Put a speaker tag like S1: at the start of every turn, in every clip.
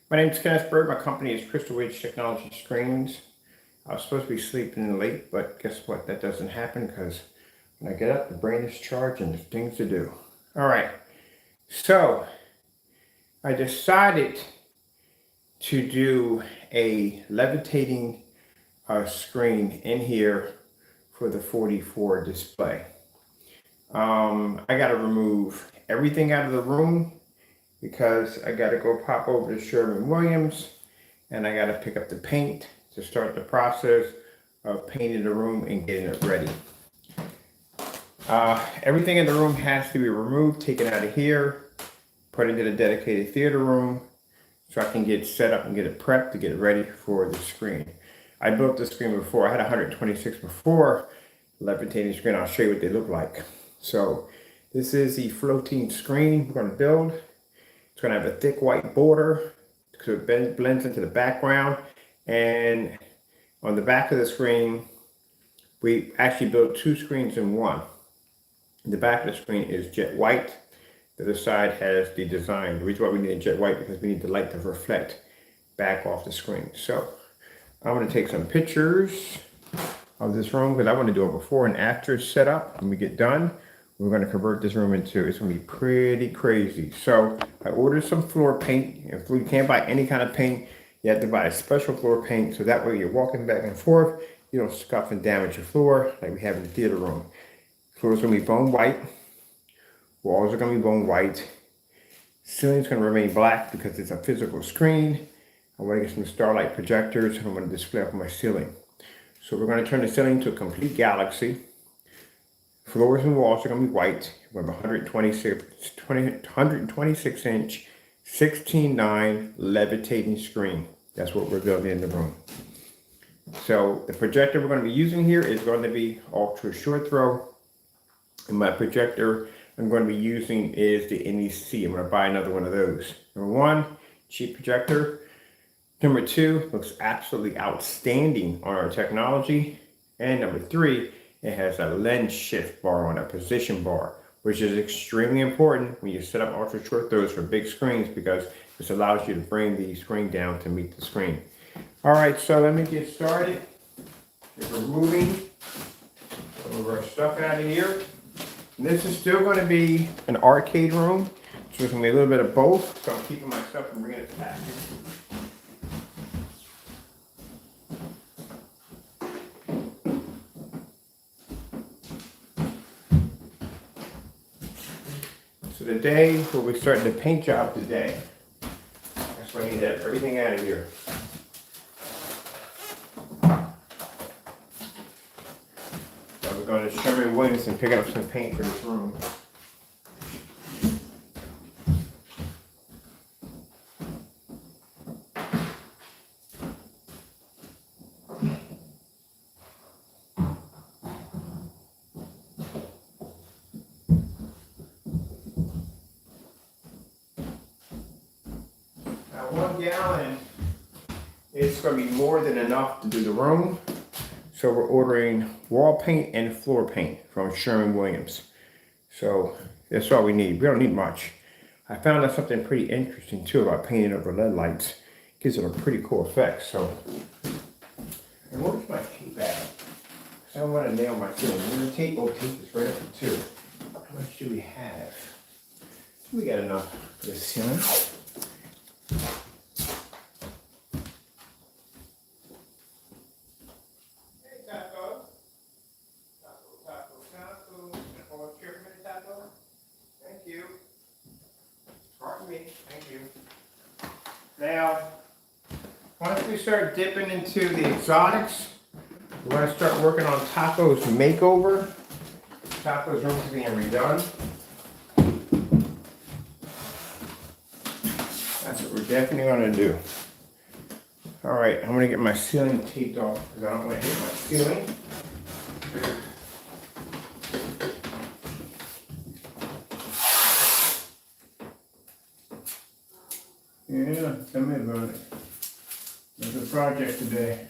S1: My name is Kenneth Bird. My company is Crystal Ridge Technology Screens. I was supposed to be sleeping late, but guess what? That doesn't happen because when I get up, the brain is charged and there's things to do. All right. So I decided to do a levitating screen in here for the 44 display. I got to remove everything out of the room because I got to go pop over to Sherwin-Williams and I got to pick up the paint to start the process of painting the room and getting it ready. Everything in the room has to be removed, taken out of here, put into the dedicated theater room so I can get set up and get it prepped to get it ready for the screen. I built this screen before. I had 126 before, levitating screen. I'll show you what they look like. So this is the floating screen we're going to build. It's going to have a thick white border so it blends into the background. And on the back of the screen, we actually built two screens in one. The back of the screen is jet white. The other side has the design. The reason why we need jet white because we need the light to reflect back off the screen. So I'm going to take some pictures of this room because I want to do a before and after setup. When we get done, we're going to convert this room into, it's going to be pretty crazy. So I ordered some floor paint. If you can't buy any kind of paint, you have to buy a special floor paint. So that way you're walking back and forth, you don't scuff and damage your floor like we have in the theater room. Floor is going to be bone white. Walls are going to be bone white. Ceiling's going to remain black because it's a physical screen. I want to get some starlight projectors and I'm going to display up on my ceiling. So we're going to turn the ceiling into a complete galaxy. Floors and walls are going to be white. We have a 126 inch 16:9 levitating screen. That's what we're building in the room. So the projector we're going to be using here is going to be ultra short throw. And my projector I'm going to be using is the NEC. I'm going to buy another one of those. Number one, cheap projector. Number two, looks absolutely outstanding on our technology. And number three, it has a lens shift bar on a position bar, which is extremely important when you set up ultra short throws for big screens because this allows you to bring the screen down to meet the screen. All right, so let me get started. We're removing some of our stuff out of here. And this is still going to be an arcade room, so it's going to be a little bit of both. So I'm keeping my stuff and bringing it back. So the day we'll be starting the paint job today. That's why I need to have everything out of here. So we're going to Sherwin-Williams and pick up some paint for this room. Now 1 gallon is going to be more than enough to do the room. So we're ordering wall paint and floor paint from Sherwin-Williams. So that's all we need. We don't need much. I found out something pretty interesting too about painting over LED lights. Gives it a pretty cool effect. So, and where's my tape at? I don't want to nail my ceiling. The tape, oh, tape is right up to 2. How much do we have? We got enough for the ceiling. Thank you. Now, once we start dipping into the exotics, we're going to start working on Taco's makeover. Taco's room is being redone. That's what we're definitely going to do. All right, I'm going to get my ceiling taped off because I don't want to hit my ceiling. Yeah, tell me about it. There's a project today.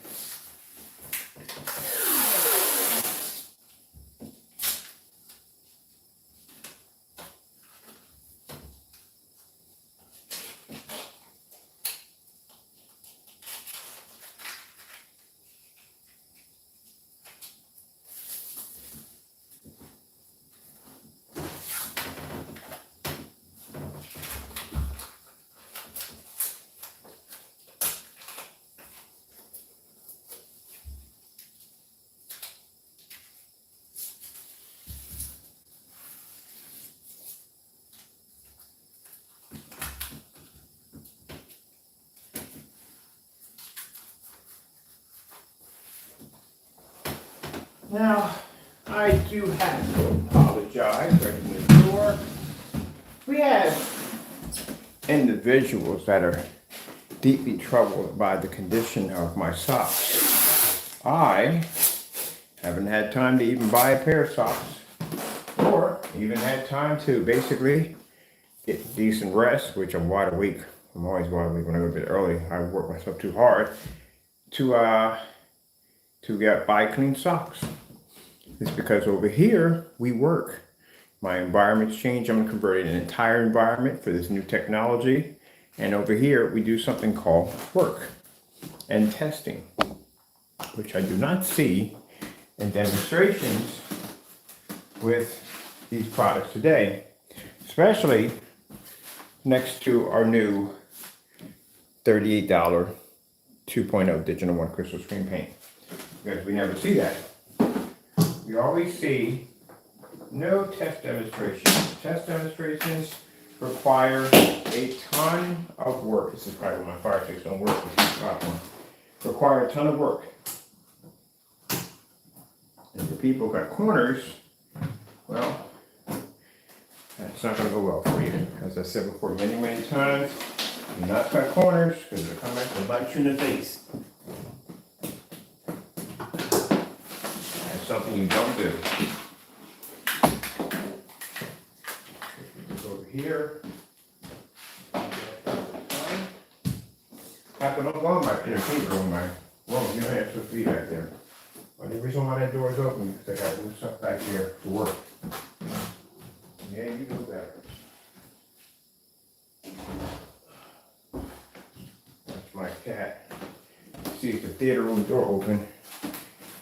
S1: Now, I do have to apologize for the door. We have individuals that are deeply troubled by the condition of my socks. I haven't had time to even buy a pair of socks, or even had time to basically get decent rest, which I'm wide awake. I'm always wide awake when I go a bit early. I work myself too hard to buy clean socks. It's because over here we work. My environment's changed. I'm converting an entire environment for this new technology. And over here we do something called work and testing, which I do not see in demonstrations with these products today, especially next to our new $38 2.0 Digital One Crystal Screen Paint, because we never see that. We always see no test demonstrations. Test demonstrations require a ton of work. This is probably when my fire sticks don't work. Require a ton of work. And for people who got corners, well, that's not going to go well for you. As I said before many times, do not cut corners because they'll come back to bite you in the face. That's something you don't do. Over here. Have to don't go in my entertainment room, my room. You don't have to be back there. But the reason why that door is open is because I got to move stuff back here to work. Yeah, you know better. That's my cat. See if the theater room door open.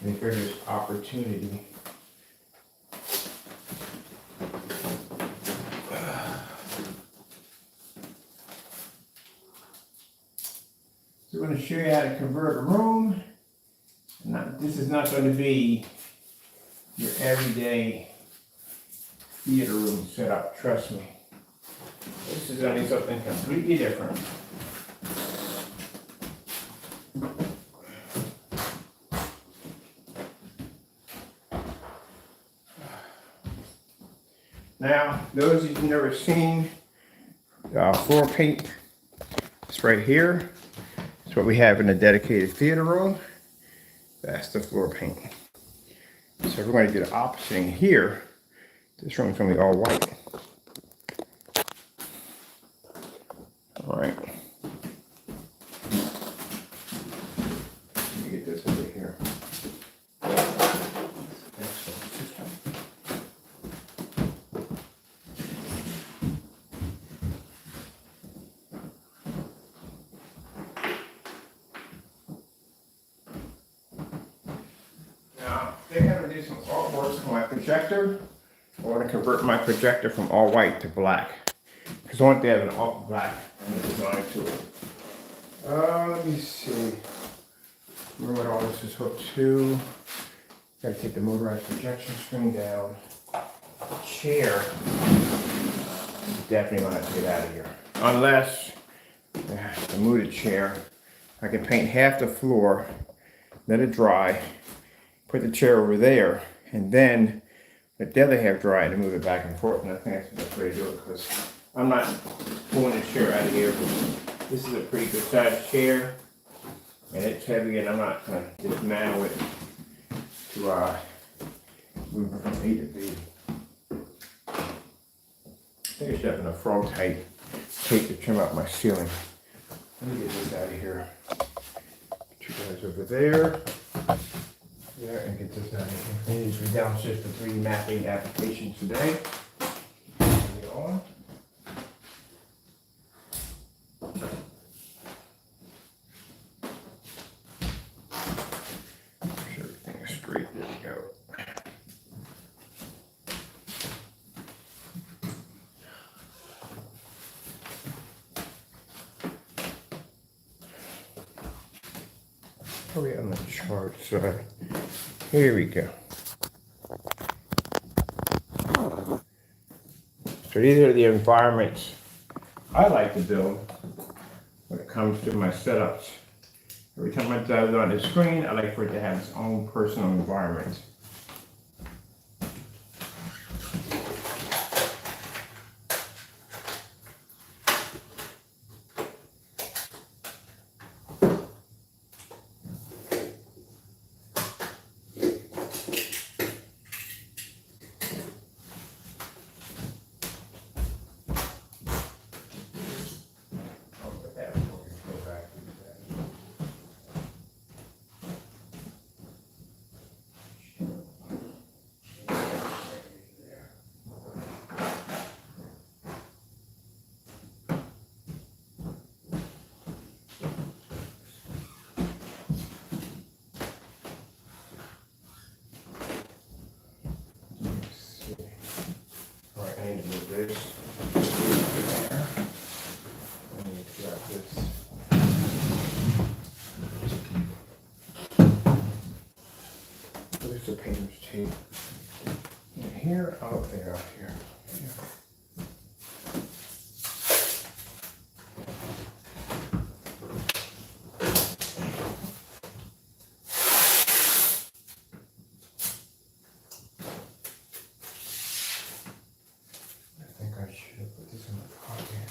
S1: And if there's opportunity. So I'm going to show you how to convert a room. This is not going to be your everyday theater room setup, trust me. This is going to be something completely different. Now, those of you who've never seen floor paint, it's right here. It's what we have in a dedicated theater room. That's the floor paint. So we're going to do the opposite in here. This room is going to be all white. All right. Let me get this over here. Now, they're going to do some artwork on my projector. I want to convert my projector from all white to black. Because I want to have an all black design to it. Let me see. Remember what all this is hooked to. Got to take the motorized projection screen down. Chair. Definitely going to have to get out of here. Unless the mooted chair. I can paint half the floor, let it dry, put the chair over there, and then let the other half dry and move it back and forth. And I think that's the best way to do it because I'm not pulling the chair out of here. This is a pretty good sized chair and it's heavy, and I'm not going to dismantle it to move it from A to B. I think I should have enough frog tape to trim out my ceiling. Let me get this out of here. Put you guys over there. There, and get this out of here. These are downstairs for 3D mapping applications today. Bring it on. Make sure everything is straight. There we go. Probably on the chart side. Here we go. So these are the environments I like to build when it comes to my setups. Every time I dive on the screen, I like for it to have its own personal environment. this. There. I need to grab this. There's the painter's tape. In here, out there, out here. Yeah. I think I should have put this in my pocket.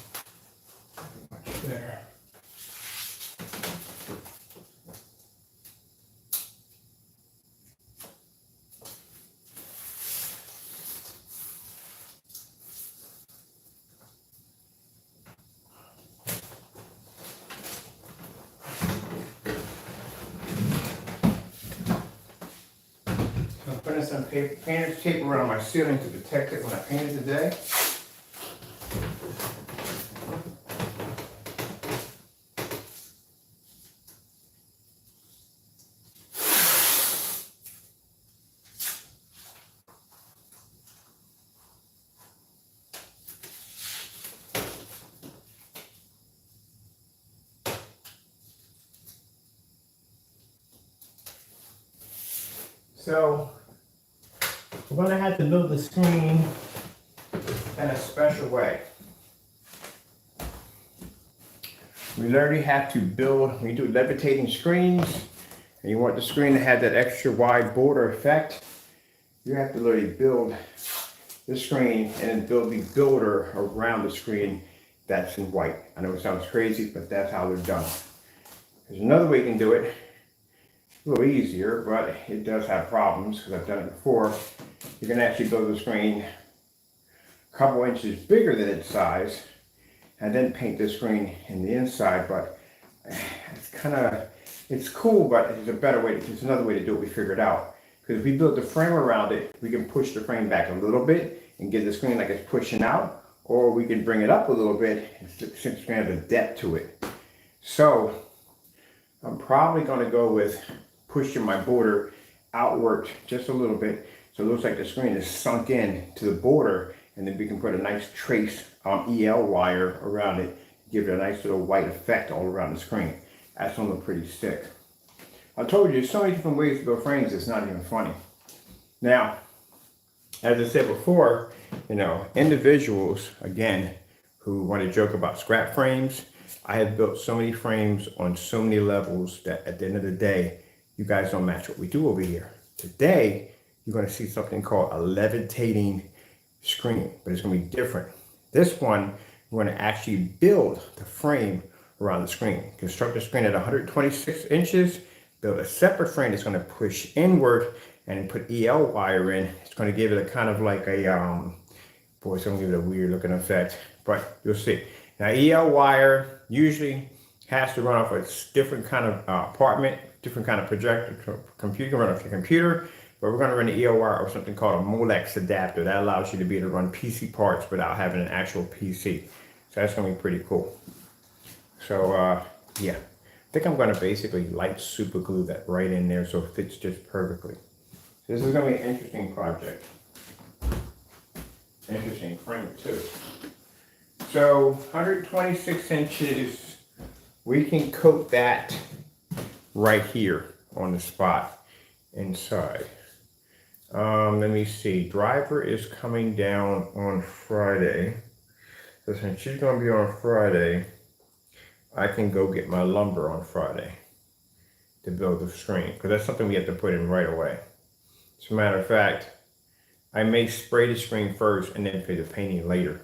S1: Much better. So I'm putting some painter's tape around my ceiling to protect it when I paint it today. So we're going to have to build the screen in a special way. We literally have to build, when you do levitating screens, and you want the screen to have that extra wide border effect, you have to literally build the screen and then build the builder around the screen that's in white. I know it sounds crazy, but that's how they're done. There's another way you can do it. A little easier, but it does have problems because I've done it before. You can actually build the screen a couple inches bigger than its size and then paint the screen in the inside, but it's cool, but there's a better way, there's another way to do it we figured out. Because if we build the frame around it, we can push the frame back a little bit and get the screen like it's pushing out, or we can bring it up a little bit since we have a depth to it. So I'm probably going to go with pushing my border outward just a little bit so it looks like the screen is sunk in to the border, and then we can put a nice trace EL wire around it, give it a nice little white effect all around the screen. That's gonna look pretty sick. I told you, there's so many different ways to build frames, it's not even funny. Now, as I said before, you know, individuals, again, who want to joke about scrap frames, I have built so many frames on so many levels that at the end of the day, you guys don't match what we do over here. Today, you're going to see something called a levitating screen, but it's going to be different. This one, we're going to actually build the frame around the screen. Construct the screen at 126 inches, build a separate frame that's going to push inward, and put EL wire in. It's going to give it a kind of like a, boy, it's going to give it a weird looking effect, but you'll see. Now, EL wire usually has to run off a different kind of apartment, different kind of projector, computer. You can run off your computer, but we're going to run the EL wire or something called a Molex adapter. That allows you to be able to run PC parts without having an actual PC. So that's going to be pretty cool. So, yeah. I think I'm going to basically light super glue that right in there so it fits just perfectly. So this is going to be an interesting project. Interesting frame too. So 126 inches, we can coat that right here on the spot inside. Let me see, driver is coming down on Friday. So since she's gonna be on Friday, I can go get my lumber on Friday to build the screen, because that's something we have to put in right away. As a matter of fact, I may spray the screen first and then put the painting later,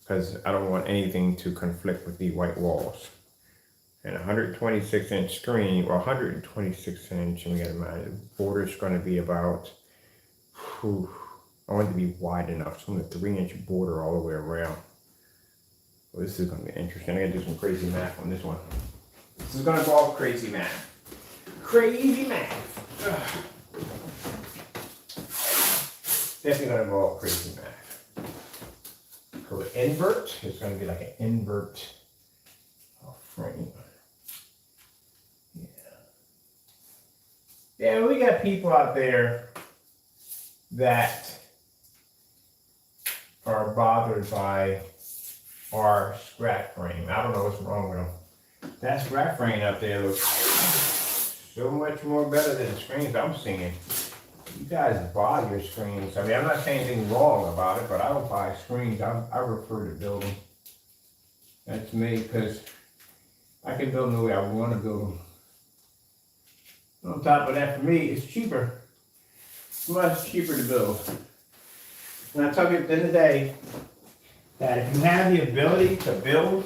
S1: because I don't want anything to conflict with the white walls. And 126 inch screen, or 126 inch, and we got to mind, the border is going to be about, I want it to be wide enough, so I'm going to 3-inch border all the way around. Well, this is going to be interesting. I got to do some crazy math on this one. This is going to involve crazy math. Crazy math. Ugh. Definitely going to involve crazy math. For invert, it's going to be like an invert frame. Yeah, we got people out there that are bothered to buy our scrap frame. I don't know what's wrong with them. That scrap frame up there looks so much more better than the screens I'm seeing. You guys buy your screens. I mean, I'm not saying anything wrong about it, but I don't buy screens. I prefer to build them. That's me, because I can build them the way I want to build them. On top of that, for me, it's cheaper. It's much cheaper to build. And I tell you at the end of the day, that if you have the ability to build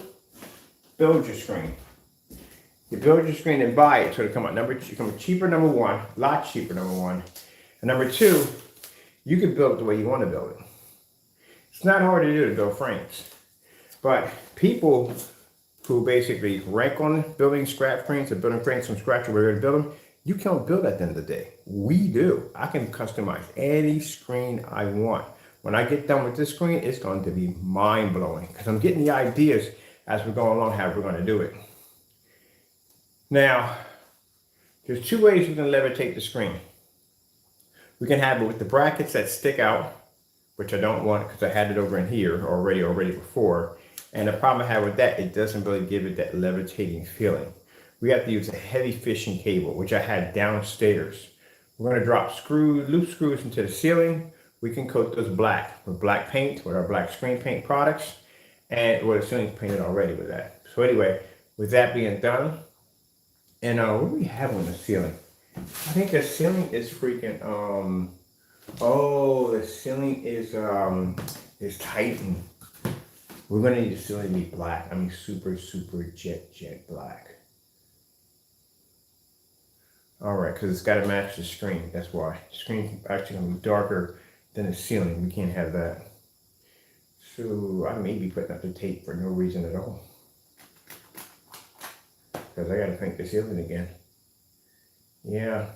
S1: your screen. You build your screen and buy it, so it'll come cheaper, number one, a lot cheaper, number one. And number two, you can build it the way you want to build it. It's not hard to do to build frames. But people who basically rank on building scrap frames or building frames from scratch or where to build them, you can't build at the end of the day. We do. I can customize any screen I want. When I get done with this screen, it's going to be mind-blowing because I'm getting the ideas as we're going along how we're going to do it. Now, there's two ways we can levitate the screen. We can have it with the brackets that stick out, which I don't want because I had it over in here already before. And the problem I have with that, it doesn't really give it that levitating feeling. We have to use a heavy fishing cable, which I had downstairs. We're going to drop loop screws into the ceiling. We can coat those black with black paint, with our black screen paint products. And the ceiling's painted already with that. So anyway, with that being done, and what do we have on the ceiling? I think the ceiling is freaking, the ceiling is Titan. We're gonna need the ceiling to be black. I mean, super, super jet black. All right, because it's got to match the screen. That's why. The screen's actually gonna be darker than the ceiling. We can't have that. So I may be putting up the tape for no reason at all. Because I got to paint the ceiling again. Yeah.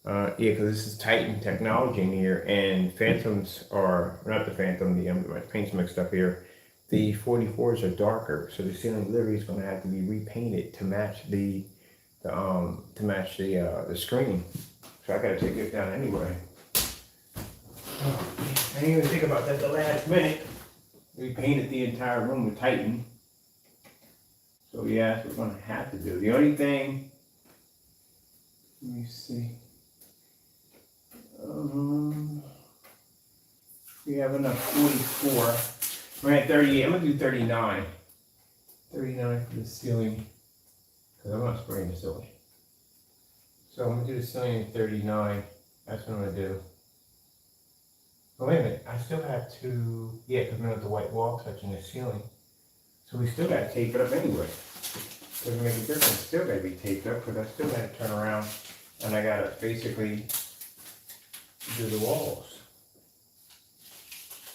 S1: Because this is Titan technology in here, and Phantoms are, not the Phantom, my paint's mixed up here. The 44s are darker, so the ceiling literally is going to have to be repainted to match the screen. So I got to take it down anyway. Oh, I didn't even think about that the last minute. We painted the entire room with Titan. So yeah, that's what we're going to have to do. The only thing, let me see. We have enough 44. We're at 38. I'm going to do 39. 39 for the ceiling. Because I'm not spraying the ceiling. So I'm going to do the ceiling at 39. That's what I'm going to do. Oh, wait a minute. I still have to, because we don't have the white wall touching the ceiling. So we still got to tape it up anyway. Doesn't make a difference. Still got to be taped up because I still got to turn around and I got to basically do the walls.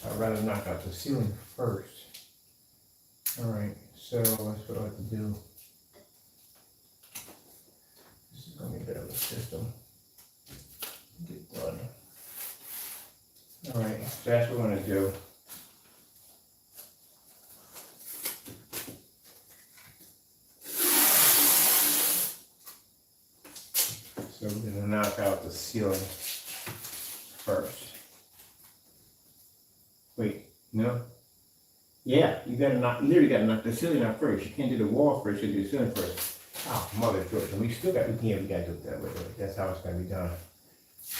S1: I'd rather knock out the ceiling first. All right, so that's what I have to do. This is going to be a bit of a system. Get done. All right, so that's what we're going to do. So we're going to knock out the ceiling first. Wait, no? Yeah, you literally got to knock the ceiling out first. You can't do the wall first, you do the ceiling first. Oh, mother of Georgia. We got to do it that way. That's how it's going to be done.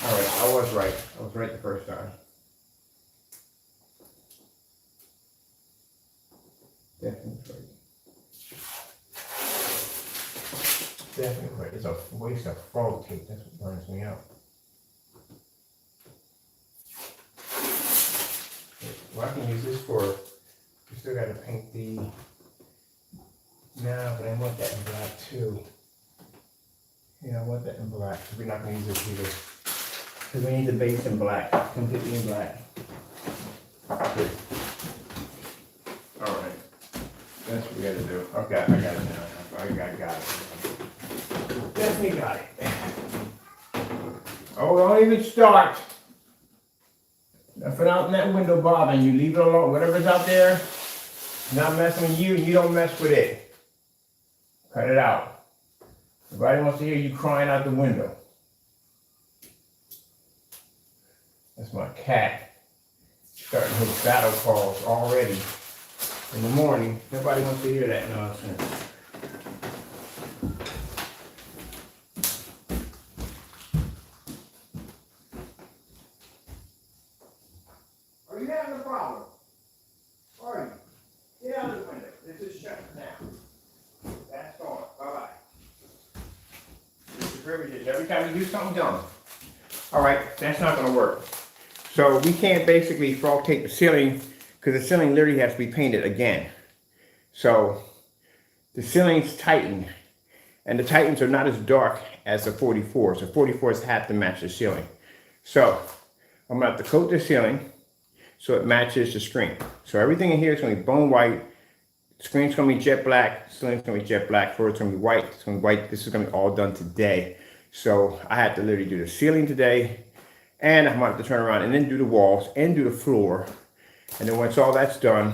S1: All right, I was right. I was right the first time. Definitely right. Definitely right. It's a waste of frog tape. That's what burns me out. Well, I can use this for, we still got to paint the, no, but I want that in black too. Yeah, I want that in black. We're not going to use this either. Because we need the base in black, completely in black. Good. All right. That's what we got to do. Okay, I got it now. I got it. Definitely got it. Oh, don't even start. Nothing out in that window bothering you. Leave it alone. Whatever's out there, not messing with you, you don't mess with it. Cut it out. Nobody wants to hear you crying out the window. That's my cat. Starting his battle calls already in the morning. Nobody wants to hear that nonsense. Are you having a problem? Are you? Get out of the window. This is shut now. That's gone. Bye-bye. Mr. Privileges. Every time you do something dumb. All right, that's not going to work. So we can't basically fault tape the ceiling because the ceiling literally has to be painted again. So the ceiling's tightened, and the tightens are not as dark as the 44s. The 44s have to match the ceiling. So I'm going to have to coat the ceiling so it matches the screen. So everything in here is going to be bone white. The screen's going to be jet black. The ceiling's going to be jet black. Floor's going to be white. It's going to be white. This is going to be all done today. So I had to literally do the ceiling today. And I'm going to have to turn around and then do the walls and do the floor. And then once all that's done,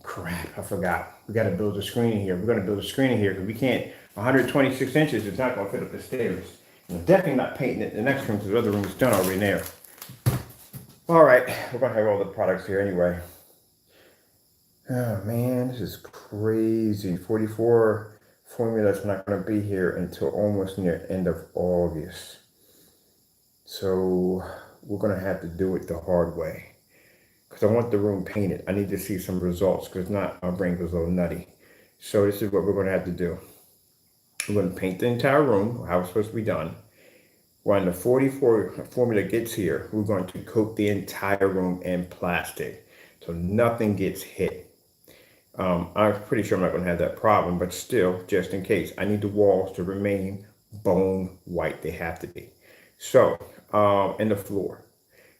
S1: crap, I forgot. We got to build a screen in here. We're going to build a screen in here because we can't, 126 inches is not going to fit up the stairs. And I'm definitely not painting it in the next room because the other room is done already in there. All right, we're going to have all the products here anyway. Oh man, this is crazy. 44 formula's not going to be here until almost near end of August. So we're going to have to do it the hard way because I want the room painted. I need to see some results because if not, our brain goes a little nutty. So this is what we're going to have to do. We're going to paint the entire room, how it's supposed to be done. When the 44 formula gets here, we're going to coat the entire room in plastic so nothing gets hit. I'm pretty sure I'm not going to have that problem, but still, just in case, I need the walls to remain bone white. They have to be. So, and the floor.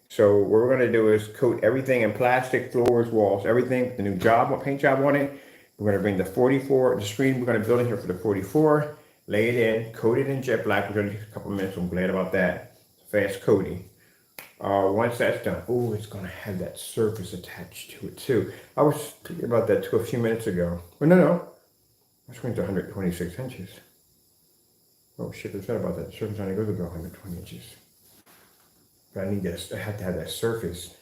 S1: So what we're going to do is coat everything in plastic, floors, walls, everything, the new job, paint job on it. We're going to bring the 44, the screen we're going to build in here for the 44, lay it in, coat it in jet black. We're going to take a couple minutes. I'm glad about that. Fast coating. Once that's done, oh, it's going to have that surface attached to it too. I was thinking about that too a few minutes ago. Well, no. My screen's 126 inches. Oh shit, I said about that. The surface only goes about 120 inches. But I need this, I have to have that surface.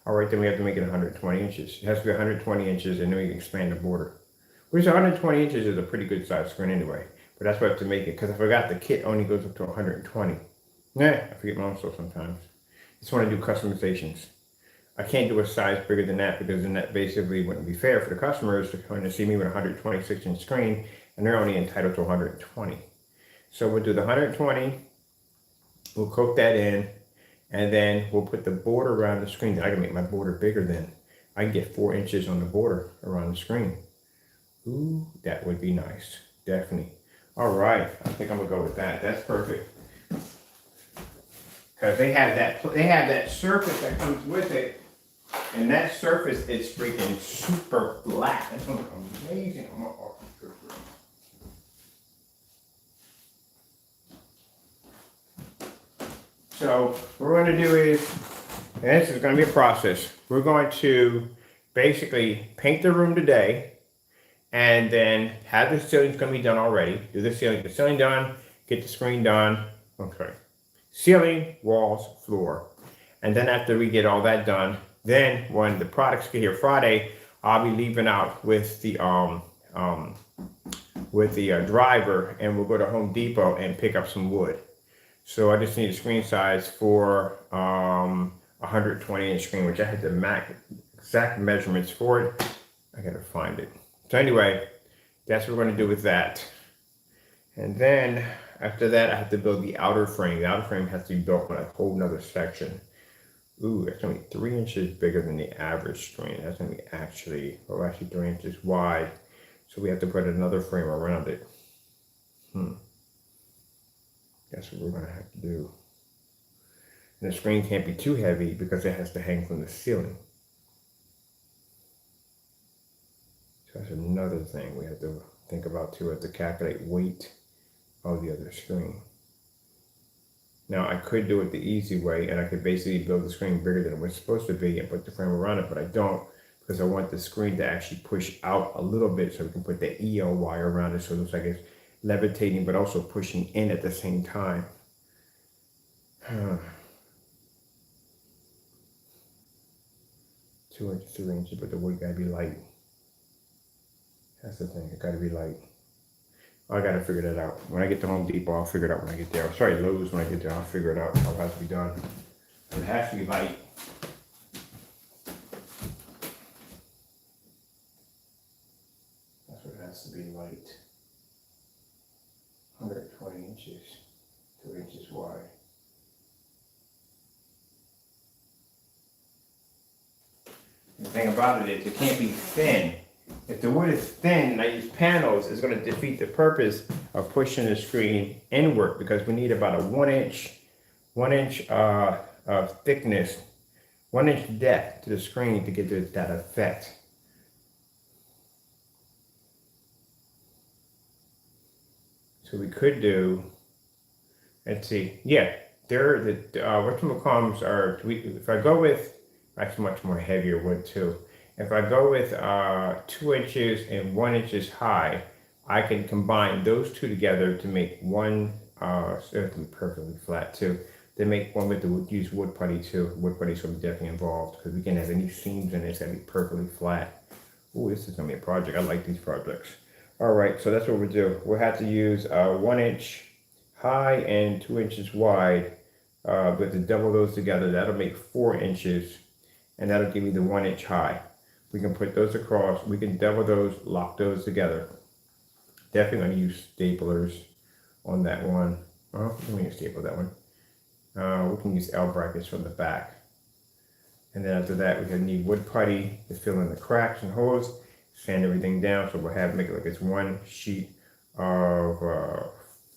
S1: All right, then we have to make it 120 inches. It has to be 120 inches and then we can expand the border. Which 120 inches is a pretty good size screen anyway. But that's what I have to make it because I forgot the kit only goes up to 120. I forget my own stuff sometimes. Just want to do customizations. I can't do a size bigger than that because then that basically wouldn't be fair for the customers to come to see me with a 126 inch screen and they're only entitled to 120. So we'll do the 120, we'll coat that in, and then we'll put the border around the screen. I can make my border bigger then. I can get 4 inches on the border around the screen. Ooh, that would be nice, definitely. All right, I think I'm gonna go with that. That's perfect. Because they have that surface that comes with it, and that surface is freaking super flat. That's gonna look amazing. So what we're going to do is, and this is going to be a process, we're going to basically paint the room today and then have the ceiling's going to be done already. Do the ceiling done, get the screen done, okay. Ceiling, walls, floor. And then after we get all that done, then when the products get here Friday, I'll be leaving out with the driver and we'll go to Home Depot and pick up some wood. So I just need a screen size for 120 inch screen, which I had the exact measurements for it. I gotta find it. So anyway, that's what we're gonna do with that. And then after that, I have to build the outer frame. The outer frame has to be built on a whole nother section. Ooh, that's gonna be 3 inches bigger than the average screen. That's gonna be actually 3 inches wide. So we have to put another frame around it. That's what we're going to have to do. And the screen can't be too heavy because it has to hang from the ceiling. So that's another thing we have to think about too. We have to calculate weight of the other screen. Now I could do it the easy way and I could basically build the screen bigger than it was supposed to be and put the frame around it, but I don't because I want the screen to actually push out a little bit so we can put the EO wire around it so it looks like it's levitating but also pushing in at the same time. 2 inches, 3 inches, but the wood gotta be light. That's the thing, it gotta be light. I gotta figure that out. When I get to Home Depot, I'll figure it out when I get there. Sorry, Lowe's, when I get there, I'll figure it out how it has to be done. It has to be light. That's what it has to be, light. 120 inches, 2 inches wide. The thing about it is it can't be thin. If the wood is thin and I use panels, it's going to defeat the purpose of pushing the screen inward, because we need about a 1 inch of thickness, 1 inch depth to the screen to get that effect. So we could do, let's see, yeah, there the whatchamacallits are, if I go with, actually much more heavier wood too. If I go with 2 inches and 1 inch high, I can combine those two together to make one, something perfectly flat too. They make one with the use wood putty too. Wood putty's going to be definitely involved, because we can't have any seams in it. It's going to be perfectly flat. Ooh, this is going to be a project. I like these projects. All right, so that's what we'll do. We'll have to use 1 inch high and 2 inches wide. But to double those together, that'll make 4 inches, and that'll give me the 1 inch high. We can put those across. We can double those, lock those together. Definitely going to use staplers on that one. Oh, we can staple that one. We can use L brackets from the back. And then after that, we're going to need wood putty to fill in the cracks and holes, sand everything down, so we'll make it like it's one sheet of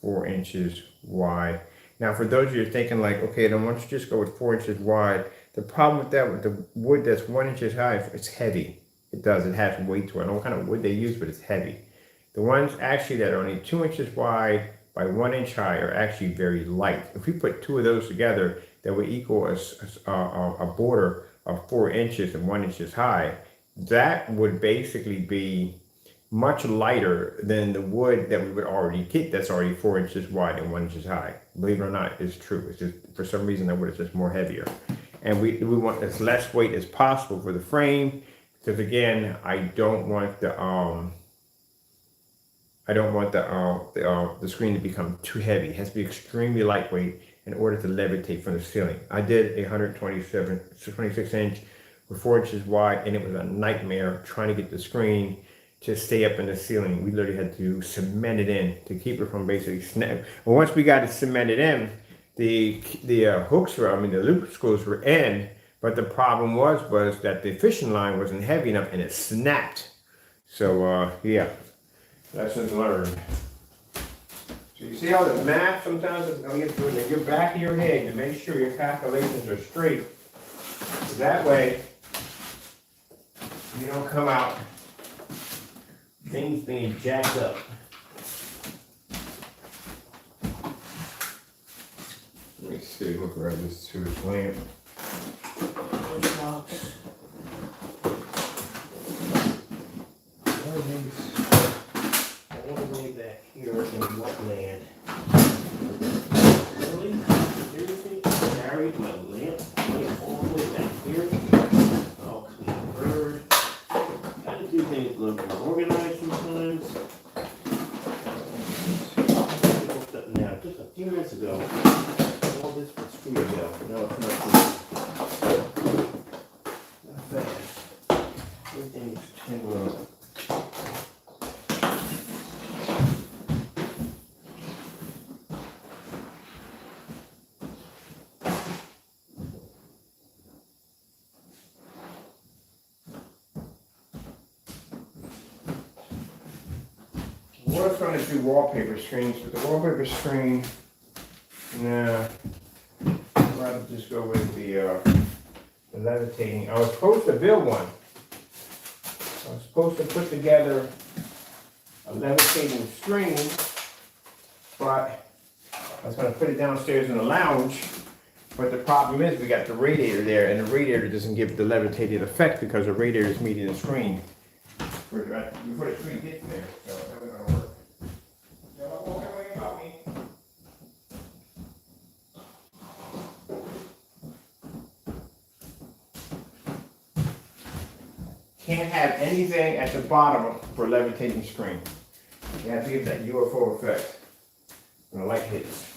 S1: 4 inches wide. Now, for those of you who are thinking like, okay, then why don't you just go with 4 inches wide? The problem with that, with the wood that's 1 inch high, it's heavy. It has weight to it. I don't know what kind of wood they use, but it's heavy. The ones actually that are only 2 inches wide by 1 inch high are actually very light. If we put two of those together, that would equal a border of 4 inches and 1 inch high. That would basically be much lighter than the wood that we would already get that's already 4 inches wide and 1 inch high. Believe it or not, it's true. It's just, for some reason, that wood is just more heavier. And we want as less weight as possible for the frame, because again, I don't want the screen to become too heavy. It has to be extremely lightweight in order to levitate from the ceiling. I did a 26 inch with 4 inches wide, and it was a nightmare trying to get the screen to stay up in the ceiling. We literally had to cement it in to keep it from basically snapping. Well, once we got it cemented in, the hooks were, the loop screws were in, but the problem was that the fishing line wasn't heavy enough and it snapped. So yeah, lessons learned. So you see how the math sometimes is going to get in your back of your head to make sure your calculations are straight. So that way you don't come out things being jacked up. Let me see, look around this to his lamp. All the way back here in wetland. Really? Seriously? Carried my lamp all the way back here. Oh, clean bird. Gotta do things a little more organized sometimes. Now, just a few minutes ago, all this was free to go. No, it's not free. Not fast. Everything's too low. I was trying to do wallpaper screens, but the wallpaper screen, nah, I'd rather just go with the levitating. I was supposed to build one. I was supposed to put together a levitating screen, but I was going to put it downstairs in the lounge. But the problem is we got the radiator there, and the radiator doesn't give the levitated effect because the radiator is meeting the screen before the screen gets there. So that's not going to work. Can't have anything at the bottom for a levitating screen. You have to get that UFO effect when the light hits.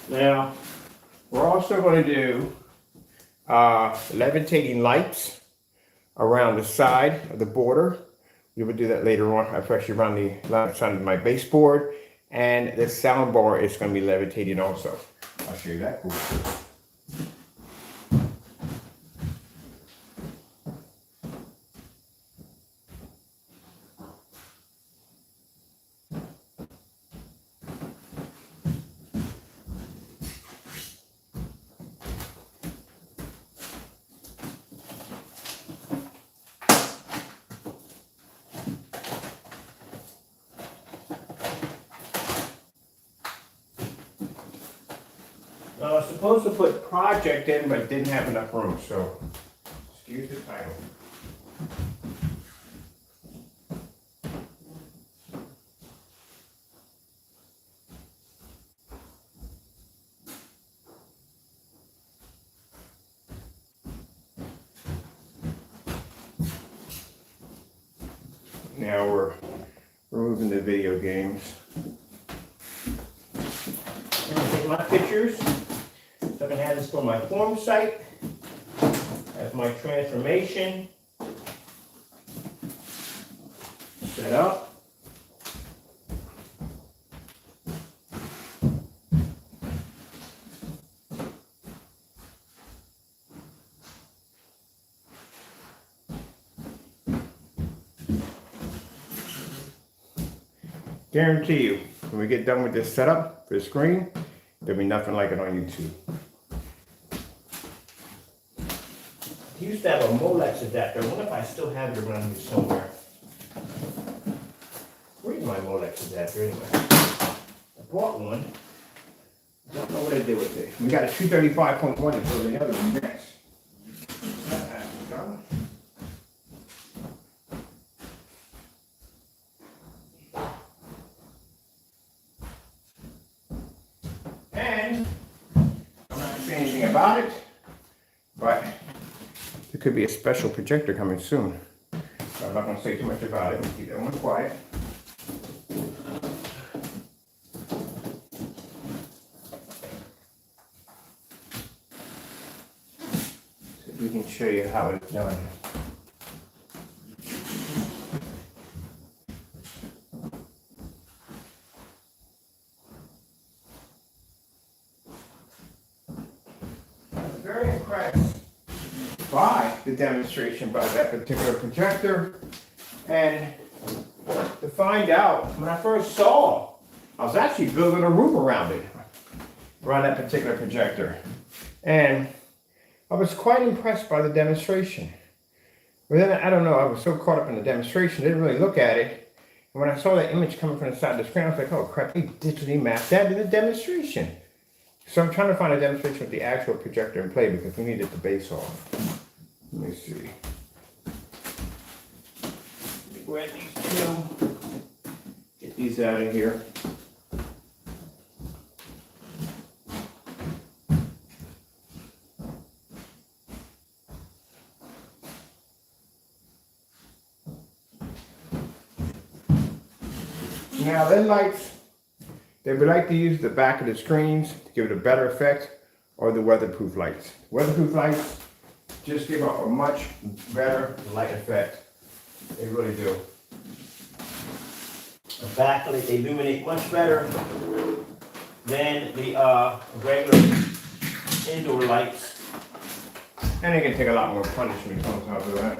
S1: Now, we're also going to do levitating lights around the side of the border. We will do that later on. I pressure around the left side of my baseboard, and the sound bar is going to be levitating also. I'll show you that cool. I was supposed to put project in, but didn't have enough room, so excuse the title. Now we're removing the video games. I'm going to take my pictures. So I can have this for my form site. Have my transformation set up. Guarantee you, when we get done with this setup for the screen, there'll be nothing like it on YouTube. I used to have a Molex adapter. I wonder if I still have it around here somewhere. Where's my Molex adapter anyway? I bought one. I don't know what I did with it. We got a 235.1 until the other one next. And I'm not saying anything about it, but there could be a special projector coming soon. So I'm not going to say too much about it. Keep that one quiet. So we can show you how it's done. I'm very impressed by the demonstration by that particular projector, and to find out, when I first saw, I was actually building a room around it, around that particular projector, and I was quite impressed by the demonstration. But then, I don't know, I was so caught up in the demonstration, didn't really look at it, and when I saw that image coming from the side of the screen, I was like, oh crap, they digitally mapped that in the demonstration. So I'm trying to find a demonstration with the actual projector in play because we needed the base off. Let me see. Grab these two. Get these out of here. Now, them lights, they would like to use the back of the screens to give it a better effect, or the weatherproof lights. Weatherproof lights just give off a much better light effect. They really do. The backlit, they illuminate much better than the regular indoor lights. And they can take a lot more punishment on top of that.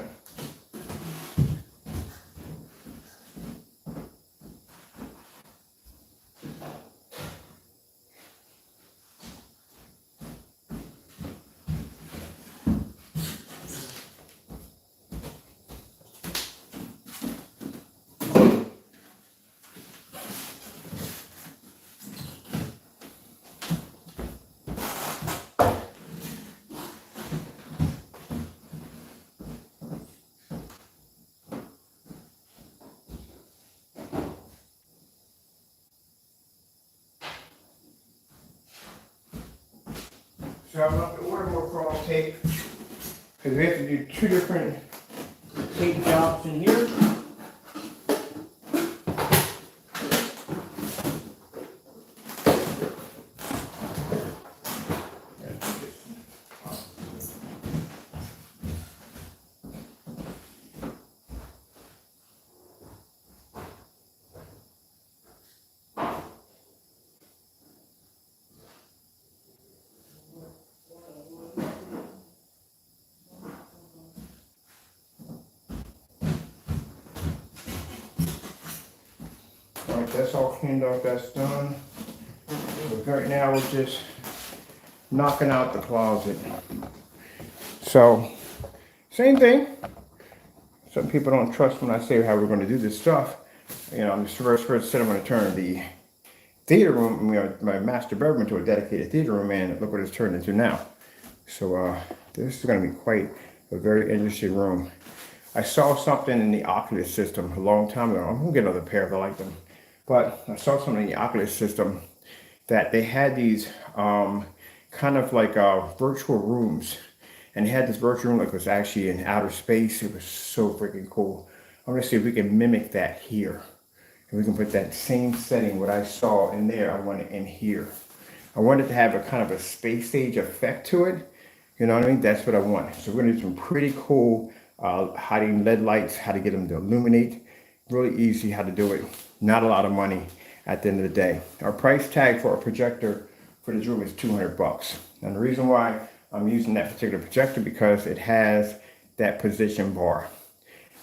S1: So I'm going to order more chrome tape because we have to do 2 different tape jobs in here. Alright, that's all cleaned up, that's done. So right now we're just knocking out the closet. So, same thing. Some people don't trust when I say how we're going to do this stuff. You know, I'm just first said I'm going to turn the theater room, you know, my master bedroom into a dedicated theater room, and look what it's turned into now. So this is going to be quite a very interesting room. I saw something in the Oculus system a long time ago. I'm going to get another pair if I like them. But I saw something in the Oculus system that they had these kind of like virtual rooms. And they had this virtual room like it was actually in outer space. It was so freaking cool. I'm going to see if we can mimic that here. And we can put that same setting, what I saw in there, I want it in here. I wanted to have a kind of a space age effect to it. You know what I mean? That's what I want. So we're going to do some pretty cool hiding LED lights, how to get them to illuminate. Really easy how to do it. Not a lot of money at the end of the day. Our price tag for a projector for this room is 200 bucks. And the reason why I'm using that particular projector because it has that position bar.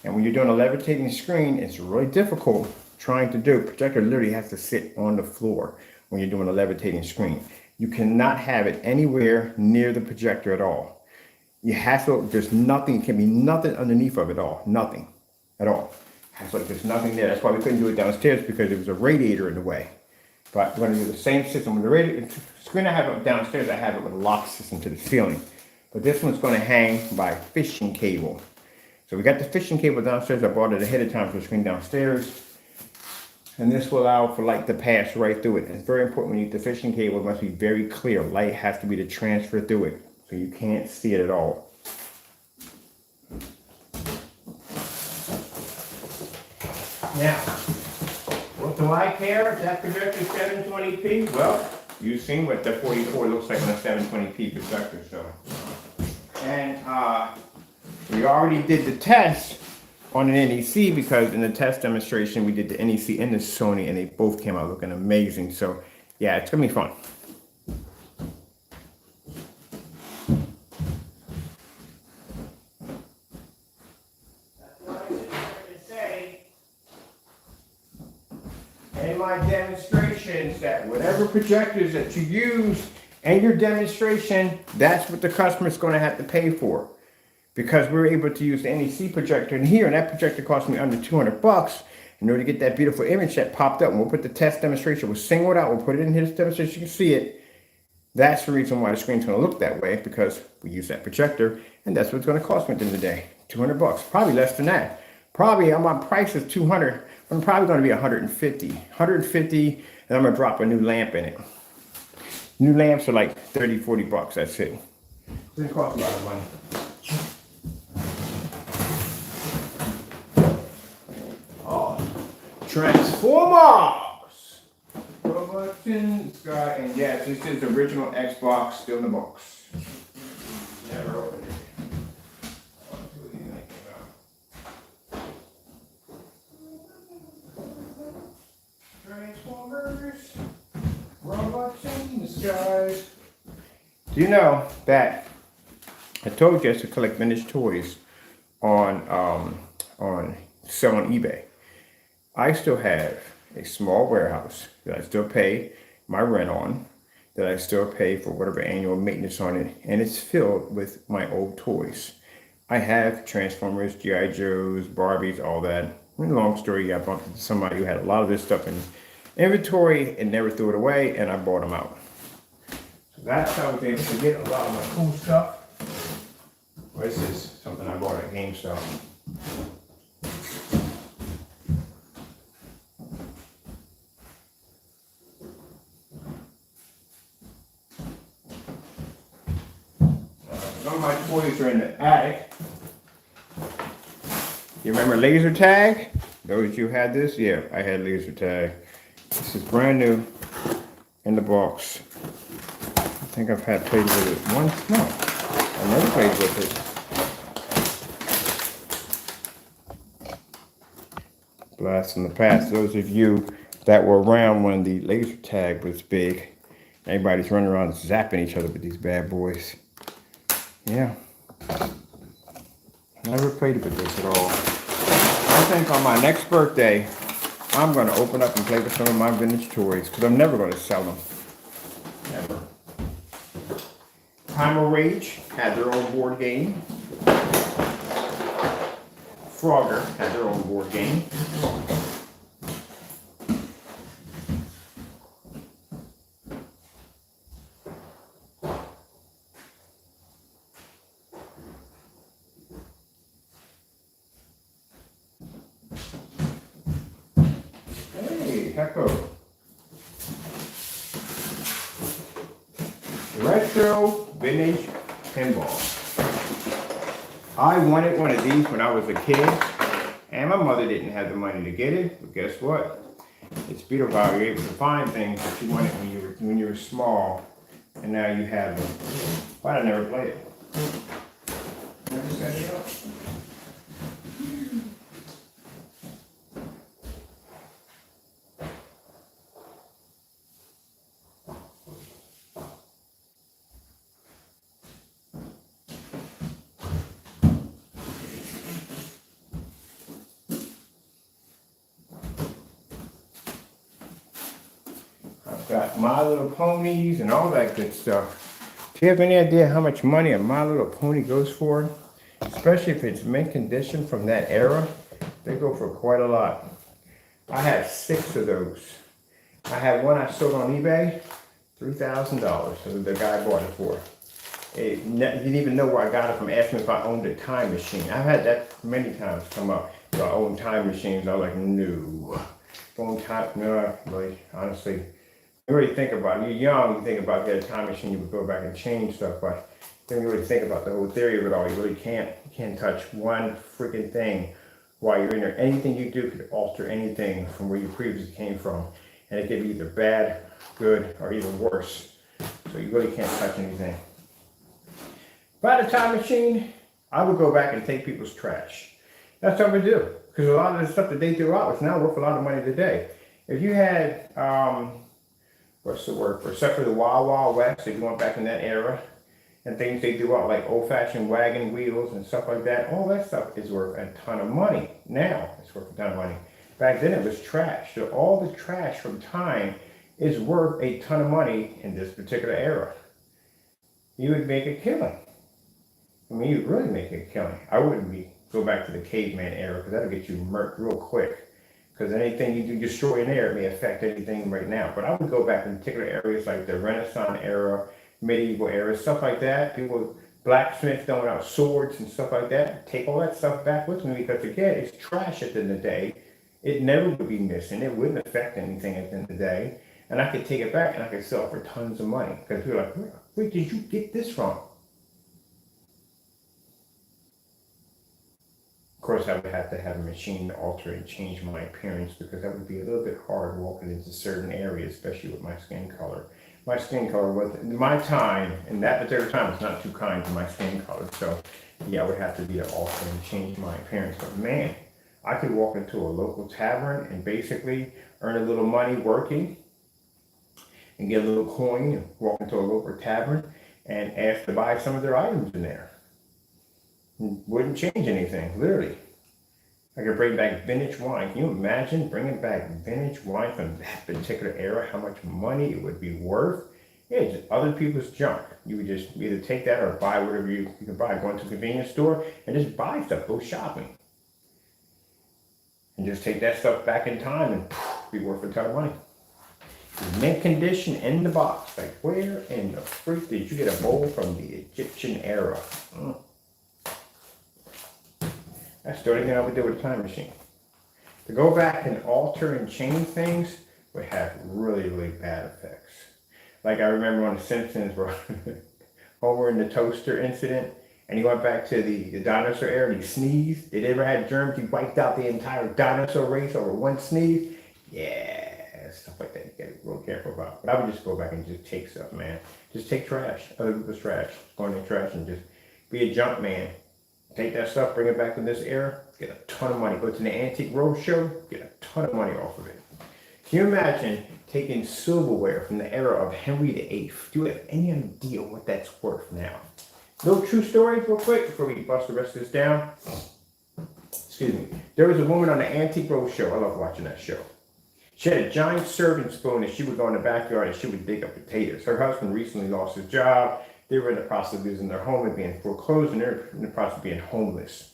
S1: And when you're doing a levitating screen, it's really difficult trying to do. Projector literally has to sit on the floor when you're doing a levitating screen. You cannot have it anywhere near the projector at all. You have to, there's nothing, can be nothing underneath of it all. Nothing at all. It's like there's nothing there. That's why we couldn't do it downstairs because there was a radiator in the way. But we're going to do the same system with the radiator. The screen I have up downstairs, I have it with a lock system to the ceiling. But this one's going to hang by fishing cable. So we got the fishing cable downstairs. I bought it ahead of time for the screen downstairs. And this will allow for light to pass right through it. And it's very important when you use the fishing cable, it must be very clear. Light has to be to transfer through it. So you can't see it at all. Now, what do I care if that projector is 720p? Well, you've seen what the 44 looks like on a 720p projector, so. And we already did the test on an NEC because in the test demonstration we did the NEC and the Sony and they both came out looking amazing. So yeah, it's gonna be fun. In my demonstrations that whatever projectors that you use in your demonstration, that's what the customer's going to have to pay for. Because we're able to use the NEC projector in here, and that projector cost me under 200 bucks in order to get that beautiful image that popped up. And we'll put the test demonstration, we'll single it out, we'll put it in his demonstration, you can see it. That's the reason why the screen's going to look that way, because we use that projector, and that's what it's going to cost me at the end of the day. 200 bucks, probably less than that. Probably my price is 200. I'm probably going to be 150. 150, and I'm going to drop a new lamp in it. New lamps are like 30, 40 bucks, that's it. It doesn't cost a lot of money. Oh, Transformers! Robots in the sky, and yes, this is the original Xbox, still in the box. Never opened it. Transformers, robots in the sky. Do you know that I told you I used to collect vintage toys on sell on eBay? I still have a small warehouse that I still pay my rent on, that I still pay for whatever annual maintenance on it, and it's filled with my old toys. I have Transformers, G.I. Joes, Barbies, all that. Long story, I bumped into somebody who had a lot of this stuff in inventory and never threw it away, and I bought them out. So that's how I was able to get a lot of my cool stuff. Well, this is something I bought at GameStop. in the attic. You remember laser tag? Those of you had this? Yeah, I had laser tag. This is brand new in the box. I think I've played with it once. No, I never played with it. Blast in the past. Those of you that were around when the laser tag was big, everybody's running around zapping each other with these bad boys. Yeah. Never played with this at all. I think on my next birthday, I'm going to open up and play with some of my vintage toys because I'm never going to sell them. Never. Primal Rage had their own board game. Frogger had their own board game. Hey, Hecko. Retro vintage pinball. I wanted one of these when I was a kid, and my mother didn't have the money to get it, but guess what? It's beautiful how you're able to find things that you wanted when you were small, and now you have them. Why did I never play it? Never set it up. Got My Little Ponies and all that good stuff. Do you have any idea how much money a My Little Pony goes for? Especially if it's mint condition from that era, they go for quite a lot. I have 6 of those. I had one I sold on eBay, $3,000. So the guy bought it for. He didn't even know where I got it from, asking if I owned a time machine. I've had that many times come up. Do I own time machines? I was like, no. Own time, no, really, honestly. You really think about it. You're young, you think about getting a time machine, you would go back and change stuff, but then you really think about the whole theory of it all. You really can't. You can't touch one freaking thing while you're in there. Anything you do could alter anything from where you previously came from. And it could be either bad, good, or even worse. So you really can't touch anything. If I had a time machine, I would go back and take people's trash. That's what I would do. Because a lot of the stuff that they threw out is now worth a lot of money today. If you had, what's the word for, except for the Wild Wild West, if you went back in that era, and things they threw out like old-fashioned wagon wheels and stuff like that, all that stuff is worth a ton of money. Now it's worth a ton of money. Back then it was trash. So all the trash from time is worth a ton of money in this particular era. You would make a killing. I mean, you'd really make a killing. I wouldn't go back to the caveman era because that'll get you murked real quick. Because anything you do destroy in there may affect anything right now. But I would go back in particular areas like the Renaissance era, medieval era, stuff like that. People, blacksmiths throwing out swords and stuff like that. Take all that stuff back with me because again, it's trash at the end of the day. It never would be missing. It wouldn't affect anything at the end of the day. And I could take it back and I could sell it for tons of money. Because people are like, where did you get this from? Of course, I would have to have a machine to alter and change my appearance because that would be a little bit hard walking into certain areas, especially with my skin color. My skin color was, in my time, in that particular time, was not too kind to my skin color. So, yeah, I would have to be to alter and change my appearance. But man, I could walk into a local tavern and basically earn a little money working and get a little coin and walk into a local tavern and ask to buy some of their items in there. Wouldn't change anything, literally. I could bring back vintage wine. Can you imagine bringing back vintage wine from that particular era? How much money it would be worth? Yeah, just other people's junk. You would just either take that or buy whatever you can buy. Go into a convenience store and just buy stuff. Go shopping. And just take that stuff back in time and be worth a ton of money. Mint condition in the box. Like, where in the freak did you get a bowl from the Egyptian era? That's the only thing I would do with a time machine. To go back and alter and change things would have really, really bad effects. Like I remember on The Simpsons where Homer and the toaster incident, And he went back to the dinosaur era and he sneezed. They never had germs. He wiped out the entire dinosaur race over one sneeze. Yeah, stuff like that you gotta be real careful about. But I would just go back and just take stuff, man. Just take trash, other people's trash. Go in the trash and just be a junk man. Take that stuff, bring it back to this era, get a ton of money. Go to the Antique Roadshow, get a ton of money off of it. Can you imagine taking silverware from the era of Henry VIII? Do you have any idea what that's worth now? Little true story real quick before we bust the rest of this down. Excuse me. There was a woman on the Antique Roadshow. I love watching that show. She had a giant serving spoon and she would go in the backyard and she would dig up potatoes. Her husband recently lost his job. They were in the process of losing their home and being foreclosed, and they're in the process of being homeless.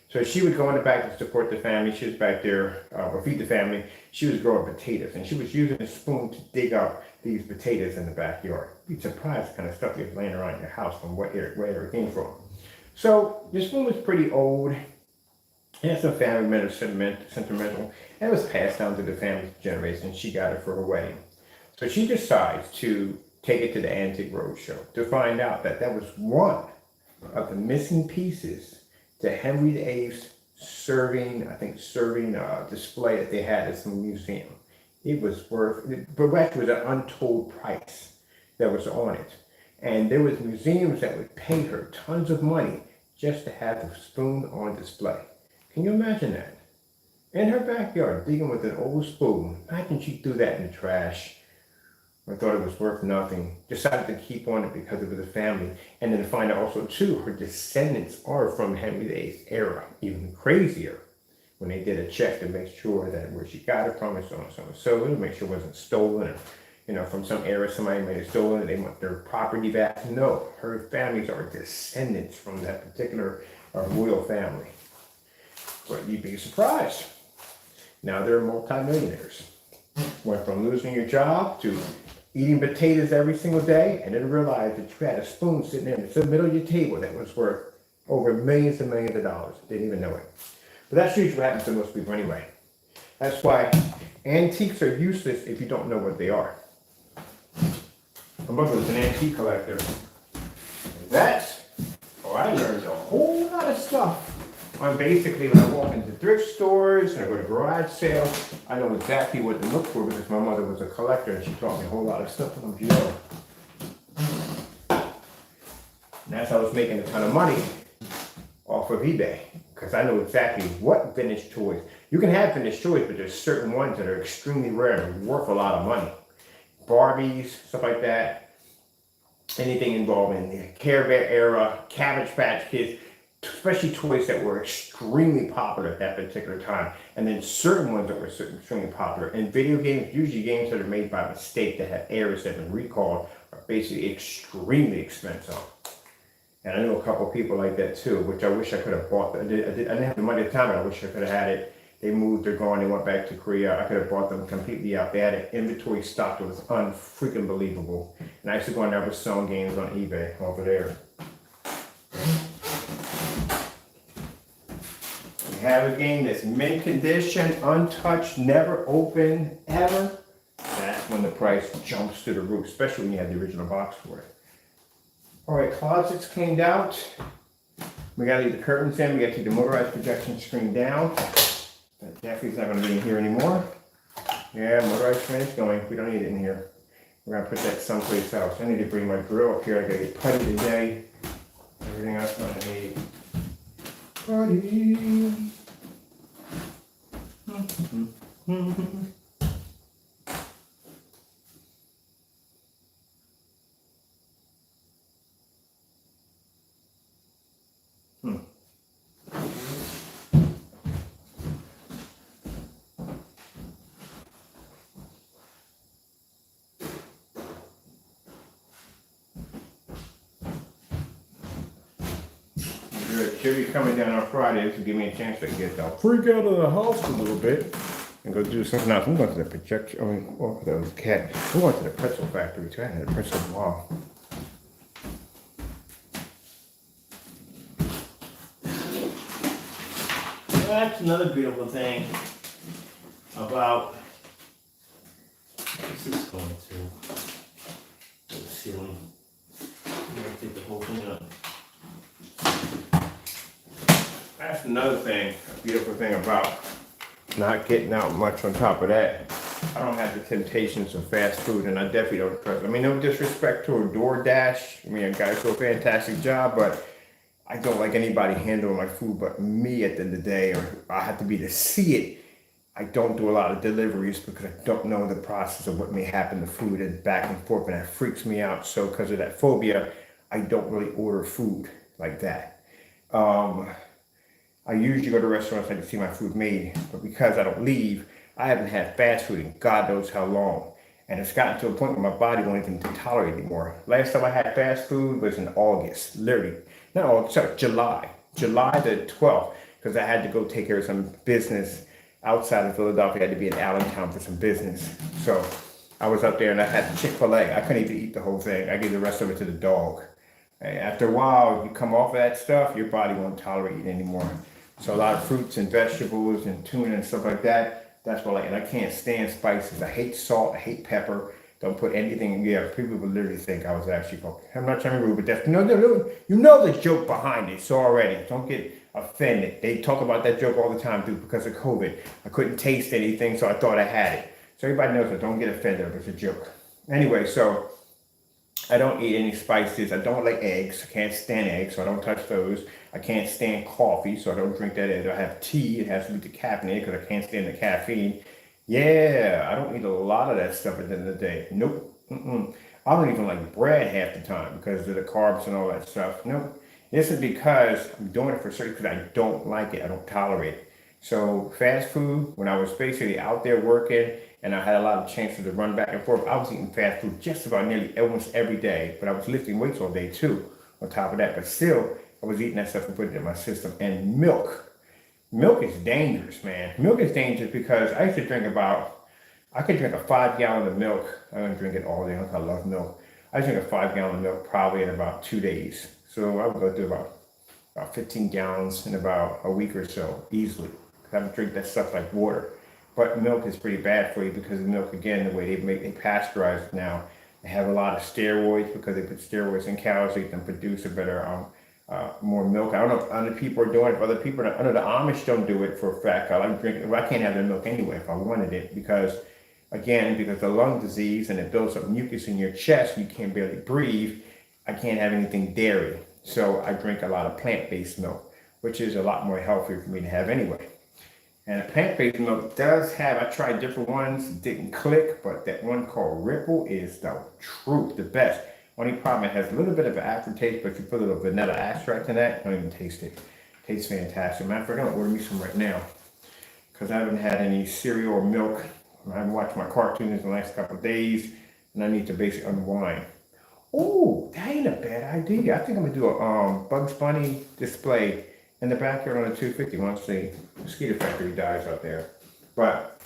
S1: So she would go in the back to support the family. She was back there, or feed the family. She was growing potatoes, and she was using a spoon to dig up these potatoes in the backyard. You'd be surprised the kind of stuff that's laying around your house from where it came from. So the spoon was pretty old. It had some family members sentimental, and it was passed down to the family generation. She got it for her wedding. So she decides to take it to the Antique Roadshow to find out that that was one of the missing pieces to Henry VIII's serving display that they had at some museum. It was worth, but actually was an untold price that was on it. And there was museums that would pay her tons of money just to have the spoon on display. Can you imagine that? In her backyard, digging with an old spoon. Imagine she threw that in the trash. I thought it was worth nothing. Decided to keep on it because it was a family. And then to find out also too, her descendants are from Henry VIII's era. Even crazier when they did a check to make sure that where she got it from and so on and so on. So to make sure it wasn't stolen or, from some era somebody may have stolen it, they want their property back. No, her families are descendants from that particular royal family. But you'd be surprised. Now they're multimillionaires. Went from losing your job to eating potatoes every single day, and then realized that you had a spoon sitting there in the middle of your table that was worth over millions and millions of dollars. Didn't even know it. But that's usually what happens to most people anyway. That's why antiques are useless if you don't know what they are. My mother was an antique collector. I learned a whole lot of stuff. On basically when I walk into thrift stores and I go to garage sales, I know exactly what to look for because my mother was a collector and she taught me a whole lot of stuff when I was young. And that's how I was making a ton of money off of eBay because I know exactly what vintage toys. You can have vintage toys, but there's certain ones that are extremely rare and worth a lot of money. Barbies, stuff like that. Anything involving the Care Bear era, Cabbage Patch Kids. Especially toys that were extremely popular at that particular time, and then certain ones that were extremely popular. And video games, usually games that are made by mistake that have errors that have been recalled, are basically extremely expensive. And I know a couple of people like that too, which I wish I could have bought. I didn't have the money at the time, but I wish I could have had it. They moved, they're gone, they went back to Korea. I could have bought them completely out. They had an inventory stock that was unfreaking believable. And I used to go in there with selling games on eBay over there. Have a game that's mint condition, untouched, never opened, ever, that's when the price jumps to the roof, especially when you have the original box for it. All right, closets cleaned out. We gotta leave the curtains in. We gotta take the motorized projection screen down. Jeffrey's not gonna be in here anymore. Yeah, motorized screen is going. We don't need it in here. We're gonna put that someplace else. I need to bring my grill up here. I gotta get putty today. Everything else I'm gonna need. Putty. She'll be coming down on Friday to give me a chance to get the freak out of the house a little bit and go do something else. I'm going to the projection. The cat. I'm going to the pretzel factory too. I had a pretzel in a while. That's another beautiful thing about this is going to the ceiling. I'm going to take the whole thing up. That's another thing, a beautiful thing about not getting out much on top of that. I don't have the temptations of fast food, and I definitely don't trust. I mean, no disrespect to a DoorDash. I mean, guys do a fantastic job, but I don't like anybody handling my food but me at the end of the day, or I have to be to see it. I don't do a lot of deliveries because I don't know the process of what may happen to food and back and forth, and that freaks me out. So because of that phobia, I don't really order food like that. Um, I usually go to restaurants I can see my food made, but because I don't leave, I haven't had fast food in God knows how long. And it's gotten to a point where my body won't even tolerate it anymore. Last time I had fast food was in August, literally. Not August, sorry, July the 12th, because I had to go take care of some business outside of Philadelphia. I had to be in Allentown for some business. So I was up there and I had Chick-fil-A. I couldn't even eat the whole thing. I gave the rest of it to the dog. And after a while, you come off of that stuff, your body won't tolerate it anymore. So a lot of fruits and vegetables and tuna and stuff like that. That's what I like. And I can't stand spices. I hate salt. I hate pepper. Don't put anything in there. People would literally think I was actually cooking. I'm not trying to be rude, but that's no. You know the joke behind it. So already, don't get offended. They talk about that joke all the time, dude, because of COVID. I couldn't taste anything, so I thought I had it. So everybody knows it. Don't get offended if it's a joke. Anyway, so I don't eat any spices. I don't like eggs. I can't stand eggs, so I don't touch those. I can't stand coffee, so I don't drink that either. I have tea. It has to be decaffeinated because I can't stand the caffeine. Yeah, I don't eat a lot of that stuff at the end of the day. Nope. Mm-mm. I don't even like bread half the time because of the carbs and all that stuff. Nope. This is because I'm doing it for certain because I don't like it. I don't tolerate it. So fast food, when I was basically out there working and I had a lot of chances to run back and forth, I was eating fast food just about nearly almost every day. But I was lifting weights all day too, on top of that. But still, I was eating that stuff and putting it in my system. And milk. Milk is dangerous, man. Milk is dangerous because I used to I could drink a 5 gallon of milk. I don't drink it all day. I love milk. I drink a 5 gallon of milk probably in about 2 days. So I would go through about 15 gallons in about a week or so, easily. I would drink that stuff like water. But milk is pretty bad for you because the milk, again, the way they pasteurize it now, they have a lot of steroids because they put steroids in cows so you can produce a better, more milk. I don't know if other people are doing it. If other people, I know the Amish don't do it for a fact. I like drinking. Well, I can't have their milk anyway if I wanted it because, again, because of lung disease and it builds up mucus in your chest, you can't barely breathe. I can't have anything dairy. So I drink a lot of plant-based milk, which is a lot more healthier for me to have anyway. And plant-based milk does have, I tried different ones, didn't click, but that one called Ripple is the truth, the best. Only problem, it has a little bit of an aftertaste, but you put a little vanilla extract in that, don't even taste it. Tastes fantastic. Matter of fact, I'm gonna order me some right now because I haven't had any cereal or milk. I haven't watched my cartoons in the last couple of days, and I need to basically unwind. Oh, that ain't a bad idea. I think I'm gonna do a Bugs Bunny display in the backyard on the 250 once the mosquito factory dies out there. But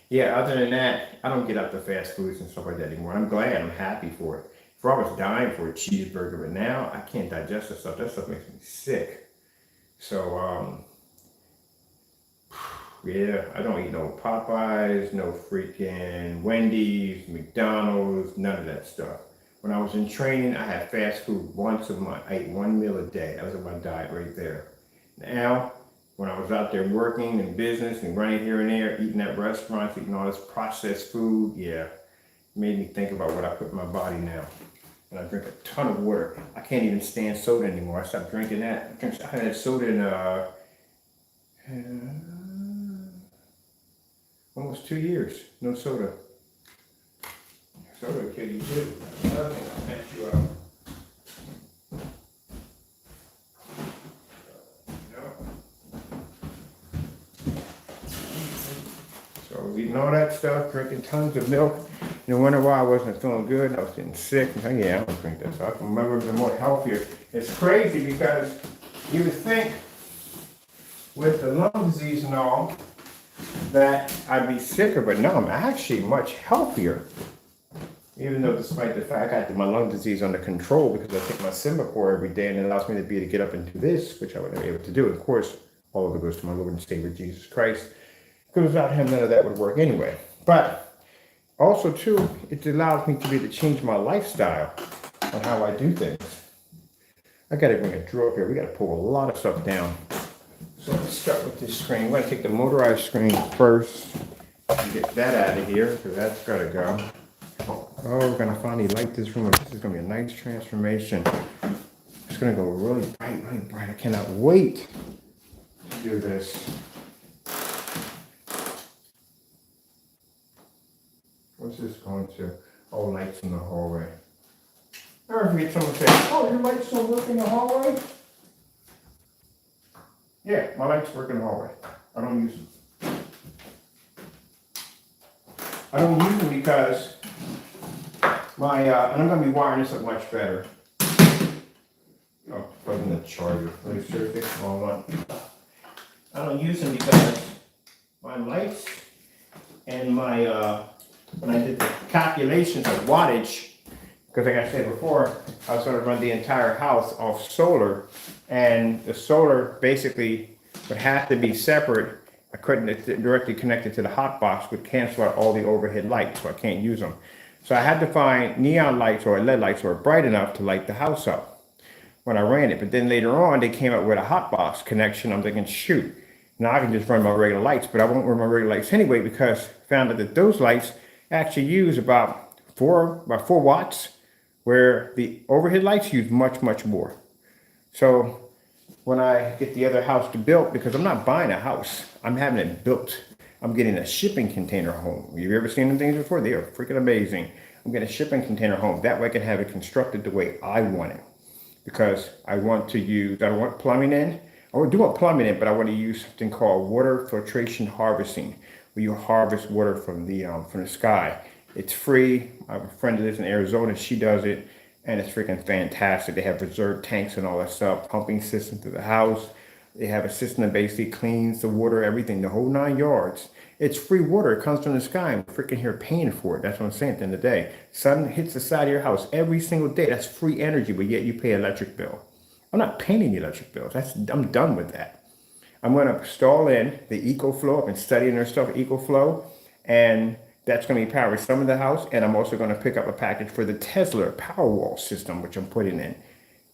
S1: yeah, other than that, I don't get up to fast foods and stuff like that anymore. I'm glad, I'm happy for it. Before I was dying for a cheeseburger, but now I can't digest that stuff. That stuff makes me sick. So yeah, I don't eat no Popeyes, no freaking Wendy's, McDonald's, none of that stuff. When I was in training, I had fast food once a month. I ate one meal a day. That was my diet right there. Now, when I was out there working in business and running here and there, eating at restaurants, eating all this processed food, yeah, it made me think about what I put in my body now. And I drink a ton of water. I can't even stand soda anymore. I stopped drinking that. I had soda in almost 2 years. No soda. Soda will kill you too. Another thing I'll mess you up. So I was eating all that stuff, drinking tons of milk. You wonder why I wasn't feeling good. I was getting sick. Yeah, I don't drink that stuff. I can remember being more healthier. It's crazy because you would think with the lung disease and all that I'd be sicker, but no, I'm actually much healthier. Even though despite the fact I got my lung disease under control because I take my Symbicort every day and it allows me to be able to get up and do this, which I wouldn't be able to do. Of course, all of it goes to my Lord and Savior Jesus Christ. Because without him, none of that would work anyway. But also too, it allows me to be able to change my lifestyle on how I do things. I gotta bring a drawer up here. We gotta pull a lot of stuff down. So let's start with this screen. I'm going to take the motorized screen first and get that out of here because that's got to go. Oh, we're going to finally light this room up. This is going to be a nice transformation. It's going to go really bright, really bright. I cannot wait to do this. What's this going to? Oh, lights in the hallway. I ever forget someone say, oh, your lights don't work in the hallway? Yeah, my lights work in the hallway. I don't use them. I don't use them because my, and I'm going to be wiring this up much better. Oh, plug in the charger. Let me sure fix the wrong one. I don't use them because my lights and my, when I did the calculations of wattage, because like I said before, I was going to run the entire house off solar, and the solar basically would have to be separate. I couldn't directly connect it to the hot box, would cancel out all the overhead lights, so I can't use them. So I had to find neon lights or LED lights that were bright enough to light the house up when I ran it. But then later on, they came up with a hot box connection. I'm thinking, shoot, now I can just run my regular lights, but I won't run my regular lights anyway because I found out that those lights actually use about 4 watts, where the overhead lights use much, much more. So when I get the other house to build, because I'm not buying a house, I'm having it built. I'm getting a shipping container home. Have you ever seen them things before? They are freaking amazing. I'm getting a shipping container home. That way I can have it constructed the way I want it. Because I want to use, I don't want plumbing in. I do want plumbing in, but I want to use something called water filtration harvesting, where you harvest water from the sky. It's free. I have a friend that lives in Arizona. She does it, and it's freaking fantastic. They have reserve tanks and all that stuff, pumping system to the house. They have a system that basically cleans the water, everything, the whole 9 yards. It's free water. It comes from the sky. I'm freaking here paying for it. That's what I'm saying at the end of the day. Sun hits the side of your house every single day. That's free energy, but yet you pay an electric bill. I'm not paying any electric bills. I'm done with that. I'm going to install in the EcoFlow. I've been studying their stuff, EcoFlow, and that's going to be powering some of the house. And I'm also going to pick up a package for the Tesla Powerwall system, which I'm putting in.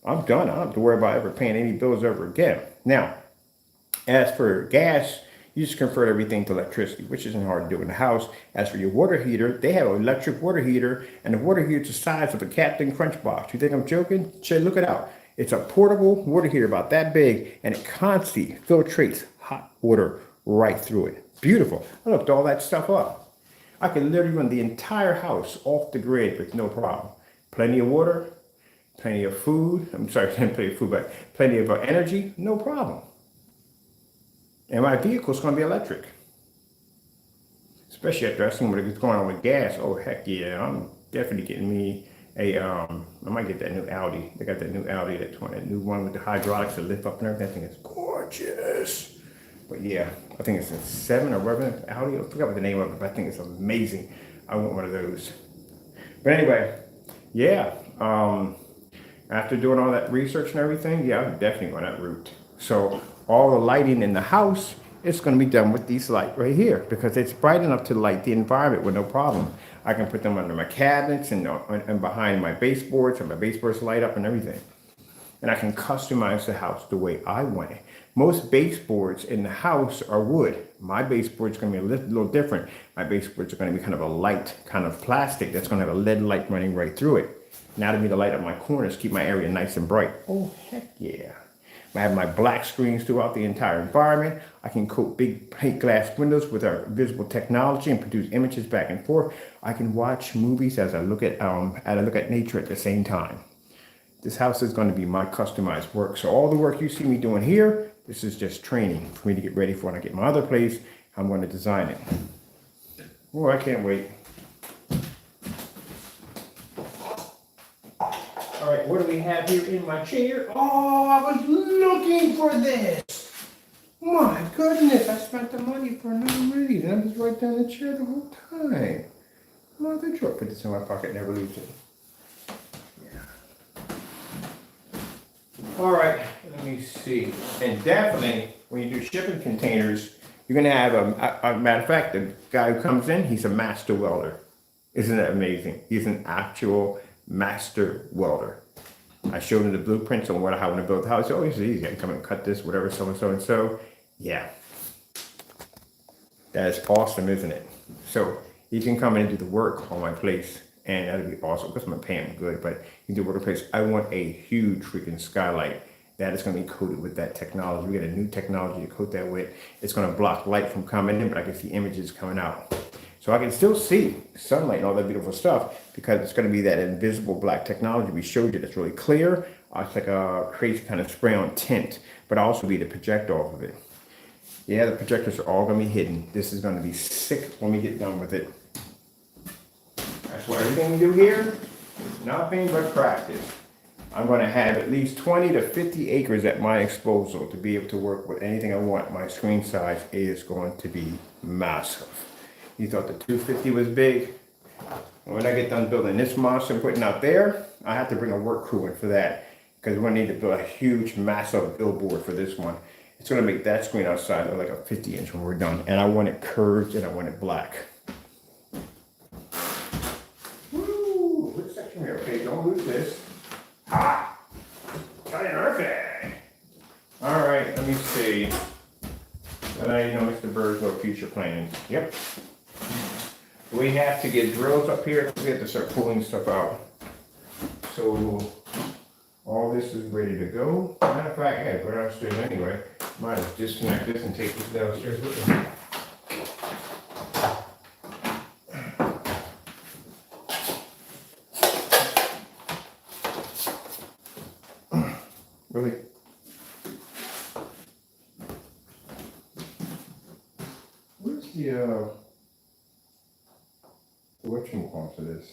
S1: I'm done. I don't have to worry about ever paying any bills ever again. Now, as for gas, you just convert everything to electricity, which isn't hard to do in the house. As for your water heater, they have an electric water heater, and the water heater is the size of a Captain Crunch box. You think I'm joking? Look it out. It's a portable water heater about that big, and it constantly filtrates hot water right through it. Beautiful. I looked all that stuff up. I can literally run the entire house off the grid with no problem. Plenty of water, plenty of food. I'm sorry, plenty of food, but plenty of energy, no problem. And my vehicle's going to be electric. Especially after I've seen what's going on with gas. Oh, heck yeah. I'm definitely getting me I might get that new Audi. They got that new Audi, that new one with the hydraulics that lift up and everything. I think it's gorgeous. But yeah, I think it's a 7 or whatever Audi. I forgot what the name of it, but I think it's amazing. I want one of those. But anyway, yeah. After doing all that research and everything, yeah, I'm definitely on that route. So all the lighting in the house, it's going to be done with these lights right here because it's bright enough to light the environment with no problem. I can put them under my cabinets and behind my baseboards, and my baseboards light up and everything. And I can customize the house the way I want it. Most baseboards in the house are wood. My baseboard's going to be a little different. My baseboards are going to be kind of a light kind of plastic that's going to have a LED light running right through it. Now to me to light up my corners, keep my area nice and bright. Oh, heck yeah. I have my black screens throughout the entire environment. I can coat big plate glass windows with our visible technology and produce images back and forth. I can watch movies as I look at nature at the same time. This house is going to be my customized work. So all the work you see me doing here, this is just training for me to get ready for when I get my other place. I'm going to design it. Oh, I can't wait. All right, what do we have here in my chair? Oh, I was looking for this. My goodness, I spent the money for no reason. I was right down the chair the whole time. Mother truck, put this in my pocket, never lose it. Yeah. All right, let me see. And definitely, when you do shipping containers, you're gonna have a matter of fact, the guy who comes in, he's a master welder. Isn't that amazing? He's an actual master welder. I showed him the blueprints on how I want to build the house. Oh, it's easy. I can come and cut this, whatever, so and so and so. Yeah, that is awesome, isn't it? So he can come in and do the work on my place, and that'd be awesome because I'm gonna pay him good. But he can do work on place. I want a huge freaking skylight that is gonna be coated with that technology. We got a new technology to coat that with. It's gonna block light from coming in, but I can see images coming out. So I can still see sunlight and all that beautiful stuff because it's going to be that invisible black technology we showed you that's really clear. It's like a crazy kind of spray on tint, but also be the projector off of it. Yeah, the projectors are all going to be hidden. This is going to be sick when we get done with it. That's why everything we do here is nothing but practice. I'm going to have at least 20 to 50 acres at my disposal to be able to work with anything I want. My screen size is going to be massive. You thought the 250 was big? When I get done building this monster and putting out there, I have to bring a work crew in for that because we're going to need to build a huge, massive billboard for this one. It's going to make that screen outside look like a 50-inch when we're done. And I want it curved and I want it black. Woo! Which section here? Okay, don't lose this. Ha! Okay. All right, let me see. And I know Mr. Bird's future plans. Yep. We have to get drills up here. We have to start pulling stuff out. So all this is ready to go. Matter of fact, I gotta go downstairs anyway. Might as well disconnect this and take this downstairs with me. Really? Where's the whatchamacallit for this?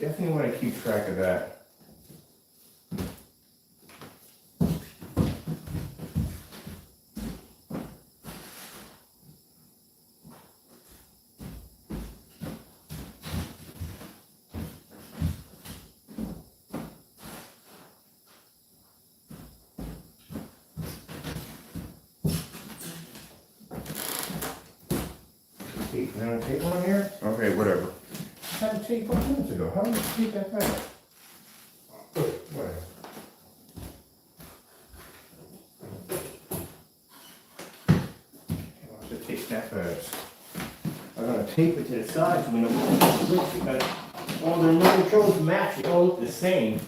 S1: Definitely want to keep track of that. Tape, you want tape on here? Okay, whatever. I had a tape 5 minutes ago. How did you tape that fast? Whatever. I should tape that fast. I'm gonna tape it to the sides so we know what because all the remote controls match. They all look the same.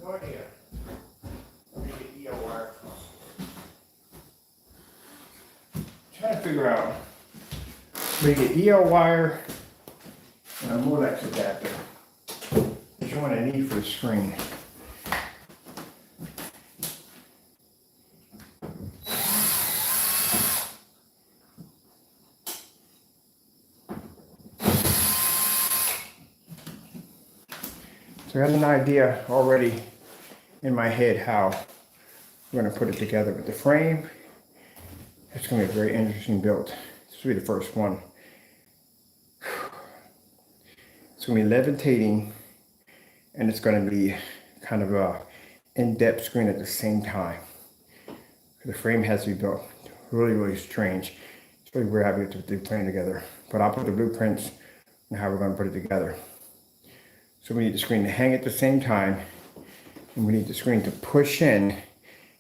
S1: going here. Let me get EO wire. Trying to figure out where to get EO wire and a Molex adapter. Which one I need for the screen. So I have an idea already in my head how I'm going to put it together with the frame. It's going to be a very interesting build. This will be the first one. It's going to be levitating, and it's going to be kind of a in-depth screen at the same time. The frame has to be built really, really strange. It's really weird how we put the frame together. But I'll put the blueprints and how we're going to put it together. So we need the screen to hang at the same time, and we need the screen to push in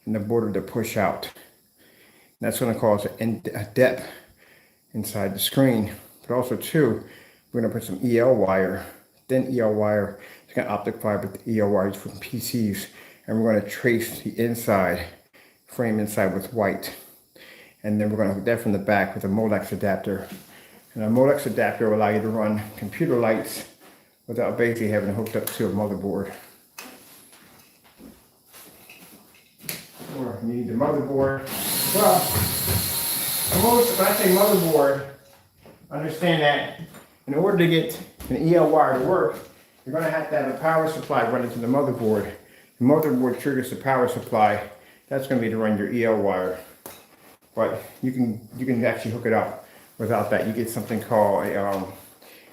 S1: and the border to push out. And that's going to cause a depth inside the screen. But also too, we're going to put some EL wire, thin EL wire. It's going to optic fiber with the EL wires from PCs, and we're going to trace the inside frame inside with white. And then we're going to hook that from the back with a Molex adapter. And a Molex adapter will allow you to run computer lights without basically having it hooked up to a motherboard. Or you need the motherboard. Well, when I say motherboard, understand that in order to get an EL wire to work, you're going to have a power supply running to the motherboard. The motherboard triggers the power supply. That's going to be to run your EL wire. But you can actually hook it up without that. You get something called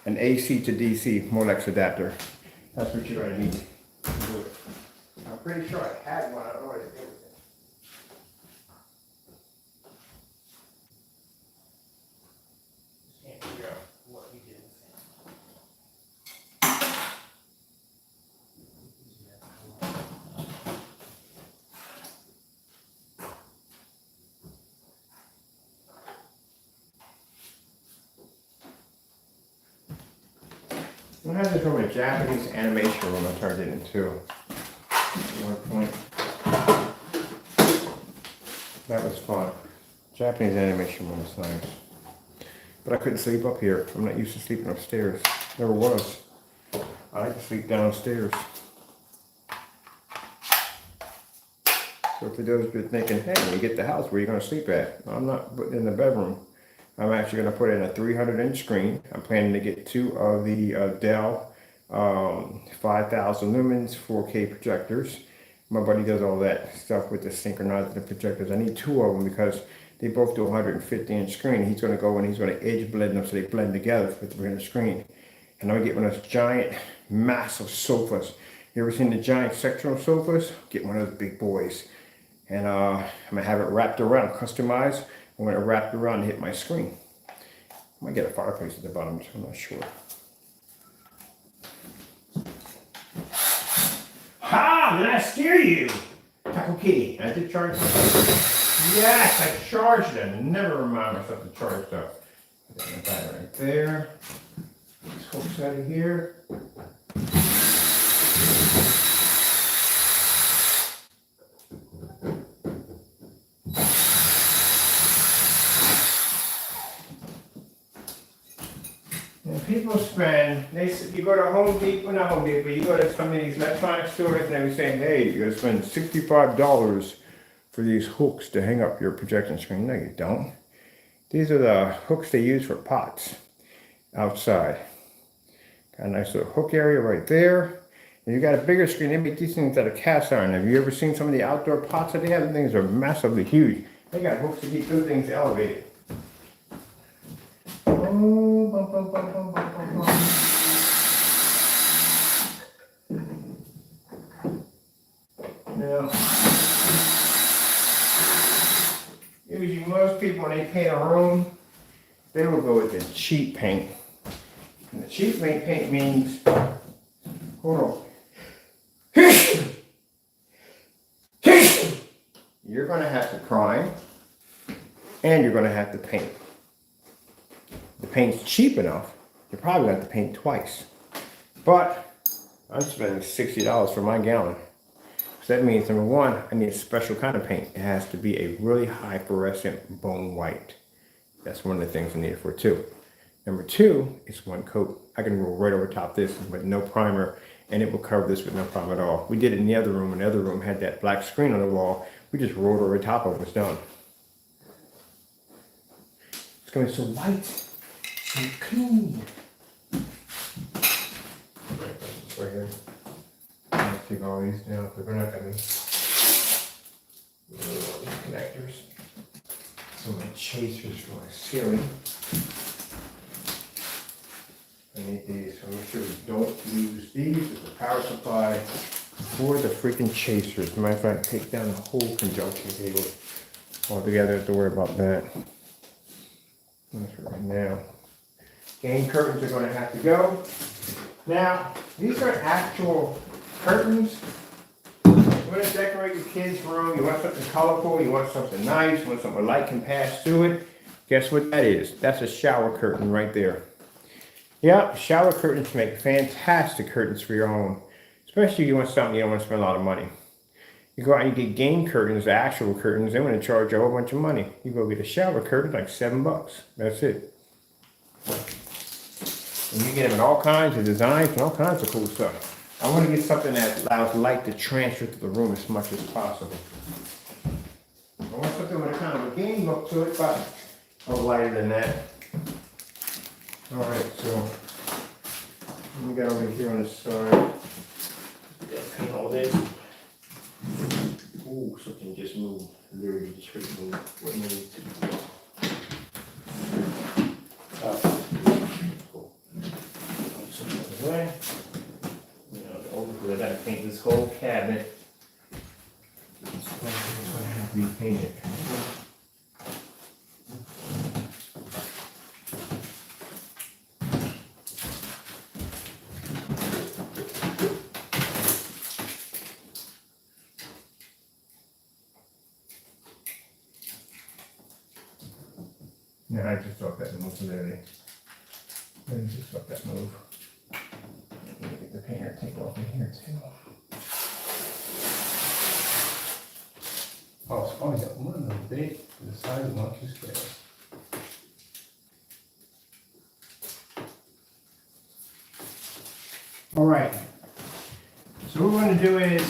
S1: an AC to DC Molex adapter. That's what you're going to need to do it. I'm pretty sure I had one. I don't know what to do with it. Just can't figure out what he did with it. I had this from a Japanese animation room I turned it into. At one point. That was fun. Japanese animation room was nice. But I couldn't sleep up here. I'm not used to sleeping upstairs. Never was. I like to sleep downstairs. So for those who are thinking, hey, when you get the house, where are you going to sleep at? I'm not putting in the bedroom. I'm actually going to put in a 300-inch screen. I'm planning to get 2 of the Dell 5,000 lumens 4K projectors. My buddy does all that stuff with the synchronizing the projectors. I need 2 of them because they both do a 150-inch screen. He's going to go and he's going to edge blend them so they blend together for the 300 screen. And I'm going to get one of those giant, massive sofas. You ever seen the giant sectional sofas? Get one of those big boys. And I'm going to have it wrapped around, customized. I'm going to wrap it around and hit my screen. I might get a fireplace at the bottom, so I'm not sure. Ha! Did I scare you? Taco Kitty. I did charge stuff. Yes, I charged them. Never remind myself to charge stuff. Put that right there. Let's hook that in here. People spend, you go to Home Depot, not Home Depot, you go to some of these electronic stores and they're saying, hey, you're going to spend $65 for these hooks to hang up your projection screen. No, you don't. These are the hooks they use for pots outside. Got a nice little hook area right there. And you got a bigger screen. They make these things out of cast iron. Have you ever seen some of the outdoor pots that they have? The things are massively huge. They got hooks to keep those things elevated. Oh, bum, bum, bum, bum, bum, bum, bum. Now, usually most people, when they paint a room, they will go with the cheap paint. And the cheap paint means, hold on. You're going to have to prime, and you're going to have to paint. The paint's cheap enough, you probably have to paint twice. But I'm spending $60 for my gallon. So that means, number one, I need a special kind of paint. It has to be a really high fluorescent bone white. That's one of the things I need it for too. Number two is one coat. I can roll right over top this with no primer, and it will cover this with no problem at all. We did it in the other room, and the other room had that black screen on the wall. We just rolled over top of it, it's done. It's gonna be so light, so clean. Right here. I'll take all these down, but we're not gonna need all these connectors. Some of my chasers for my ceiling. I need these, so make sure we don't lose these as the power supply for the freaking chasers. Matter of fact, take down the whole conjunction cable altogether. Have to worry about that. That's right now. Game curtains are going to have to go. Now, these are actual curtains. You want to decorate your kids' room, you want something colorful, you want something nice, you want something light can pass through it. Guess what that is? That's a shower curtain right there. Yeah, shower curtains make fantastic curtains for your home. Especially if you want something you don't want to spend a lot of money. You go out and you get game curtains, actual curtains, they want to charge you a whole bunch of money. You go get a shower curtain, like $7. That's it. And you get them in all kinds of designs and all kinds of cool stuff. I want to get something that allows light to transfer to the room as much as possible. I want something with a kind of a game look to it, but a little lighter than that. Alright, so we got over here on this side. We gotta paint all this. Ooh, something just moved. Literally just freaking moved. What moved? Cool. Something out of the way. I gotta paint this whole cabinet. It's going to have to be painted. Yeah, I just thought that move today. I just thought that move. Get the painter take off in here too. Oh, it's only got one of them big for the size of not too square. All right. So what we're going to do is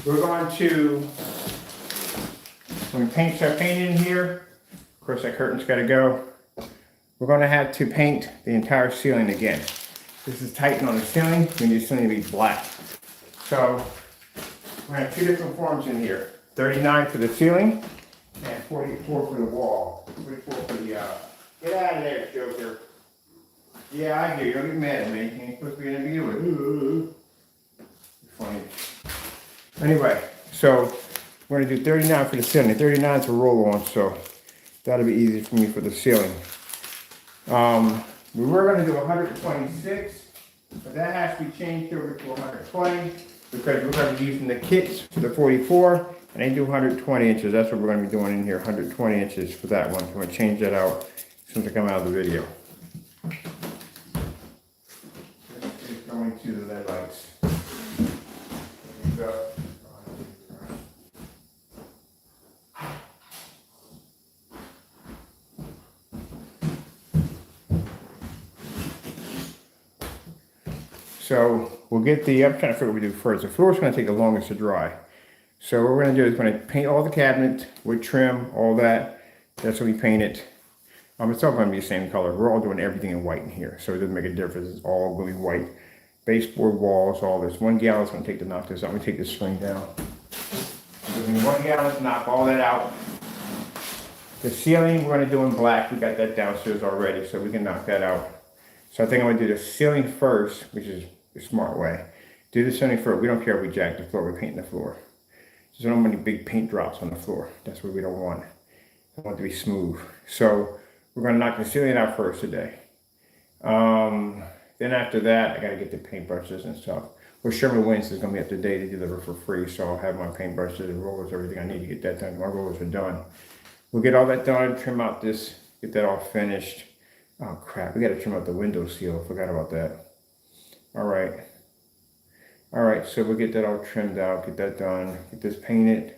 S1: we're going to, when we start painting in here, of course that curtain's got to go. We're going to have to paint the entire ceiling again. This is tightened on the ceiling. We need the ceiling to be black. So we're going to have two different forms in here. 39 for the ceiling and 44 for the wall. 44 for the, get out of there, Joker. Yeah, I hear you. Don't get mad at me. You ain't supposed to be in the video with. Funny. Anyway, so we're going to do 39 for the ceiling. 39 is a roll on, so that'll be easy for me for the ceiling. We were going to do 126, but that has to be changed over to 120 because we're going to be using the kits for the 44, and they do 120 inches. That's what we're going to be doing in here, 120 inches for that one. So I'm going to change that out as soon as I come out of the video. This is going to the LED lights. There you go. So we'll get the, I'm trying to figure what we do first. The floor is going to take the longest to dry. So what we're going to do is we're going to paint all the cabinets with trim, all that. That's what we paint it. It's all going to be the same color. We're all doing everything in white in here. So it doesn't make a difference. It's all going to be white. Baseboard walls, all this. 1 gallon is going to take to knock this out. I'm going to take this screen down. Using 1 gallon to knock all that out. The ceiling we're going to do in black. We got that downstairs already, so we can knock that out. So I think I'm going to do the ceiling first, which is a smart way. Do the ceiling first. We don't care if we jack the floor. We're painting the floor. There's not many big paint drops on the floor. That's what we don't want. I want it to be smooth. So we're going to knock the ceiling out first today. Then after that, I got to get the paintbrushes and stuff. Well, Sherman Williams is going to be up today to deliver for free, so I'll have my paintbrushes and rollers, everything I need to get that done. My rollers are done. We'll get all that done, trim out this, get that all finished. Oh crap, we got to trim out the window seal. Forgot about that. All right. All right, so we'll get that all trimmed out, get that done, get this painted.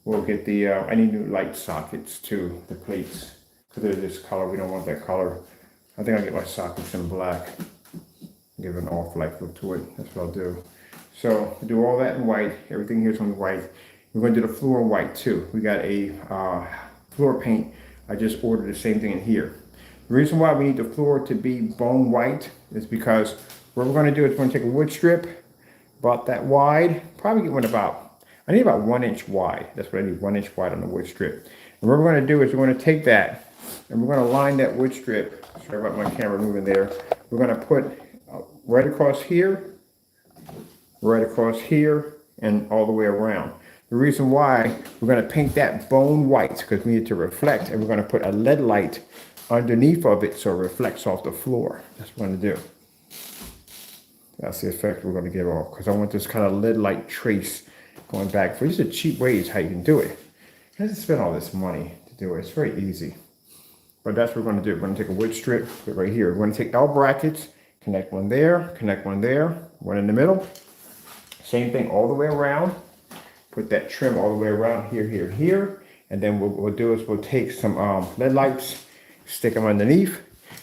S1: We'll get the, I need new light sockets too, the plates, because they're this color, we don't want that color. I think I'll get my sockets in black, give an off-white look to it, that's what I'll do. So do all that in white, everything here's gonna be white. We're gonna do the floor in white too. We got a floor paint, I just ordered the same thing in here. The reason why we need the floor to be bone white is because what we're gonna do is we're gonna take a wood strip, about that wide, probably get one about, I need about 1 inch wide. That's what I need, 1 inch wide on the wood strip. And what we're gonna do is we're gonna take that and we're gonna line that wood strip, sorry about my camera moving there. We're gonna put right across here, and all the way around. The reason why we're gonna paint that bone white because we need it to reflect, and we're gonna put a LED light underneath of it so it reflects off the floor. That's what we're gonna do. That's the effect we're gonna get off because I want this kind of LED light trace going back. For these are cheap ways how you can do it. You have to spend all this money to do it. It's very easy. But that's what we're gonna do. We're gonna take a wood strip, put it right here. We're gonna take L brackets, connect one there, one in the middle. Same thing all the way around. Put that trim all the way around here. And then what we'll do is we'll take some LED lights, stick them underneath.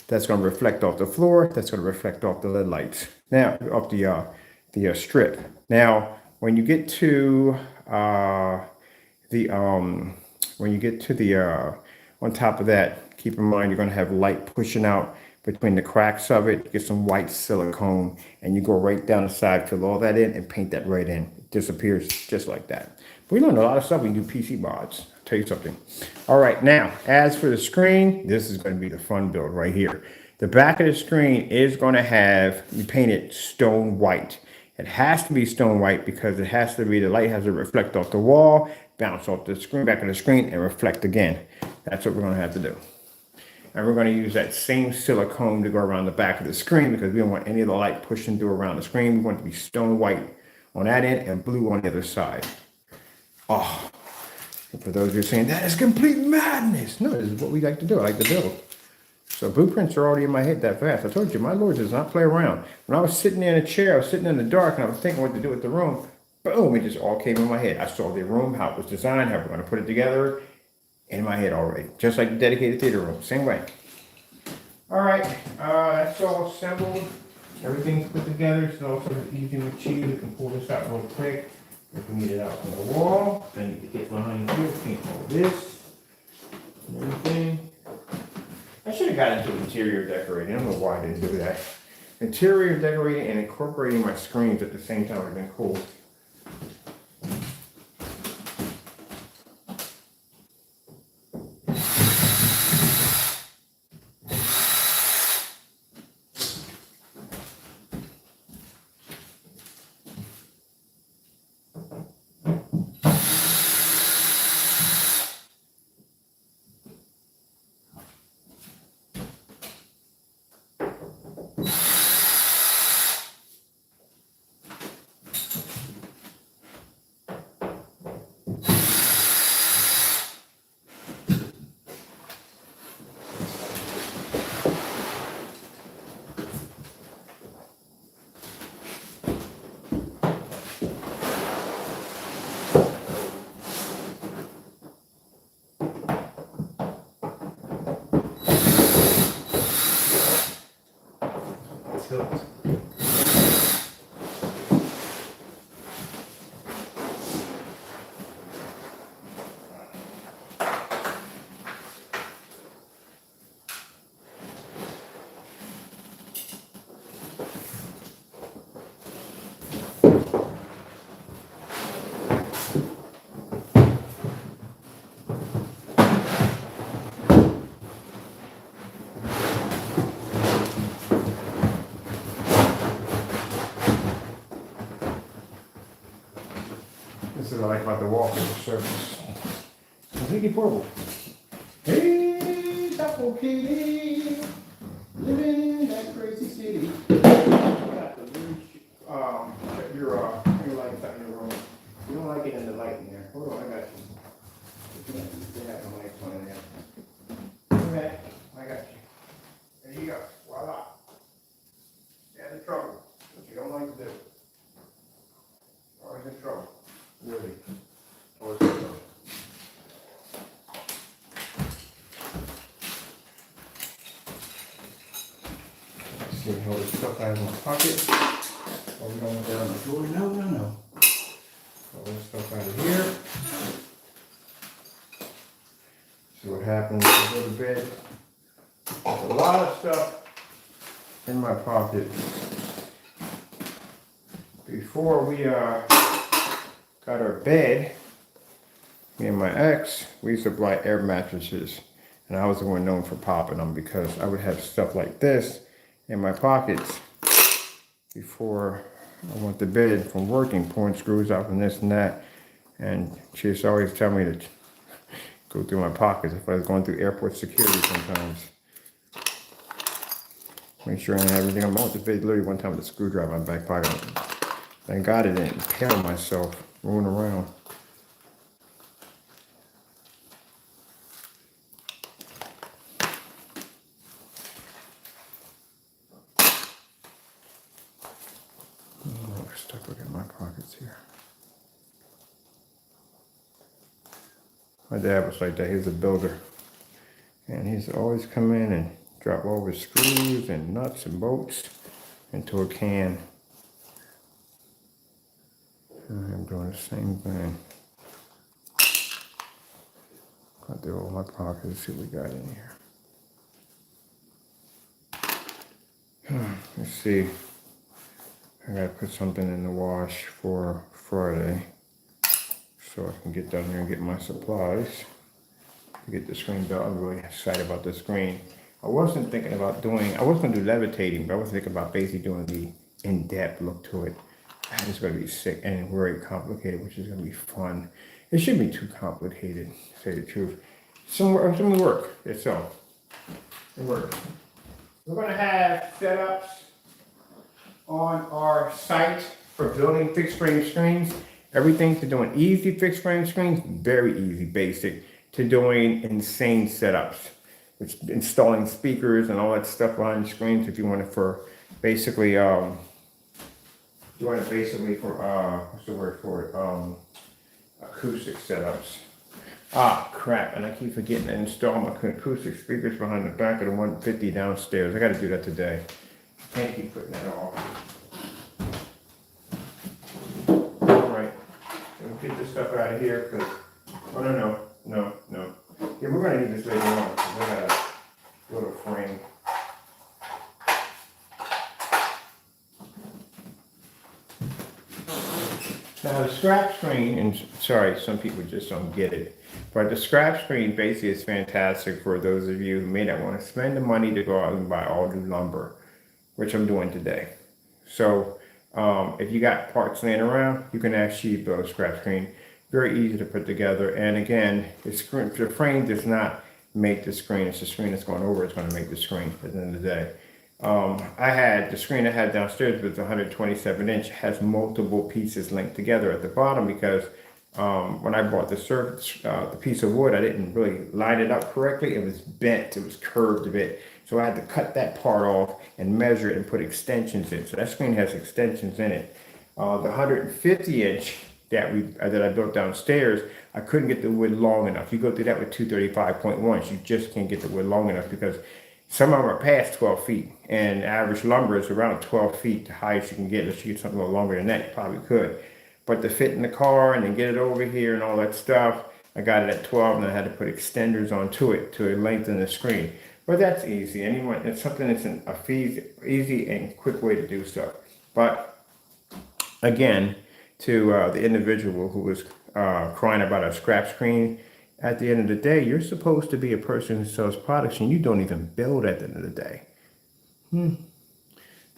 S1: That's going to reflect off the floor. That's going to reflect off the LED lights. Now, off the strip. Now, when you get to on top of that, keep in mind you're going to have light pushing out between the cracks of it. Get some white silicone, and you go right down the side, fill all that in, and paint that right in. It disappears just like that. We learned a lot of stuff. We can do PC mods. I'll tell you something. All right, now, as for the screen, this is going to be the fun build right here. The back of the screen is going to have, you paint it stone white. It has to be stone white because it has to be, the light has to reflect off the wall, bounce off the screen, back of the screen, and reflect again. That's what we're going to have to do. And we're going to use that same silicone to go around the back of the screen because we don't want any of the light pushing through around the screen. We want it to be stone white on that end and blue on the other side. Oh, for those of you saying, that is complete madness. No, this is what we like to do. I like to build. So blueprints are already in my head that fast. I told you, my Lord does not play around. When I was sitting in a chair, I was sitting in the dark, and I was thinking what to do with the room. Boom, it just all came in my head. I saw the room, how it was designed, how we're going to put it together in my head already. Just like the dedicated theater room, same way. All right, that's all assembled. Everything's put together. It's also easy to achieve. We can pull this out real quick. If we need it out from the wall, then you can get behind here, paint all this and everything. I should have got into interior decorating. I don't know why I didn't do that. Interior decorating and incorporating my screens at the same time would have been cool. Tilt. This is what I like about the wallpaper surface. Completely portable. Hey, Apple Kitty, living in that crazy city. You got to check your lights out in your room. You don't like it in the light in there. Hold on, I got you. They have the lights on in there. Okay, I got you. There you go. Voila. Stand the trouble. What you don't like to do. see all this stuff I have in my pocket. Oh, we don't want that on the floor. No, no, no. All this stuff out of here. See what happens when I go to bed. There's a lot of stuff in my pocket. Before we got our bed, me and my ex, we used to buy air mattresses. And I was the one known for popping them because I would have stuff like this in my pockets before I went to bed from working, pulling screws out and this and that. And she used to always tell me to go through my pockets if I was going through airport security sometimes. Make sure I had everything. I went to bed literally one time with a screwdriver in my back pocket. Thank God I didn't impale myself rolling around. Look at my pockets here. My dad was like that. He was a builder. And he's always come in and drop all his screws and nuts and bolts into a can. And I'm doing the same thing. Go through all my pockets and see what we got in here. Let's see. I gotta put something in the wash for Friday so I can get down here and get my supplies to get the screen built. I'm really excited about the screen. I wasn't thinking about I was gonna do levitating, but I was thinking about basically doing the in-depth look to it. That is gonna be sick and very complicated, which is gonna be fun. It shouldn't be too complicated, to say the truth. Some work itself. It works. We're gonna have setups on our site for building fixed frame screens. Everything to doing easy fixed frame screens, very easy, basic, to doing insane setups, which installing speakers and all that stuff behind the screens. If you want it for basically, what's the word for it? Acoustic setups. Ah, crap, and I keep forgetting to install my acoustic speakers behind the back of the 150 downstairs. I gotta do that today. Can't keep putting that off. Alright, let's get this stuff out of here because, oh no. Yeah, we're gonna need this later on because I got a little frame. Now the scratch screen, and sorry, some people just don't get it, but the scratch screen basically is fantastic for those of you who may not want to spend the money to go out and buy all new lumber, which I'm doing today. So if you got parts laying around, you can actually build a scratch screen. Very easy to put together. And again, the frame does not make the screen. It's the screen that's going over. It's going to make the screen at the end of the day. The screen I had downstairs was 127 inch, has multiple pieces linked together at the bottom because when I bought the piece of wood, I didn't really line it up correctly. It was bent, it was curved a bit. So I had to cut that part off and measure it and put extensions in. So that screen has extensions in it. The 150 inch that I built downstairs, I couldn't get the wood long enough. You go through that with 235.1s, you just can't get the wood long enough because some of them are past 12 feet, and average lumber is around 12 feet, the highest you can get. If you get something a little longer than that, you probably could. But to fit in the car and then get it over here and all that stuff, I got it at 12, and I had to put extenders onto it to lengthen the screen. But that's easy. It's something that's easy and quick way to do stuff. But again, to the individual who was crying about a scratch screen, at the end of the day, you're supposed to be a person who sells products and you don't even build at the end of the day.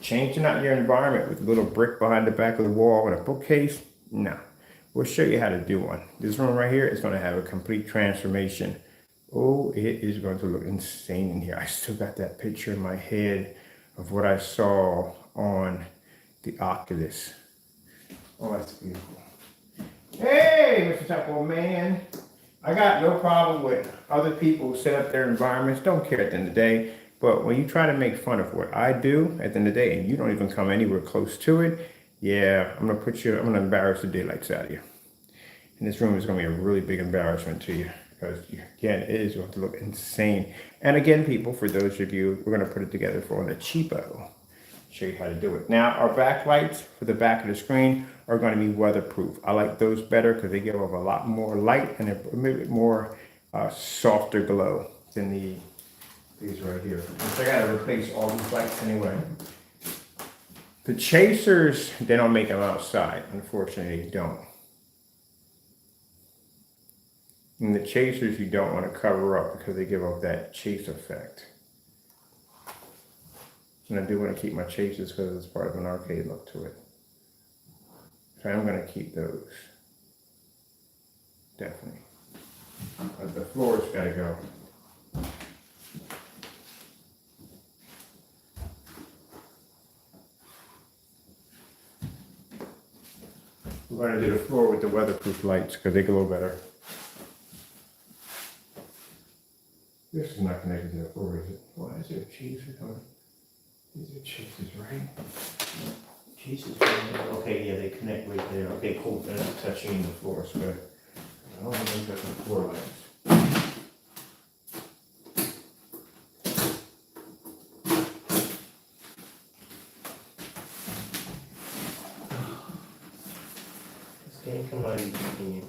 S1: Changing out your environment with a little brick behind the back of the wall and a bookcase? No. We'll show you how to do one. This room right here is going to have a complete transformation. Oh, it is going to look insane in here. I still got that picture in my head of what I saw on the Oculus. Oh, that's beautiful. Hey, Mr. Temple Man. I got no problem with other people who set up their environments. Don't care at the end of the day. But when you try to make fun of what I do at the end of the day and you don't even come anywhere close to it, yeah, I'm going to embarrass the daylights out of you. And this room is going to be a really big embarrassment to you because, again, it is going to look insane. And again, people, for those of you, we're going to put it together for on a cheapo. show you how to do it. Now, our backlights for the back of the screen are going to be weatherproof. I like those better because they give off a lot more light and a little bit more softer glow than these right here. So I got to replace all these lights anyway. The chasers, they don't make them outside. Unfortunately, they don't. And the chasers you don't want to cover up because they give off that chase effect. And I do want to keep my chasers because it's part of an arcade look to it. So I'm going to keep those. Definitely. But the floor's got to go. We're going to do the floor with the weatherproof lights because they glow better. This is not connected to the floor, is it? Why is there a chaser coming? These are chasers, right? Chasers. Okay, yeah, they connect right there. Okay, cool. They're not touching the floor, so I don't think that's the floor lights. This game come out easy, can you?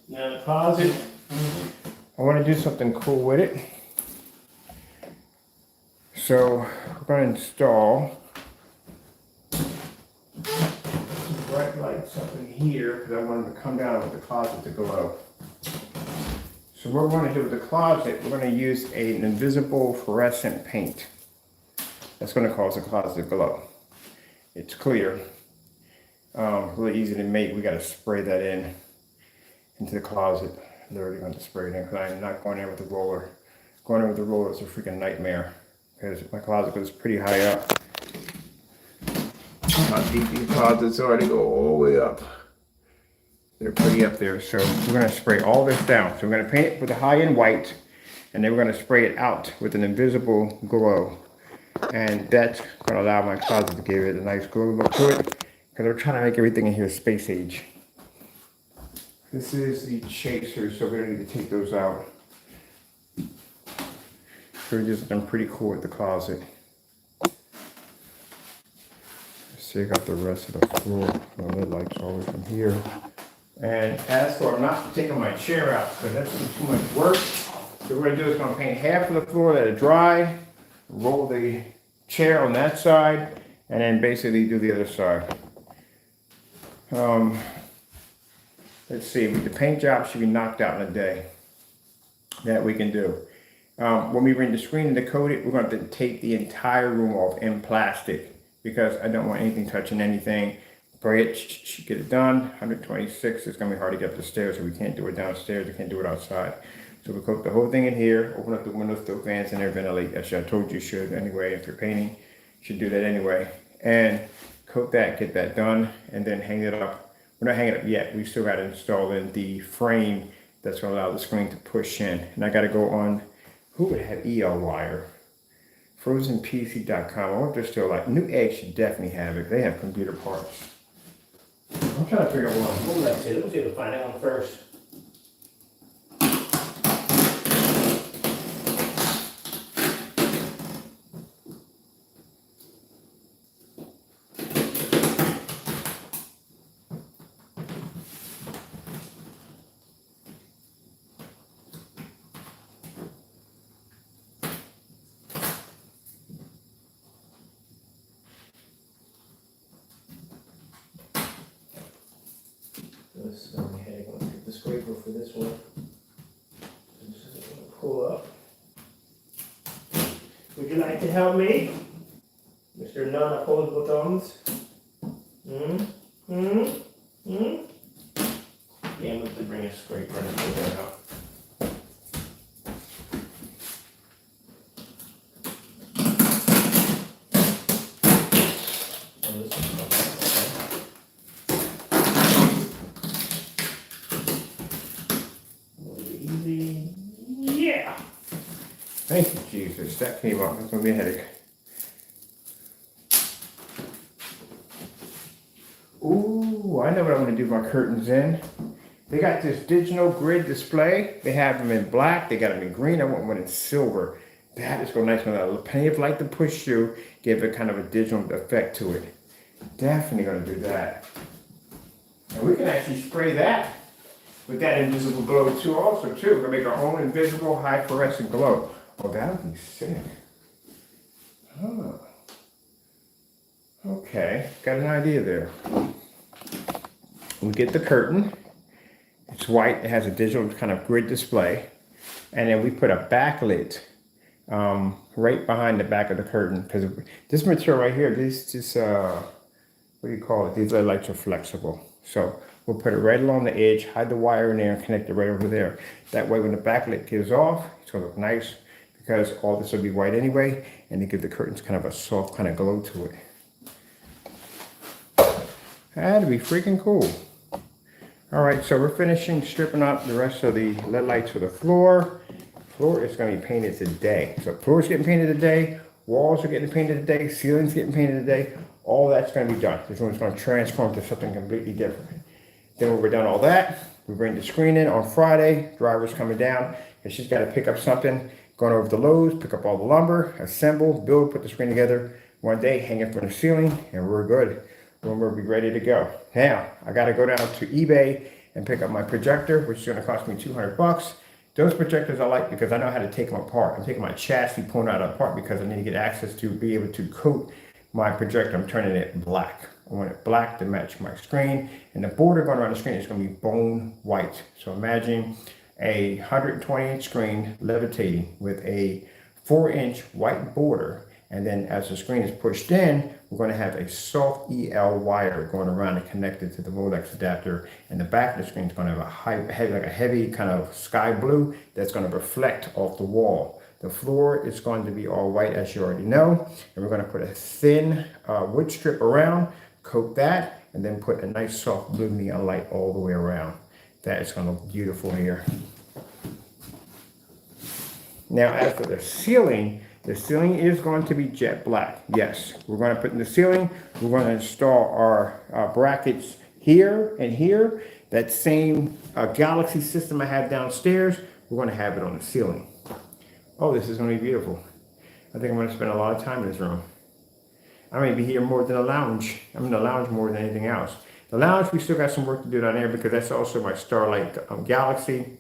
S1: Now the closet, I want to do something cool with it. So we're going to install some bright lights up in here because I want them to come down with the closet to glow. So what we're going to do with the closet, we're going to use an invisible fluorescent paint. That's going to cause the closet to glow. It's clear, really easy to make. We got to spray that into the closet. I'm already going to spray it in because I'm not going in with the roller. Going in with the roller is a freaking nightmare because my closet goes pretty high up. My deep closets already go all the way up. They're pretty up there, so we're going to spray all this down. So we're going to paint it with a high-end white, and then we're going to spray it out with an invisible glow. And that's going to allow my closet to give it a nice glow look to it because we're trying to make everything in here space age. This is the chaser, so we don't need to take those out. So we just done pretty cool with the closet. Let's take out the rest of the floor. The lid lights all the way from here And as for, I'm not taking my chair out because that's too much work. So what we're gonna do is gonna paint half of the floor, let it dry, roll the chair on that side, and then basically do the other side. Let's see, the paint job should be knocked out in a day. That we can do. When we bring the screen to coat it, we're going to tape the entire room off in plastic because I don't want anything touching anything. Get it done. 126, it's going to be hard to get up the stairs, so we can't do it downstairs, we can't do it outside. So we coat the whole thing in here, open up the windows, throw fans in there, ventilate. Actually, I told you should anyway. If you're painting, you should do that anyway. And coat that, get that done, and then hang it up. We're not hanging it up yet. We still got to install in the frame that's going to allow the screen to push in. And I got to go on, who would have EL wire? FrozenPC.com. I wonder if they're still like, New Egg should definitely have it. They have computer parts. I'm trying to figure out what let's see if we can find that one first. Let's go ahead and get the scraper for this one. Just pull up. Would you like to help me? Mr. Non-opposable thumbs? Yeah, I'm going to bring a scraper and pull that out. Yeah. Thank you, Jesus. That came up. That's going to be a headache. Ooh, I know what I'm going to do my curtains in. They got this digital grid display. They have them in black. They got them in green. I want one in silver. That is going nice with a plenty of light to push through. Give it kind of a digital effect to it. Definitely going to do that. And we can actually spray that with that invisible glow too also too. We're gonna make our own invisible high fluorescent glow. Oh, that would be sick. Oh. Okay, got an idea there. We get the curtain. It's white, it has a digital kind of grid display. And then we put a backlit right behind the back of the curtain. Because this material right here, this what do you call it? These lights are flexible. So we'll put it right along the edge, hide the wire in there, and connect it right over there. That way when the backlit gives off, it's gonna look nice because all this will be white anyway, and they give the curtains kind of a soft kind of glow to it. That'd be freaking cool. All right, so we're finishing stripping up the rest of the LED lights for the floor. Floor is gonna be painted today. So floor's getting painted today, walls are getting painted today, ceiling's getting painted today. All that's gonna be done. This one's gonna transform to something completely different. Then when we're done all that, we bring the screen in on Friday. Driver's coming down, and she's got to pick up something. Going over to Lowe's, pick up all the lumber, assemble, build, put the screen together. One day, hang it from the ceiling, and we're good. Then we'll be ready to go. Now, I got to go down to eBay and pick up my projector, which is going to cost me $200. Those projectors I like because I know how to take them apart. I'm taking my chassis, pulling it apart because I need to get access to be able to coat my projector. I'm turning it black. I want it black to match my screen, and the border going around the screen is going to be bone white. So imagine a 120-inch screen levitating with a 4-inch white border, and then as the screen is pushed in, we're going to have a soft EL wire going around and connected to the Rolex adapter, and the back of the screen is going to have a heavy kind of sky blue that's going to reflect off the wall. The floor is going to be all white, as you already know, and we're going to put a thin wood strip around, coat that, and then put a nice soft blue neon light all the way around. That is going to look beautiful here. Now, as for the ceiling is going to be jet black. Yes, we're going to put in the ceiling, we're going to install our brackets here and here. That same Galaxy system I have downstairs, we're going to have it on the ceiling. Oh, this is going to be beautiful. I think I'm going to spend a lot of time in this room. I may be here more than a lounge. I'm in the lounge more than anything else. The lounge, we still got some work to do down there because that's also my Starlight Galaxy.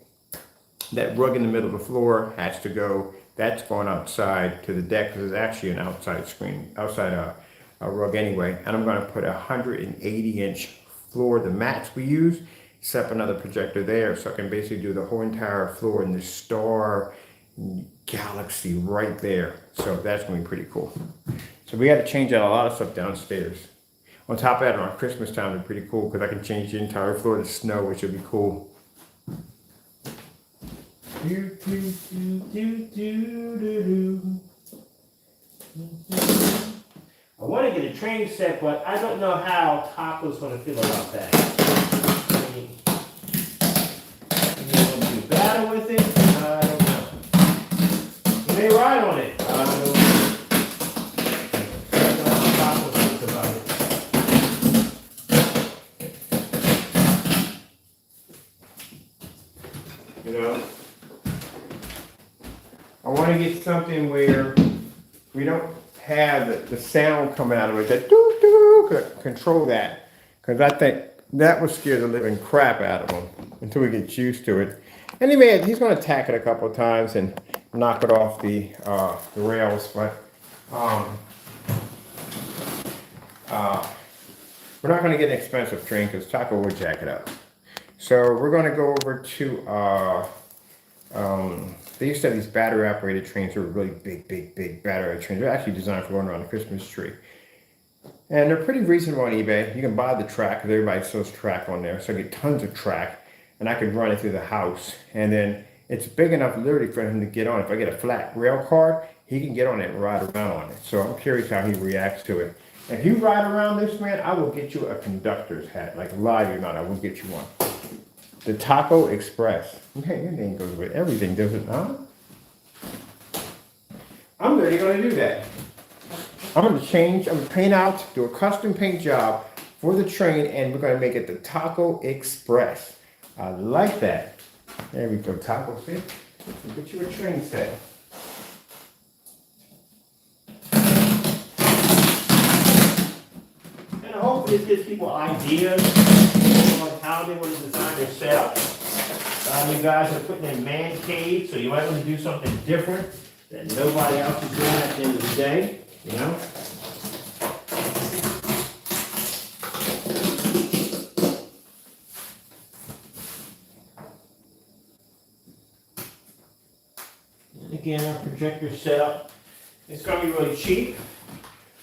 S1: That rug in the middle of the floor has to go. That's going outside to the deck because it's actually an outside screen, outside a rug anyway. And I'm going to put a 180-inch floor, the mats we use, set up another projector there so I can basically do the whole entire floor in the Star Galaxy right there. So that's going to be pretty cool. So we got to change out a lot of stuff downstairs. On top of that, around Christmas time, it'd be pretty cool because I can change the entire floor to snow, which would be cool. I want to get a train set, but I don't know how Taco's going to feel about that. I mean, he's going to do battle with it? I don't know. He may ride on it. I don't know. I don't know how Taco thinks about it. You know? I want to get something where we don't have the sound coming out of it, that doo-doo, control that. Because I think that would scare the living crap out of him until he gets used to it. Anyway, he's going to attack it a couple of times and knock it off the rails, but we're not going to get an expensive train because Taco will jack it up. So we're going to go over to they used to have these battery operated trains that were really big battery trains. They're actually designed for going around the Christmas tree. And they're pretty reasonable on eBay. You can buy the track because everybody sells track on there. So I get tons of track and I could run it through the house. And then it's big enough literally for him to get on. If I get a flat rail car, he can get on it and ride around on it. So I'm curious how he reacts to it. If you ride around this, man, I will get you a conductor's hat. Like, lie or not, I will get you one. The Taco Express. Man, your name goes with everything, doesn't it? Huh? I'm really going to do that. I'm going to change, I'm going to paint out, do a custom paint job for the train, and we're going to make it the Taco Express. I like that. There we go, Taco. See? We'll get you a train set. And hopefully this gives people ideas on how they want to design their setup. You guys are putting in man caves, so you might want to do something different that nobody else is doing at the end of the day, you know? And again, our projector setup, it's going to be really cheap.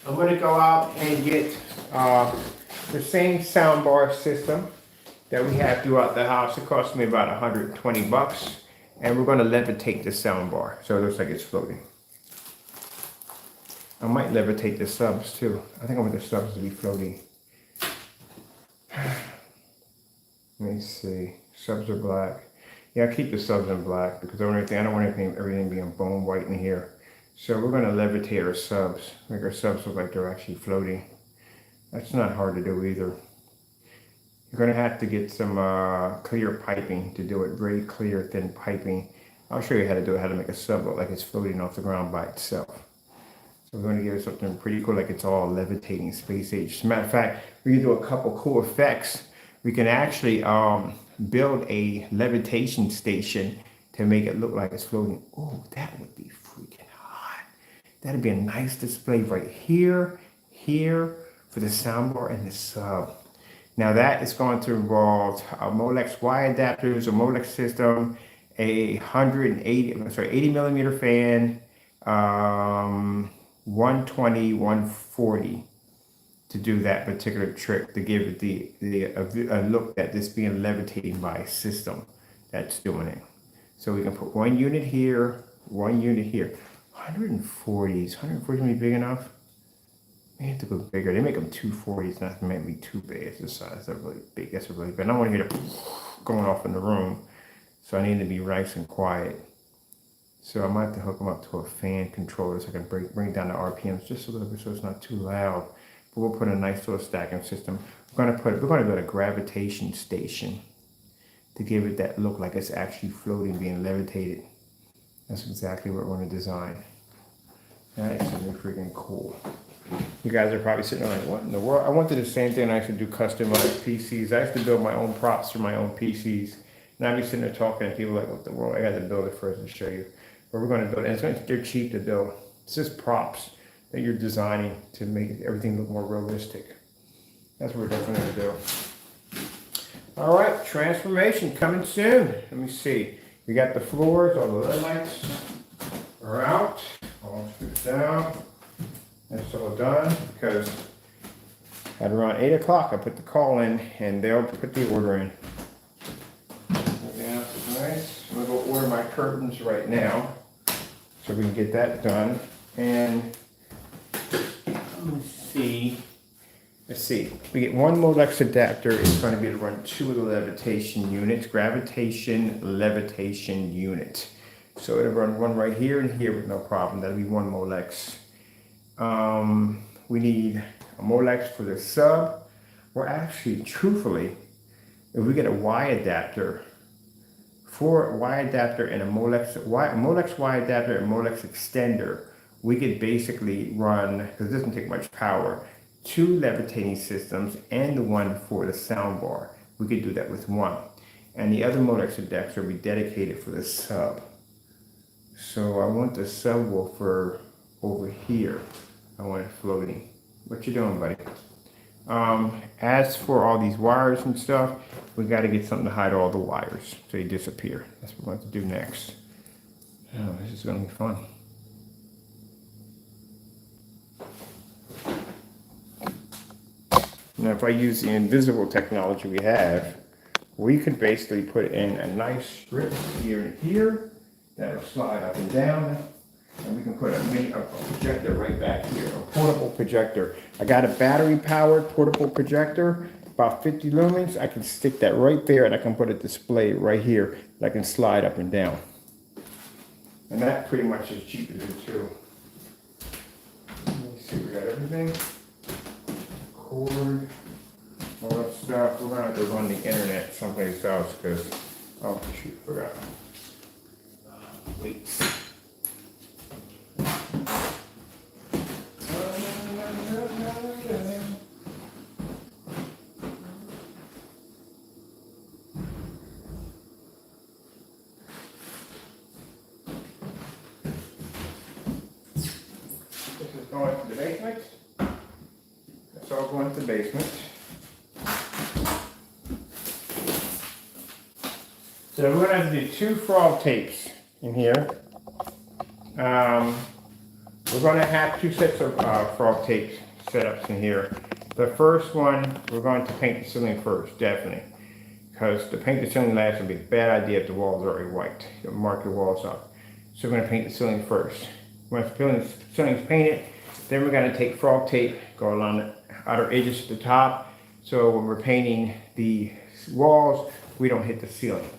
S1: I'm going to go out and get the same soundbar system that we have throughout the house. It cost me about 120 bucks. And we're going to levitate the soundbar so it looks like it's floating. I might levitate the subs too. I think I want the subs to be floating. Let me see. Subs are black. Yeah, I keep the subs in black because I don't want everything being bone white in here. So we're going to levitate our subs. Make our subs look like they're actually floating. That's not hard to do either. You're going to have to get some clear piping to do it. Very clear, thin piping. I'll show you how to do it, how to make a sub look like it's floating off the ground by itself. So we're going to give it something pretty cool, like it's all levitating space age. As a matter of fact, we can do a couple cool effects. We can actually build a levitation station to make it look like it's floating. Oh, that would be freaking hot. That'd be a nice display right here, here, for the soundbar and the sub. Now that is going to involve a Molex Y adapters, a Molex system, a 80 millimeter fan, 120, 140 to do that particular trick, to give it a look that this being levitating by a system that's doing it. So we can put one unit here, one unit here. 140s, 140 gonna be big enough? They have to go bigger. They make them 240s, not meant to be too big. It's the size. They're really big. That's really big. I don't want to hear the going off in the room, so I need to be nice and quiet. So I might have to hook them up to a fan controller so I can bring down the RPMs just a little bit so it's not too loud. But we'll put a nice little stacking system. We're going to build a gravitation station to give it that look like it's actually floating, being levitated. That's exactly what we're going to design. That is really freaking cool. You guys are probably sitting there like, what in the world? I went through the same thing. I used to do customized PCs. I used to build my own props for my own PCs. And I'd be sitting there talking to people like, what the world? I got to build it first and show you. But we're going to build it. And they're cheap to build. It's just props that you're designing to make everything look more realistic. That's what we're definitely going to do. All right, transformation coming soon. Let me see. We got the floors, all the LED lights are out. All screwed down. That's all done because at around 8 o'clock I put the call in and they'll put the order in. Yeah, nice. I'm gonna go order my curtains right now so we can get that done. And let's see. We get one Molex adapter. It's going to be to run 2 of the levitation units, gravitation levitation unit. So it'll run one right here and here with no problem. That'll be one Molex. We need a Molex for the sub. Well, actually, truthfully, if we get a Y adapter, for a Y adapter and a Molex Y adapter and Molex extender, we could basically run, because it doesn't take much power, 2 levitating systems and the one for the sound bar. We could do that with one. And the other Molex adapter will be dedicated for the sub. So I want the subwoofer over here. I want it floating. What you doing, buddy? As for all these wires and stuff, we got to get something to hide all the wires so they disappear. That's what we're going to do next. Oh, this is going to be fun. Now, if I use the invisible technology we have, we could basically put in a nice strip here and here that'll slide up and down. And we can put a projector right back here, a portable projector. I got a battery-powered portable projector, about 50 lumens. I can stick that right there, and I can put a display right here that I can slide up and down. And that pretty much is cheap to do too. Let me see, we got everything. Cord, all that stuff. We're gonna have to run the internet someplace else because, oh shoot, forgot. Wait. Going to the basement. That's all going to the basement. So we're going to have to do 2 frog tapes in here. We're going to have 2 sets of frog tape setups in here. The first one, we're going to paint the ceiling first, definitely. Because to paint the ceiling last would be a bad idea if the walls are already white. You'll mark your walls up. So we're going to paint the ceiling first. Once the ceiling's painted, then we're going to take frog tape, go along the outer edges to the top, so when we're painting the walls, we don't hit the ceiling.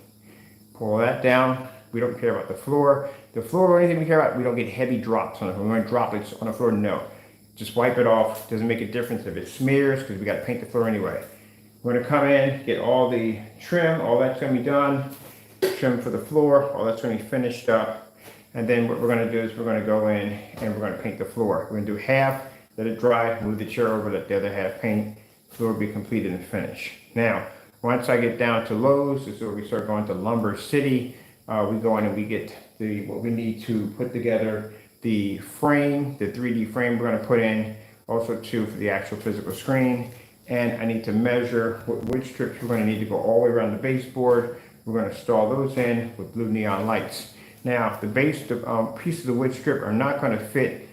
S1: Pull that down. We don't care about the floor. The floor or anything we care about, we don't get heavy drops on it. We're going to drop it on the floor, no. Just wipe it off. Doesn't make a difference if it smears, because we got to paint the floor anyway. We're going to come in, get all the trim, all that's going to be done. Trim for the floor, all that's going to be finished up. And then what we're going to do is we're going to go in and we're going to paint the floor. We're going to do half, let it dry, move the chair over, let the other half paint. The floor will be completed and finished. Now, once I get down to Lowe's, this is where we start going to Lumber City. We go in and we get what we need to put together the frame, the 3D frame we're going to put in, also too for the actual physical screen. And I need to measure what wood strips we're going to need to go all the way around the baseboard. We're going to install those in with blue neon lights. Now, the pieces of wood strip are not going to fit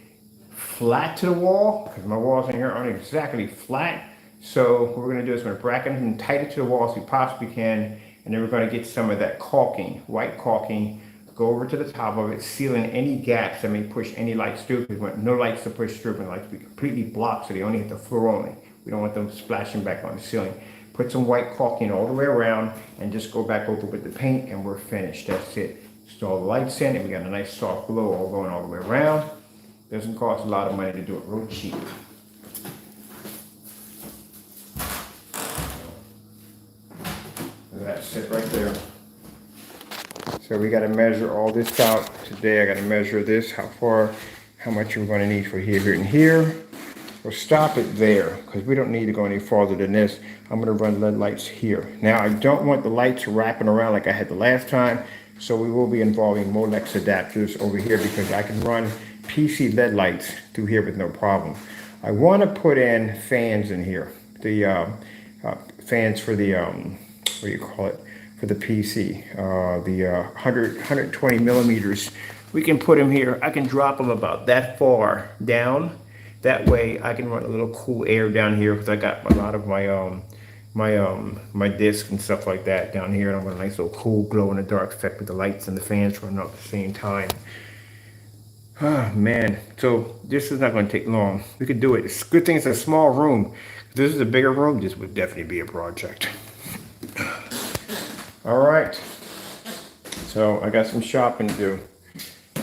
S1: flat to the wall, because my walls in here aren't exactly flat. So what we're going to do is we're going to bracket them and tighten it to the wall as we possibly can, and then we're going to get some of that caulking, white caulking, go over to the top of it, seal in any gaps that may push any lights through, because we want no lights to push through, and lights to be completely blocked so they only hit the floor only. We don't want them splashing back on the ceiling. Put some white caulking all the way around, and just go back over with the paint, and we're finished. That's it. Install the lights in, and we got a nice soft glow all going all the way around. Doesn't cost a lot of money to do it, real cheap. That's it right there. So we got to measure all this out today. I got to measure this, how much we're going to need for here, here, and here. We'll stop it there because we don't need to go any farther than this. I'm going to run LED lights here. Now I don't want the lights wrapping around like I had the last time, so we will be involving Molex adapters over here because I can run PC LED lights through here with no problem. I want to put in fans in here. The fans for the, what do you call it, for the PC, the 120 millimeters. We can put them here. I can drop them about that far down. That way I can run a little cool air down here because I got a lot of my discs and stuff like that down here. And I want a nice little cool glow in the dark effect with the lights and the fans running at the same time. Oh man, so this is not going to take long. We could do it. It's a good thing it's a small room. If this is a bigger room, this would definitely be a project. All right, so I got some shopping to do.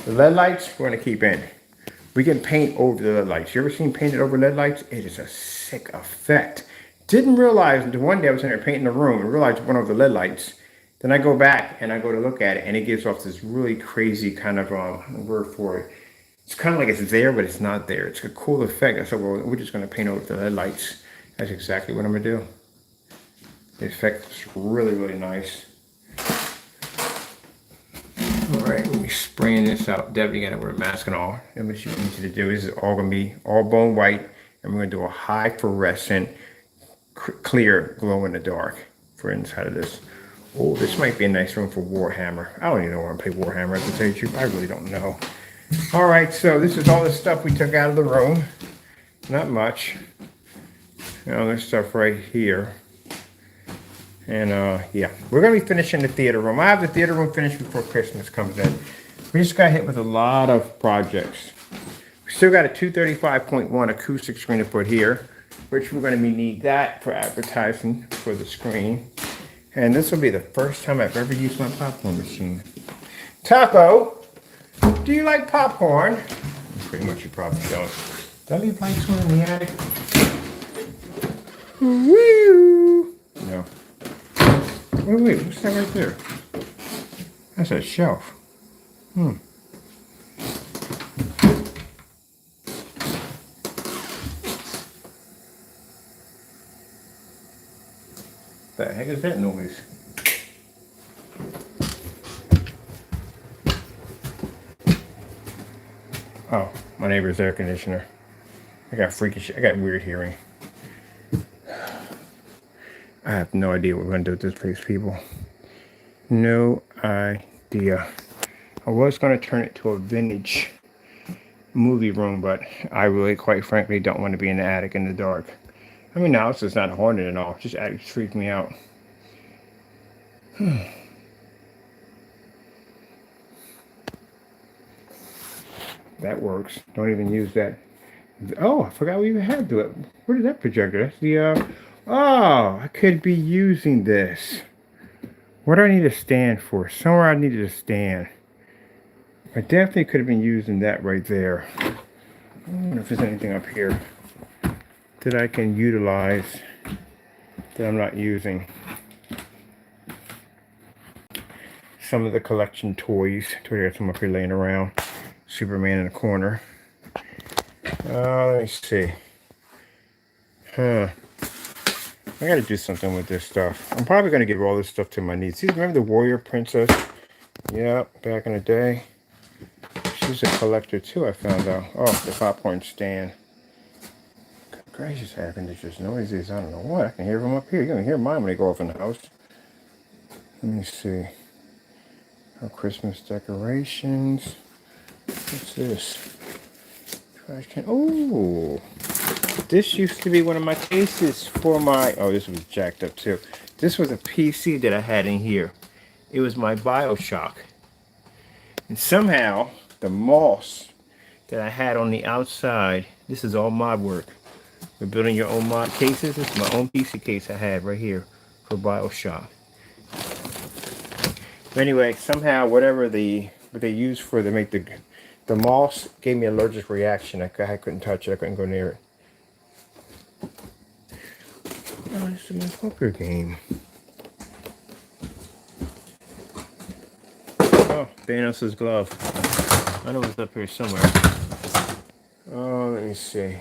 S1: The LED lights we're going to keep in. We can paint over the LED lights. You ever seen painted over LED lights? It is a sick effect. Didn't realize until one day I was in there painting the room and realized one of the LED lights. Then I go back and I go to look at it and it gives off this really crazy kind of word for it. It's kind of like it's there, but it's not there. It's a cool effect. I said, well, we're just going to paint over the LED lights. That's exactly what I'm going to do. The effect is really, really nice. All right, we'll be spraying this out. Definitely got to wear a mask and all. And what you need to do is all going to be all bone white. And we're going to do a high fluorescent, clear glow in the dark for inside of this. Oh, this might be a nice room for Warhammer. I don't even know where I'm playing Warhammer. I have to tell you the truth. I really don't know. All right, so this is all the stuff we took out of the room. Not much. You know, there's stuff right here. And yeah, we're going to be finishing the theater room. I have the theater room finished before Christmas comes in. We just got hit with a lot of projects. We still got a 235.1 acoustic screen to put here, which we're going to need that for advertising for the screen. And this will be the first time I've ever used my popcorn machine. Taco, do you like popcorn? Pretty much you probably don't. Did I leave lights on in the attic? Woo! No. Wait, what's that right there? That's a shelf. The heck is that noise? Oh, my neighbor's air conditioner. I got weird hearing. I have no idea what we're going to do with this place, people. No idea. I was going to turn it to a vintage movie room, but I really, quite frankly, don't want to be in the attic in the dark. I mean, the house is not haunted at all. Just attic freaks me out. That works. Don't even use that. Oh, I forgot we even had to it. Where did that projector? That's the, oh, I could be using this. What do I need to stand for? Somewhere I needed to stand. I definitely could have been using that right there. I wonder if there's anything up here that I can utilize that I'm not using. Some of the collection toys. I got some up here laying around. Superman in the corner. Let me see. I gotta do something with this stuff. I'm probably gonna give all this stuff to my niece. See, remember the Warrior Princess? Yep, back in the day. She's a collector too, I found out. Oh, the popcorn stand. Good gracious, air conditioners noises. I don't know what. I can hear them up here. You're gonna hear mine when they go off in the house. Let me see. Our Christmas decorations. What's this? Trash can. Oh, this used to be one of my cases for my. Oh, this was jacked up too. This was a PC that I had in here. It was my BioShock. And somehow the moss that I had on the outside. This is all mod work. We're building your own mod cases. This is my own PC case I have right here for BioShock. But anyway, somehow whatever what they used for to make the moss gave me an allergic reaction. I couldn't touch it. I couldn't go near it. Oh, this is my poker game. Oh, Thanos' glove. I know it's up here somewhere. Oh, let me see.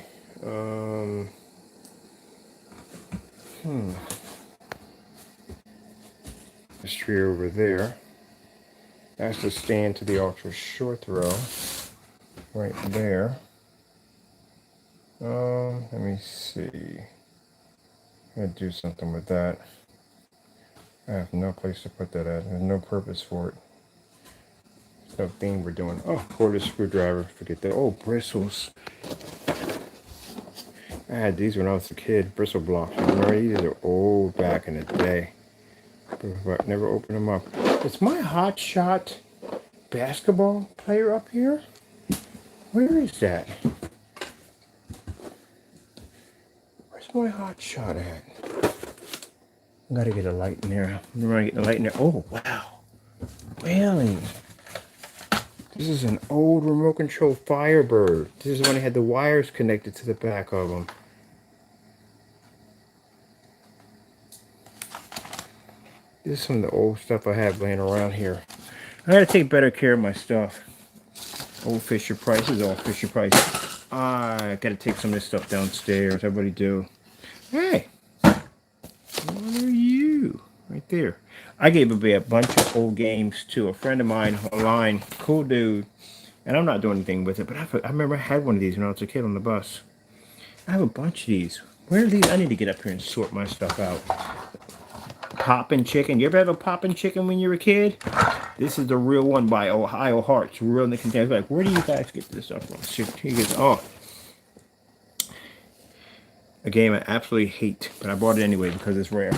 S1: This tree over there. That's the stand to the ultra short throw. Right there. Let me see. I'm gonna do something with that. I have no place to put that at. There's no purpose for it. No thing we're doing. Oh, quarter screwdriver. Forget that. Oh, bristles. I had these when I was a kid. Bristle blocks. Remember, these are old back in the day. But never opened them up. Is my hot shot basketball player up here? Where is that? Where's my hot shot at? I gotta get a light in there. I'm gonna get a light in there. Oh, wow. Really? This is an old remote control Firebird. This is when it had the wires connected to the back of them. This is some of the old stuff I have laying around here. I gotta take better care of my stuff. Old Fisher Price. This is all Fisher Price. I gotta take some of this stuff downstairs. Everybody do. Hey, what are you? Right there. I gave away a bunch of old games to a friend of mine online. Cool dude. And I'm not doing anything with it, but I remember I had one of these when I was a kid on the bus. I have a bunch of these. Where are these? I need to get up here and sort my stuff out. Poppin' Chicken. You ever have a Poppin' Chicken when you were a kid? This is the real one by Ohio Hearts. Real Nick and Dan's like, where do you guys get this stuff from? He goes, oh. A game I absolutely hate, but I bought it anyway because it's rare.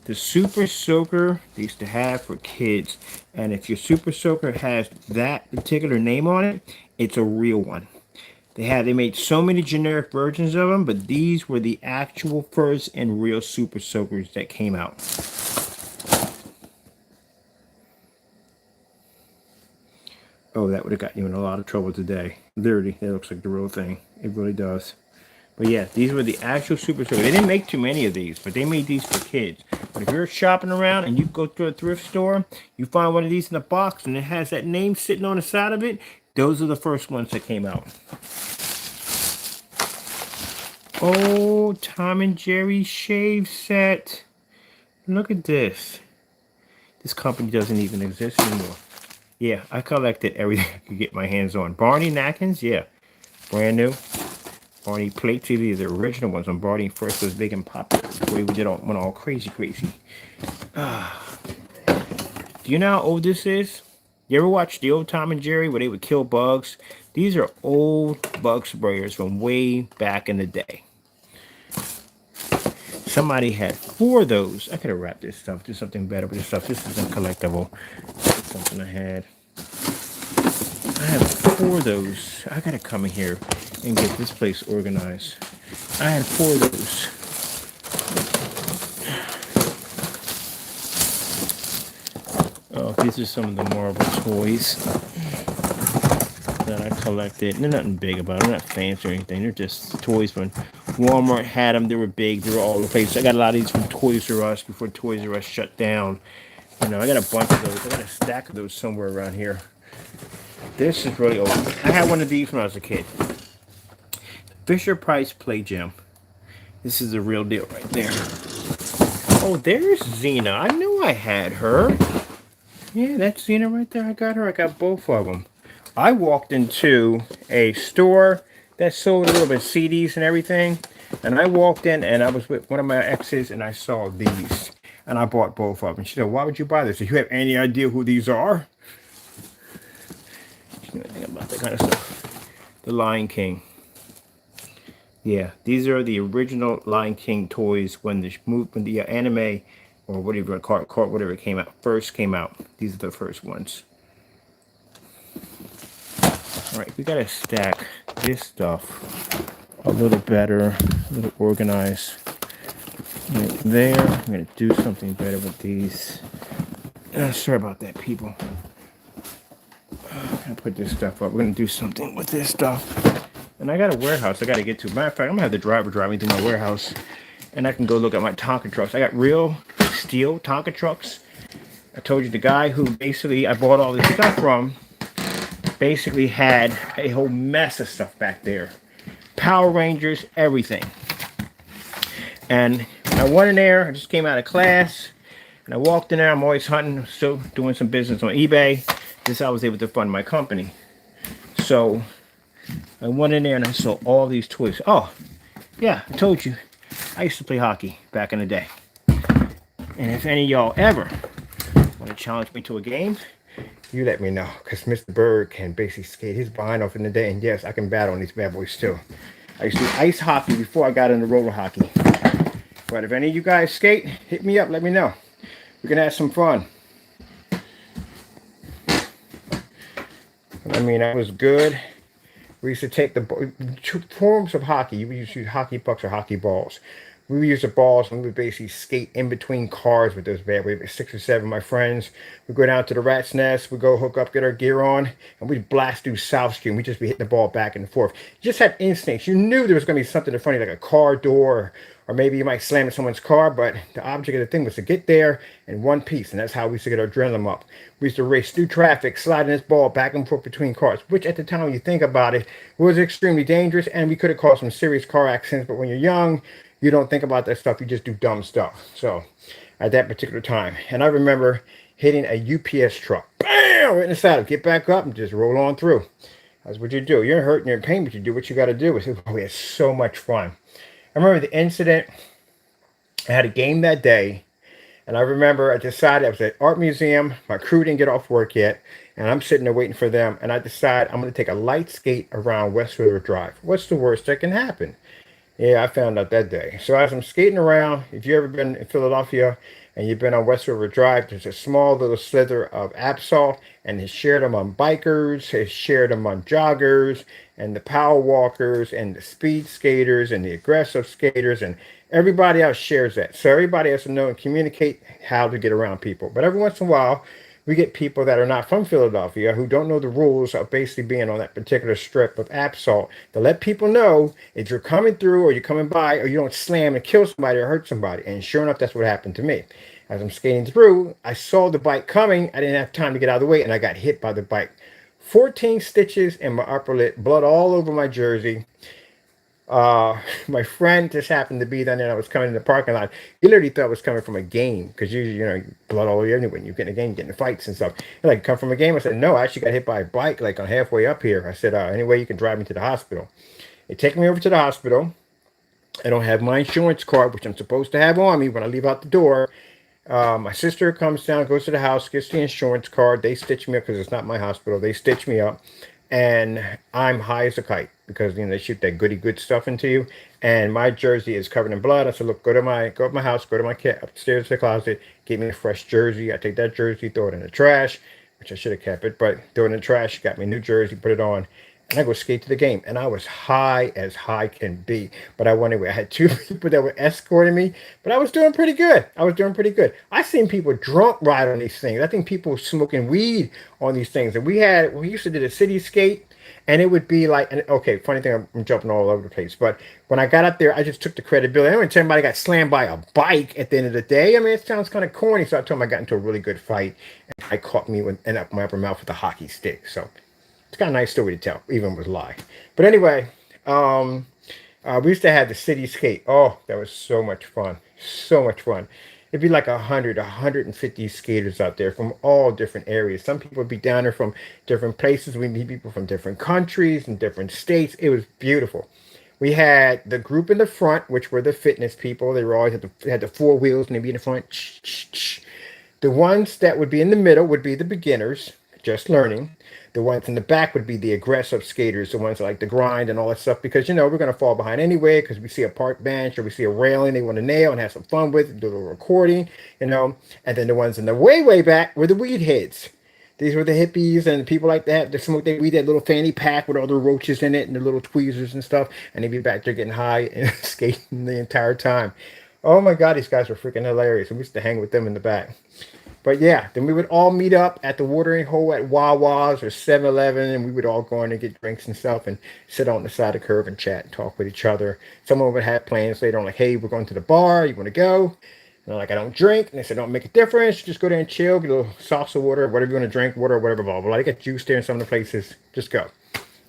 S1: The Super Soaker they used to have for kids. And if your Super Soaker has that particular name on it, it's a real one. They made so many generic versions of them, but these were the actual first and real Super Soakers that came out. Oh, that would have gotten you in a lot of trouble today. Literally, that looks like the real thing. It really does. But yeah, these were the actual Super Soakers. They didn't make too many of these, but they made these for kids. But if you're shopping around and you go to a thrift store, you find one of these in a box and it has that name sitting on the side of it, those are the first ones that came out. Oh, Tom and Jerry shave set. Look at this. This company doesn't even exist anymore. Yeah, I collected everything I could get my hands on. Barney napkins, yeah. Brand new. Barney plates, these are the original ones when Barney first was big and popular. Before we went all crazy. Do you know how old this is? You ever watch the old Tom and Jerry where they would kill bugs? These are old bug sprayers from way back in the day. Somebody had 4 of those. I could have wrapped this stuff, do something better with this stuff. This isn't collectible. It's something I had. I have 4 of those. I gotta come in here and get this place organized. I had 4 of those. Oh, these are some of the Marvel toys that I collected. They're nothing big about them. They're not fancy or anything. They're just toys when Walmart had them. They were big. They were all over the place. I got a lot of these from Toys R Us before Toys R Us shut down. You know, I got a bunch of those. I got a stack of those somewhere around here. This is really old. I had one of these when I was a kid. Fisher Price Play Gym. This is the real deal right there. Oh, there's Xena. I knew I had her. Yeah, that's Xena right there. I got her. I got both of them. I walked into a store that sold a little bit of CDs and everything. And I walked in and I was with one of my exes and I saw these. And I bought both of them. She said, why would you buy this? Do you have any idea who these are? She knew anything about that kind of stuff. The Lion King. Yeah, these are the original Lion King toys when the anime or whatever you want to call it, whatever first came out. These are the first ones. All right, we gotta stack this stuff a little better, a little organized. Right there, I'm gonna do something better with these. Sorry about that, people. I'm gonna put this stuff up. We're gonna do something with this stuff. And I got a warehouse I gotta get to. Matter of fact, I'm gonna have the driver drive me to my warehouse, and I can go look at my Tonka trucks. I got real steel Tonka trucks. I told you the guy who basically I bought all this stuff from basically had a whole mess of stuff back there. Power Rangers, everything. And I went in there, I just came out of class, and I walked in there. I'm always hunting, still doing some business on eBay. This is how I was able to fund my company. So I went in there and I saw all these toys. Oh, yeah, I told you. I used to play hockey back in the day. And if any of y'all ever want to challenge me to a game, you let me know. Because Mr. Bird can basically skate his behind off in the day. And yes, I can battle on these bad boys too. I used to do ice hockey before I got into roller hockey. But if any of you guys skate, hit me up, let me know. We can have some fun. I mean, that was good. We used to take the two forms of hockey. We used to use hockey pucks or hockey balls. We would use the balls and we would basically skate in between cars with those bad boys. 6 or 7 of my friends. We'd go down to the Rat's Nest. We'd go hook up, get our gear on, and we'd blast through South Street. We'd just be hitting the ball back and forth. You just had instincts. You knew there was going to be something funny like a car door, or maybe you might slam in someone's car, but the object of the thing was to get there in one piece, and that's how we used to get our adrenaline up. We used to race through traffic, sliding this ball back and forth between cars, which at the time, when you think about it, was extremely dangerous, and we could have caused some serious car accidents, but when you're young, you don't think about that stuff. You just do dumb stuff. So at that particular time. And I remember hitting a UPS truck. Bam! Right in the saddle. Get back up and just roll on through. That's what you do. You're hurt and you're in pain, but you do what you got to do. We had so much fun. I remember the incident. I had a game that day. And I remember I decided I was at art museum. My crew didn't get off work yet. And I'm sitting there waiting for them. And I decided I'm going to take a light skate around West River Drive. What's the worst that can happen? Yeah, I found out that day. So as I'm skating around, if you've ever been in Philadelphia and you've been on West River Drive, there's a small little slither of asphalt, and it's shared among bikers, it's shared among joggers, and the power walkers, and the speed skaters, and the aggressive skaters, and everybody else shares that. So everybody has to know and communicate how to get around people. But every once in a while, we get people that are not from Philadelphia who don't know the rules of basically being on that particular strip of asphalt to let people know if you're coming through or you're coming by or you don't slam and kill somebody or hurt somebody. And sure enough, that's what happened to me. As I'm skating through, I saw the bike coming. I didn't have time to get out of the way and I got hit by the bike. 14 stitches in my upper lip, blood all over my jersey. My friend just happened to be down there. I was coming in the parking lot. He literally thought I was coming from a game because you know, blood all over you anyway. You get in a game, you get in fights and stuff. You're like, come from a game? I said, no, I actually got hit by a bike like on halfway up here. I said, anyway, you can drive me to the hospital. They take me over to the hospital. I don't have my insurance card, which I'm supposed to have on me when I leave out the door. My sister comes down, goes to the house, gets the insurance card. They stitch me up because it's not my hospital. They stitch me up. And I'm high as a kite because, you know, they shoot that goody good stuff into you. And my jersey is covered in blood. I said, look, go to my house, go to my upstairs to the closet, get me a fresh jersey. I take that jersey, throw it in the trash, which I should have kept it, but throw it in the trash, got me a new jersey, put it on. And I go skate to the game. And I was high as high can be. But I went away. I had 2 people that were escorting me. But I was doing pretty good. I seen people drunk ride on these things. I think people smoking weed on these things. And we used to do the city skate. And it would be like, okay, funny thing, I'm jumping all over the place. But when I got up there, I just took the credibility. I didn't tell anybody I got slammed by a bike at the end of the day. I mean, it sounds kind of corny. So I told him I got into a really good fight. And I caught me in my upper mouth with a hockey stick. So it's kind of a nice story to tell, even with a lie. But anyway, we used to have the city skate. Oh, that was so much fun. So much fun. It'd be like 150 skaters out there from all different areas. Some people would be down there from different places. We meet people from different countries and different states. It was beautiful. We had the group in the front, which were the fitness people. They were always had the 4 wheels and they'd be in the front. The ones that would be in the middle would be the beginners, just learning. The ones in the back would be the aggressive skaters, the ones that like the grind and all that stuff, because, you know, we're going to fall behind anyway because we see a park bench or we see a railing they want to nail and have some fun with, do a little recording, you know. And then the ones in the way back were the weed heads. These were the hippies and people like that. They smoke their weed, that little fanny pack with all the roaches in it and the little tweezers and stuff. And they'd be back there getting high and skating the entire time. Oh my God, these guys were freaking hilarious. We used to hang with them in the back. But yeah, then we would all meet up at the watering hole at Wawa's or 7-Eleven, and we would all go in and get drinks and stuff and sit on the side of the curb and chat and talk with each other. Someone would have plans later on, like, hey, we're going to the bar. You want to go? And I'm like, I don't drink. And they said, don't make a difference. Just go there and chill, get a little salsa water, whatever you want to drink, water, whatever, blah, blah, blah. They got juice there in some of the places. Just go.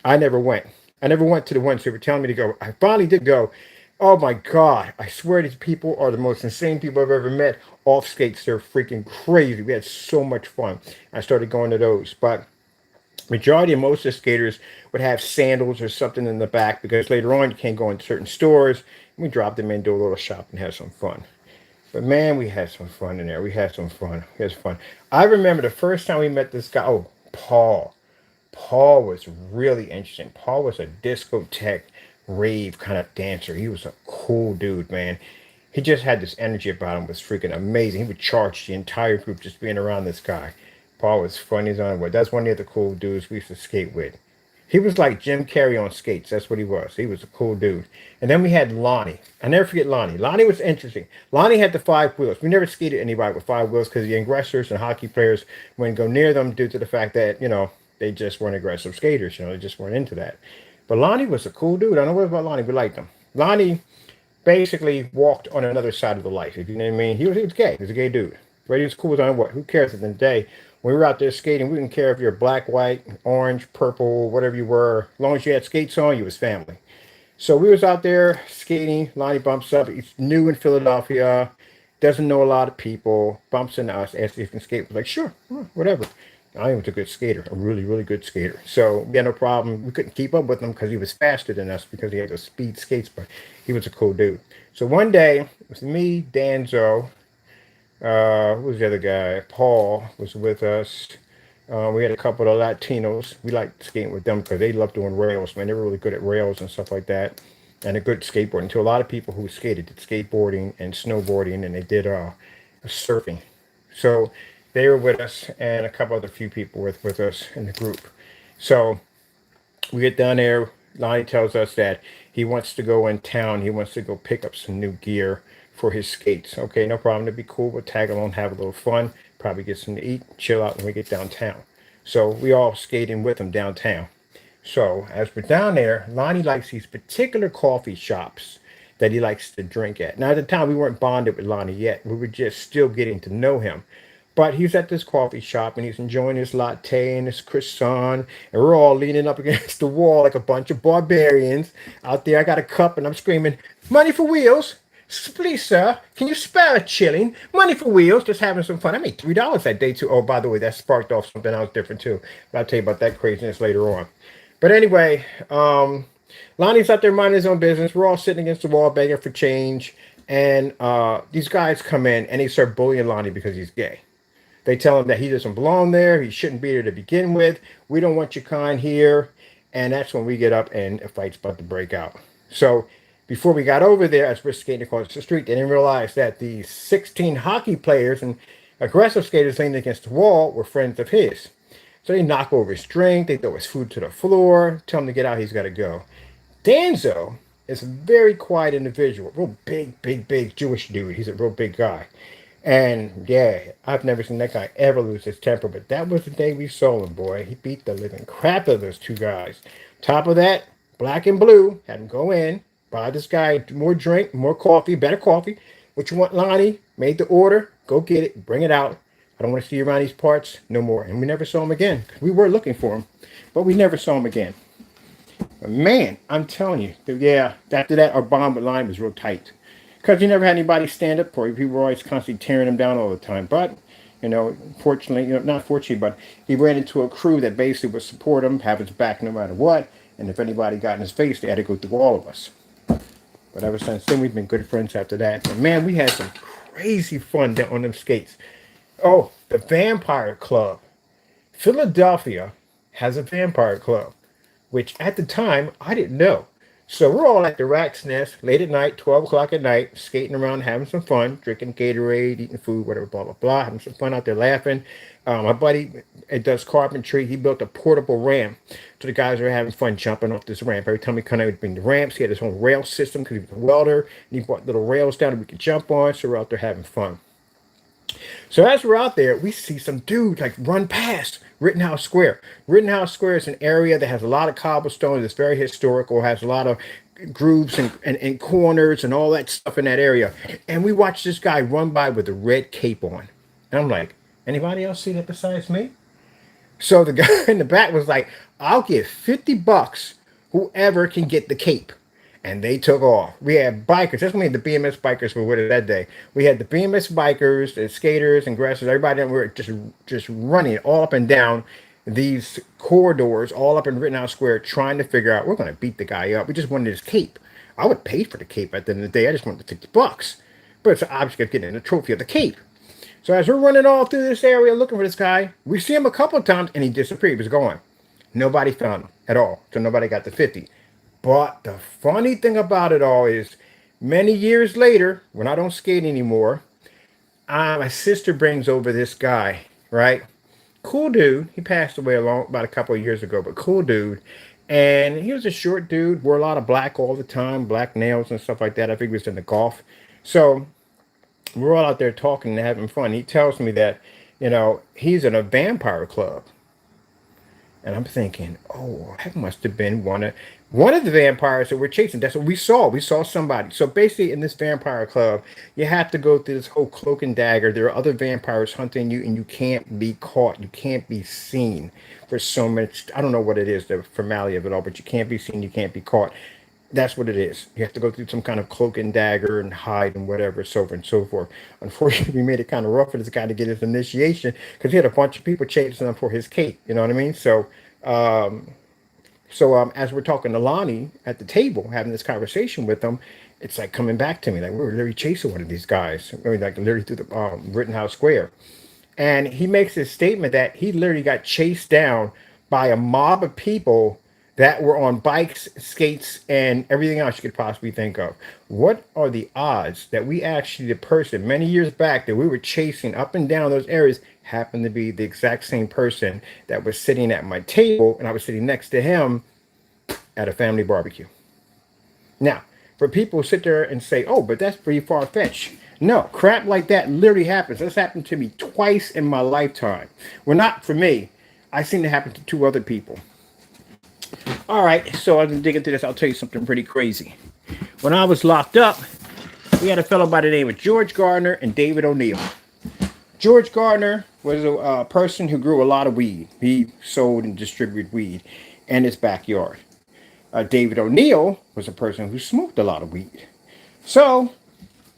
S1: I never went. I never went to the ones who were telling me to go. I finally did go. Oh my God. I swear these people are the most insane people I've ever met. Off skates, they're freaking crazy. We had so much fun. I started going to those. But majority of most of the skaters would have sandals or something in the back because later on you can't go into certain stores. We dropped them in, do a little shop, and have some fun. But man, we had some fun in there. We had some fun. We had some fun. I remember the first time we met this guy. Oh, Paul. Paul was really interesting. Paul was a discotheque rave kind of dancer. He was a cool dude, man. He just had this energy about him, was freaking amazing. He would charge the entire group just being around this guy. Paul was funny as on what. That's one of the other cool dudes we used to skate with. He was like Jim Carrey on skates. That's what he was. He was a cool dude. And then we had Lonnie. I never forget Lonnie. Lonnie was interesting. Lonnie had the 5 wheels. We never skated anybody with 5 wheels because the aggressors and hockey players wouldn't go near them due to the fact that, they just weren't aggressive skaters. They just weren't into that. But Lonnie was a cool dude. I don't know what about Lonnie. We liked him. Lonnie basically walked on another side of the life, if you know what I mean. He was gay. He was a gay dude. But he was cool with on what? Who cares at the end of the day? When we were out there skating, we didn't care if you're black, white, orange, purple, whatever you were. As long as you had skates on, you was family. So we was out there skating. Lonnie bumps up. He's new in Philadelphia. Doesn't know a lot of people. Bumps into us. Asks if he can skate. We're like, sure, whatever. I was a good skater. A really, really good skater. So we had no problem. We couldn't keep up with him because he was faster than us because he had those speed skates. But he was a cool dude. So one day, it was me, Danzo, who was the other guy? Paul was with us. We had a couple of Latinos. We liked skating with them because they loved doing rails, man. They were really good at rails and stuff like that. And a good skateboarding. To a lot of people who skated did skateboarding and snowboarding, and they did surfing. So they were with us, and a couple other few people with us in the group. So we get down there. Lonnie tells us that he wants to go in town. He wants to go pick up some new gear for his skates. Okay, no problem. It'd be cool. We'll tag along, have a little fun, probably get some to eat, chill out when we get downtown. So we all skating with him downtown. So as we're down there, Lonnie likes these particular coffee shops that he likes to drink at. Now at the time we weren't bonded with Lonnie yet. We were just still getting to know him. But he's at this coffee shop and he's enjoying his latte and his croissant. And we're all leaning up against the wall like a bunch of barbarians. Out there, I got a cup and I'm screaming, "Money for wheels. Please, sir, can you spare a shilling? Money for wheels." Just having some fun. I made $3 that day, too. Oh, by the way, that sparked off something else different, too. But I'll tell you about that craziness later on. But anyway, Lonnie's out there minding his own business. We're all sitting against the wall begging for change. And these guys come in and they start bullying Lonnie because he's gay. They tell him that he doesn't belong there. He shouldn't be there to begin with. We don't want your kind here. And that's when we get up and a fight's about to break out. So before we got over there, as we're skating across the street, they didn't realize that the 16 hockey players and aggressive skaters leaning against the wall were friends of his. So they knock over his drink. They throw his food to the floor. Tell him to get out. He's got to go. Danzo is a very quiet individual. Real big, big, big Jewish dude. He's a real big guy. And yeah, I've never seen that guy ever lose his temper, but that was the day we saw him, boy. He beat the living crap out of those two guys. Top of that, Black and Blue had him go in, buy this guy more drink, more coffee, better coffee. What you want, Lonnie? Made the order. Go get it. Bring it out. I don't want to see you around these parts no more. And we never saw him again. We were looking for him, but we never saw him again. But man, I'm telling you, yeah, after that, our bond with Lonnie was real tight. Because he never had anybody stand up for him. People were always constantly tearing him down all the time. But, fortunately, not fortunately, but he ran into a crew that basically would support him, have his back no matter what. And if anybody got in his face, they had to go through all of us. But ever since then, we've been good friends after that. And man, we had some crazy fun down on them skates. Oh, the Vampire Club. Philadelphia has a Vampire Club, which at the time, I didn't know. So we're all at the Rat's Nest late at night, 12 o'clock at night, skating around, having some fun, drinking Gatorade, eating food, whatever, blah, blah, blah, having some fun out there laughing. My buddy, it does carpentry. He built a portable ramp. So the guys were having fun jumping off this ramp. Every time we come out, we'd bring the ramps. He had his own rail system because he was a welder. And he brought little rails down that we could jump on. So we're out there having fun. So as we're out there, we see some dude like run past Rittenhouse Square. Rittenhouse Square is an area that has a lot of cobblestones. It's very historical, has a lot of grooves and corners and all that stuff in that area. And we watched this guy run by with a red cape on. And I'm like, anybody else see that besides me? So the guy in the back was like, I'll give $50 Whoever can get the cape. And they took off. We had bikers. That's when we had the BMS bikers were with us that day. We had the BMS bikers, the skaters and grassers, everybody that were just running all up and down these corridors, all up in Rittenhouse Square, trying to figure out we're gonna beat the guy up. We just wanted his cape. I would pay for the cape at the end of the day. I just wanted the $50. But it's an object of getting the trophy of the cape. So as we're running all through this area looking for this guy, we see him a couple of times and he disappeared. He was gone. Nobody found him at all. So nobody got the 50. But the funny thing about it all is many years later, when I don't skate anymore, my sister brings over this guy, right? Cool dude. He passed away about a couple of years ago, but cool dude. And he was a short dude, wore a lot of black all the time, black nails and stuff like that. I think he was into golf. So we're all out there talking and having fun. He tells me that, he's in a vampire club. And I'm thinking, oh, that must have been one of the vampires that we're chasing. That's what we saw. We saw somebody. So basically, in this vampire club, you have to go through this whole cloak and dagger. There are other vampires hunting you, and you can't be caught. You can't be seen for so much. I don't know what it is, the formality of it all, but you can't be seen. You can't be caught. That's what it is. You have to go through some kind of cloak and dagger and hide and whatever, so on and so forth. Unfortunately, we made it kind of rough for this guy to get his initiation because he had a bunch of people chasing him for his cape. You know what I mean? So as we're talking to Lonnie at the table, having this conversation with him, it's like coming back to me. Like we were literally chasing one of these guys, like literally through the Rittenhouse Square. And he makes this statement that he literally got chased down by a mob of people that were on bikes, skates, and everything else you could possibly think of. What are the odds that we actually, the person many years back that we were chasing up and down those areas happened to be the exact same person that was sitting at my table and I was sitting next to him at a family barbecue? Now, for people who sit there and say, oh, but that's pretty far-fetched. No, crap like that literally happens. That's happened to me twice in my lifetime. Well, not for me. I seen it happen to two other people. All right, so as I dig into this, I'll tell you something pretty crazy. When I was locked up, we had a fellow by the name of George Gardner and David O'Neill. George Gardner was a person who grew a lot of weed. He sold and distributed weed in his backyard. David O'Neill was a person who smoked a lot of weed. So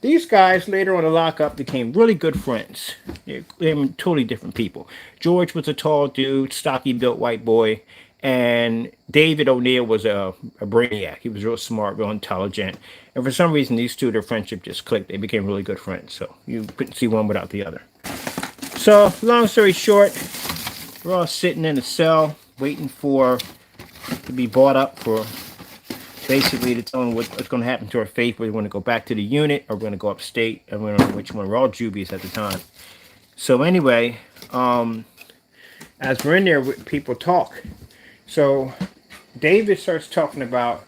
S1: these guys later on the lockup became really good friends. They were totally different people. George was a tall dude, stocky built white boy, and David O'Neill was a brainiac. He was real smart, real intelligent. And for some reason, these two, their friendship just clicked. They became really good friends. So you couldn't see one without the other. So long story short, we're all sitting in a cell waiting to be brought up for basically to tell them what's going to happen to our faith. Whether we want to go back to the unit or we're going to go upstate. And we don't know which one. We're all jubies at the time. So anyway, as we're in there, people talk. So David starts talking about,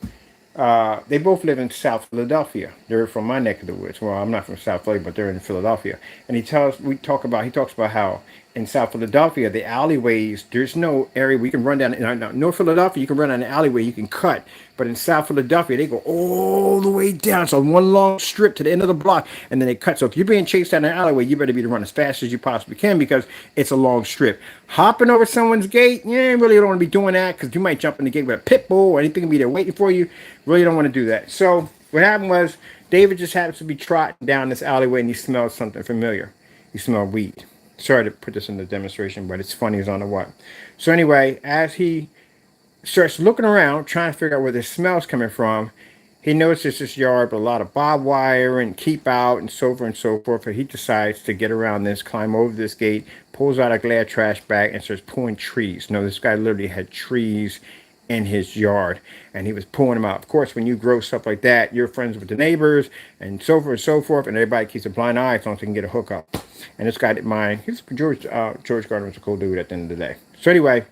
S1: they both live in South Philadelphia. They're from my neck of the woods. Well, I'm not from South Philly, but they're in Philadelphia. And he talks about how in South Philadelphia, the alleyways, there's no area where you can run down. In North Philadelphia, you can run down an alleyway, you can cut. But in South Philadelphia, they go all the way down. So one long strip to the end of the block, and then they cut. So if you're being chased down an alleyway, you better be to run as fast as you possibly can because it's a long strip. Hopping over someone's gate, you really don't want to be doing that because you might jump in the gate with a pit bull or anything be there waiting for you. Really don't want to do that. So what happened was David just happens to be trotting down this alleyway and he smelled something familiar. He smelled weed. Sorry to put this in the demonstration, but it's funny as on the what. So anyway, as he starts looking around, trying to figure out where the smell's coming from, he notices this yard with a lot of barbed wire and keep out and so forth and so forth. But he decides to get around this, climb over this gate, pulls out a glad trash bag and starts pulling trees. No, this guy literally had trees in his yard and he was pulling them out. Of course, when you grow stuff like that, you're friends with the neighbors and so forth, and everybody keeps a blind eye as long as they can get a hookup. And this guy didn't mind. George Gardner was a cool dude at the end of the day. So anyway,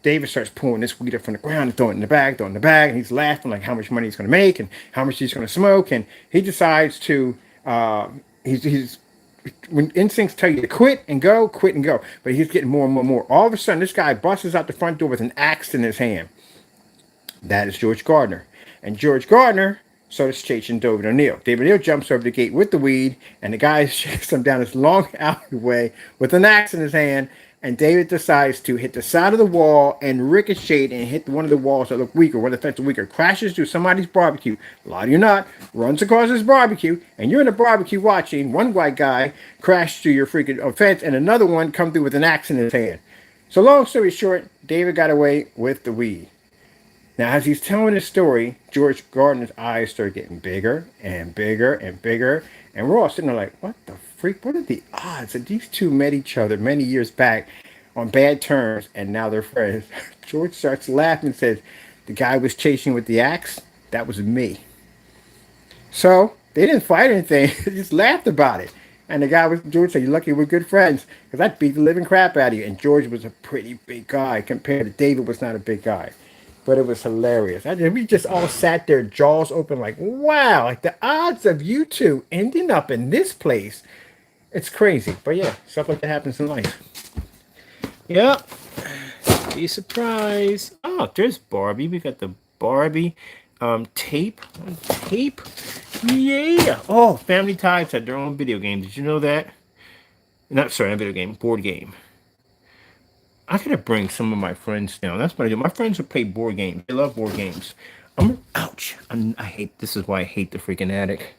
S1: David starts pulling this weed up from the ground and throwing it in the bag, and he's laughing like how much money he's going to make and how much he's going to smoke. And he decides to, when instincts tell you to quit and go. But he's getting more and more and more. All of a sudden, this guy busts out the front door with an axe in his hand. That is George Gardner. And George Gardner starts chasing David O'Neill. David O'Neill jumps over the gate with the weed, and the guy chases him down this long alleyway with an axe in his hand. and David decides to hit the side of the wall and ricochet and hit one of the walls that look weaker, one of the fence weaker, crashes through somebody's barbecue. Lie to you not, runs across his barbecue, and you're in the barbecue watching one white guy crash through your freaking fence, and another one come through with an axe in his hand. So long story short, David got away with the weed. Now, as he's telling his story, George Gardner's eyes start getting bigger and bigger and bigger. And we're all sitting there like, what the freak? What are the odds that these two met each other many years back on bad terms and now they're friends? George starts laughing and says, the guy was chasing with the axe? That was me. So they didn't fight anything. They just laughed about it. And the guy was, George said, you're lucky we're good friends because I'd beat the living crap out of you. And George was a pretty big guy compared to David was not a big guy. But it was hilarious. We just all sat there, jaws open, like, wow, like the odds of you two ending up in this place. It's crazy. But yeah, stuff like that happens in life. Yep. Be surprised. Oh, there's Barbie. We got the Barbie tape. Tape. Yeah. Oh, Family Ties had their own video game. Did you know that? Not video game, board game. I gotta bring some of my friends down. That's what I do. My friends who play board games. They love board games. Ouch. I hate. This is why I hate the freaking attic.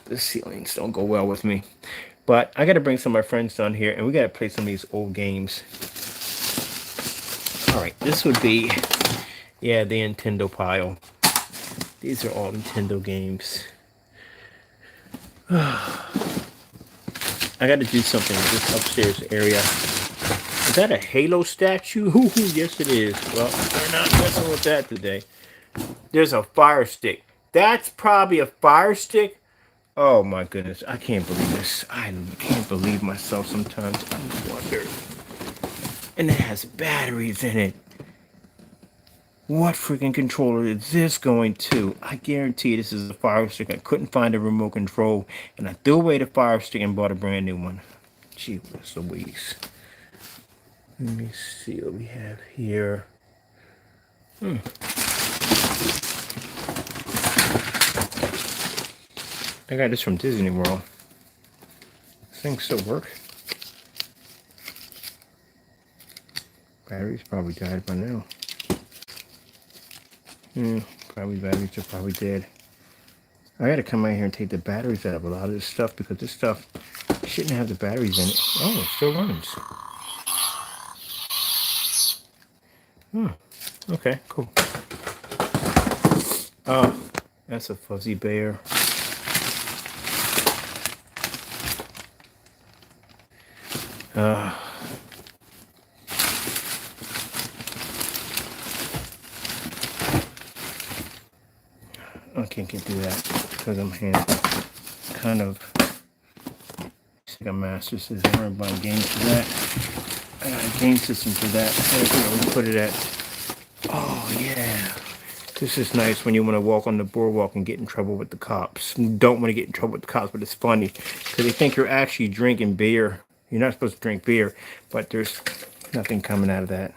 S1: The ceilings don't go well with me. But I gotta bring some of my friends down here, and we gotta play some of these old games. All right, this would be, yeah, the Nintendo pile. These are all Nintendo games. I gotta do something with this upstairs area. Is that a Halo statue? Ooh, yes it is. Well, we're not messing with that today. There's a fire stick. That's probably a fire stick. Oh my goodness. I can't believe this. I can't believe myself sometimes. I wonder. And it has batteries in it. What freaking controller is this going to? I guarantee this is a fire stick. I couldn't find a remote control. And I threw away the fire stick and bought a brand new one. Gee, what's Louise? Let me see what we have here. I got this from Disney World. This thing still works. Batteries probably died by now. Probably batteries are probably dead. I gotta come out here and take the batteries out of a lot of this stuff because this stuff shouldn't have the batteries in it. Oh, it still runs. Okay, cool. Oh, that's a fuzzy bear. I can't get through that because I'm kind of like a master system. I'm gonna buy a game for that. I got a game system for that. Where we put it at. Oh yeah. This is nice when you want to walk on the boardwalk and get in trouble with the cops. You don't want to get in trouble with the cops, but it's funny because they think you're actually drinking beer. You're not supposed to drink beer, but there's nothing coming out of that.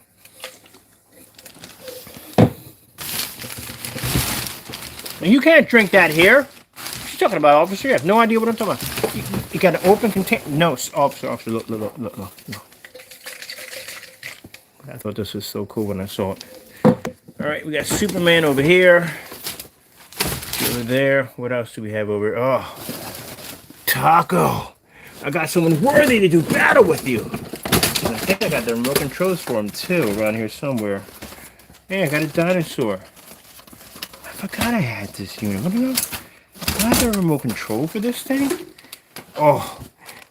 S1: And you can't drink that here. What you talking about, officer? You have no idea what I'm talking about. You got an open container. No, officer, look. I thought this was so cool when I saw it. All right, we got Superman over here. Over there. What else do we have over here? Oh, Taco. I got someone worthy to do battle with you. And I think I got the remote controls for him too, around here somewhere. Hey, I got a dinosaur. I forgot I had this unit. What do you know? Do I have a remote control for this thing? Oh,